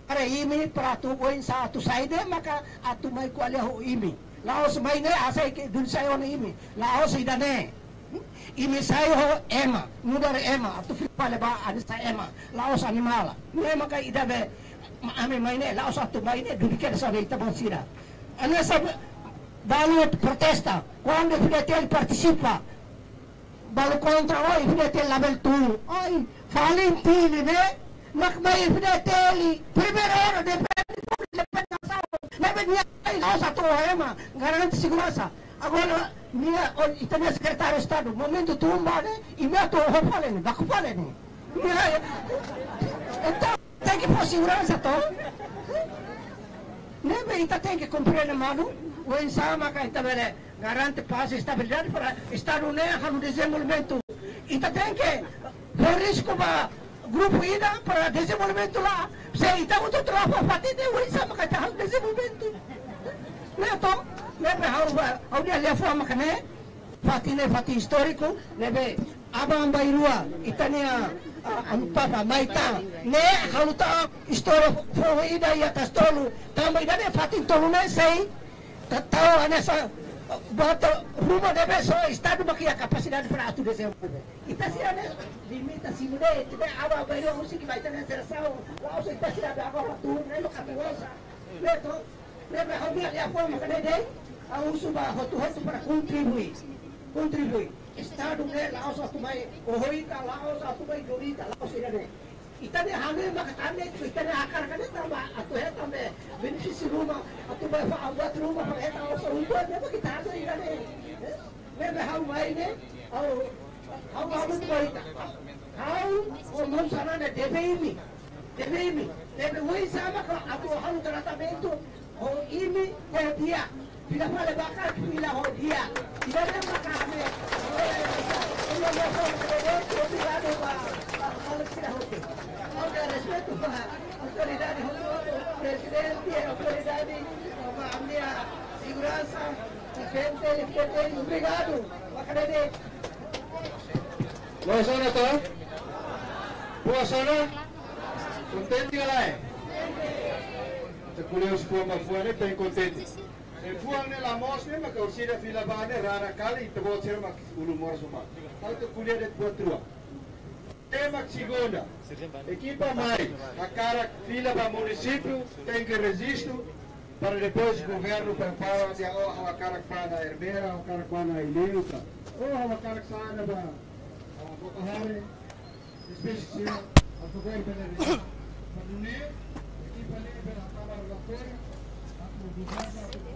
para imi para tu oin sa tu sai de maka atu mai kuale ho imi lá os mai ne asai que dun sai on imi lá os ida ne imi sai ho ema mudar ema atu fale ba an sa ema lá os animala ne maka ida be ame mai ne lá os atu mai ne dun que sa ita bonsira ana sa balu protesta quando Fidel participa balu contra oi Fidel label tu oi Valentini né mas Fidel primeiro hora depende lá sa tu ema garante segurança agora minha itania secretário de Estado momento tumba né e minha tu ho fale ne baku fale ne então tem que pôr segurança to né ita tem que cumprir mano o sama ka ita bele garante paz e estabilidade para Estado né no desenvolvimento ita tem que por risco ba grupo ida para desenvolvimento lá se ita muito trabalho para ter o sama ka ita desenvolvimento né to né how dia le forma ka né fati histórico né abang bairua itania ang papa maita ne haluta história foi ida ia tastolo também ida ne fati tolo né sei tahu anessa bota rumah debe so Estado makia capacidade para atu desenvolver ita sira ne limita simule tiba aba bairua musik baita ne serasau lao so ita sira agora tu ne lo capelosa neto ne be hobia ya forma ka dei au suba hotu para contribuir Estado ne Laos atu mai ohoita Laos atu mai dorita Laos ida ne ita ne hane makatane ita ne akar kane tamba atu he tambe benefício rumah atu mai fa buat rumah pa eta oso untuk ne kita adu ida ne be hau mai ne au babu dorita hau o mon sana ne deve imi ne be woi sama ka atu hau tratamento o imi o dia tidak boleh bakar bila ho dia tidak ada makan respeto para autoridade presidente autoridade a minha segurança defende obrigado Boa zona to boa zona contente galera se colheu os forma fora bem contente fuang ne lamos ne maka usida fila bane rara kali tebot sir mak ulu mor suma. Kalau tu kuliah det buat trua. Tema segunda. Equipa mai a cara fila ba município tem que registro para depois o governo prepara de a cara para herbeira, a cara para ileuca. Ou a cara sana ba Bocahare, espécie a governo pela região. Padune, equipa ne pela Câmara da Feira, a comunidade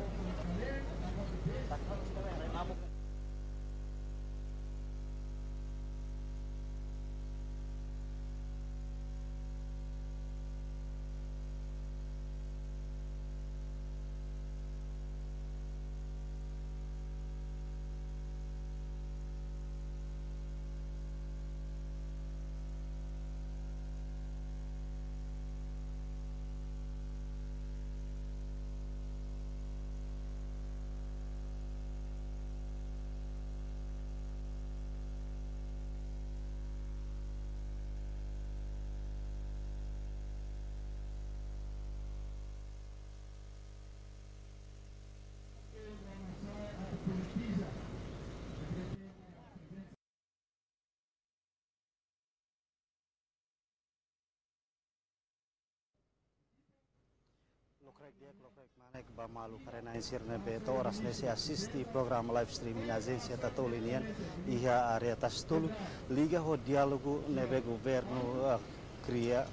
Manek ba malu karena insir nebe to oras nese assisti program live streaming agência tatolinian iha area tastul liga ho dialogo nebe governo cria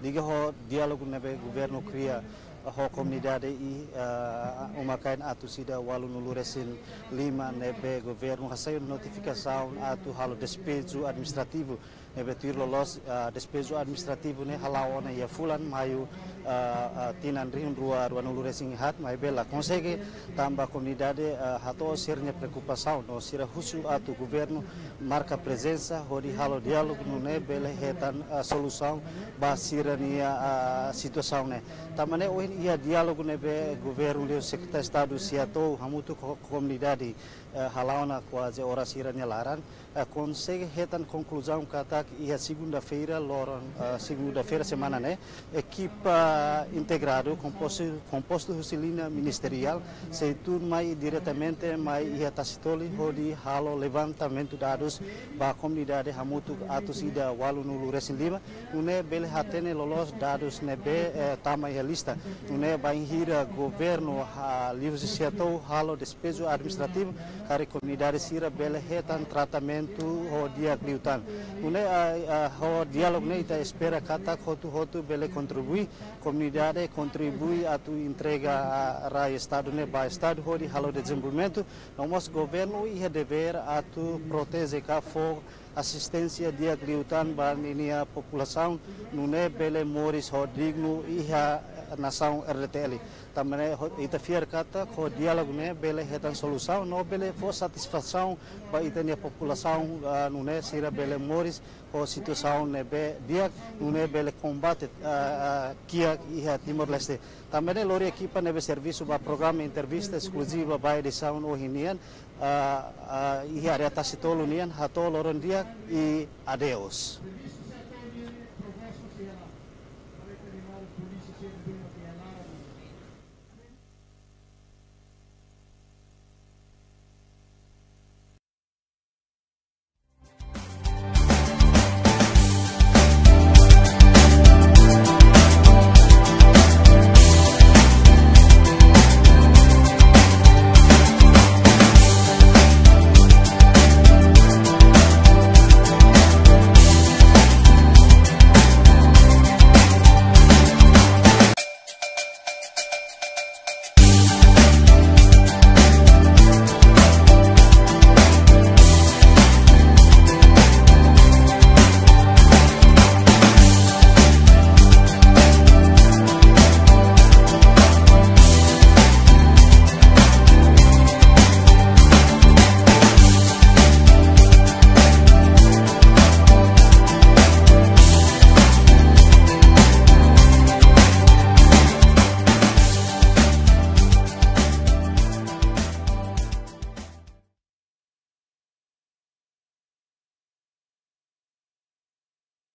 liga ho dialogo nebe governo cria ho comunidade e umakain atu sida walu nuluresin 5 nebe governo hasayon notificação atu halo despejo administrativo nebe tuir lolos despejo administrativo ne halawana ya fulan mayu tinan rihun rua nuluresin hat mai bela consegue tamba comunidade hato sirnya preocupação no sira husu atu governo marca presença hodi halo dialogo no nebe hetan solução ba sirania situação ne tamane ia diálogo nebe governo leo secretário estado siatou hamutu comunidade halauna quase horas iranya laran consegue hetan conclusão kata ia segunda-feira loron segunda-feira semana né equipa integrado composto husilina ministerial seitur mai diretamente mai ia tasitoli hodi halo levantamento dados ba comunidade hamutu atus ida walu nulu resin 5 une bele hatene lolos dados nebe tama ia lista une bainhira governo livros siatou halo despejo administrativo kare comunidade sira bele hetan tratamento ho dia kliutan une ho dialog ne ita espera kata hotu bele contribui comunidade contribui atu entrega ra estado ne ba estado ho di halo desenvolvimento nomos governo ia dever atu protege ka fo assistência dia kliutan ba ninia população nune bele moris ho digno iha nação RTL também ita fiar kata ko diálogo ne bele hetan solução no bele fo satisfação ba itania população nune sira bele moris ko situação ne be dia nune bele combate kia iha Timor Leste também lori equipa nebe serviço ba programa entrevista exclusiva ba edição ohinian iha area tasitolo nian hato loron dia e adeus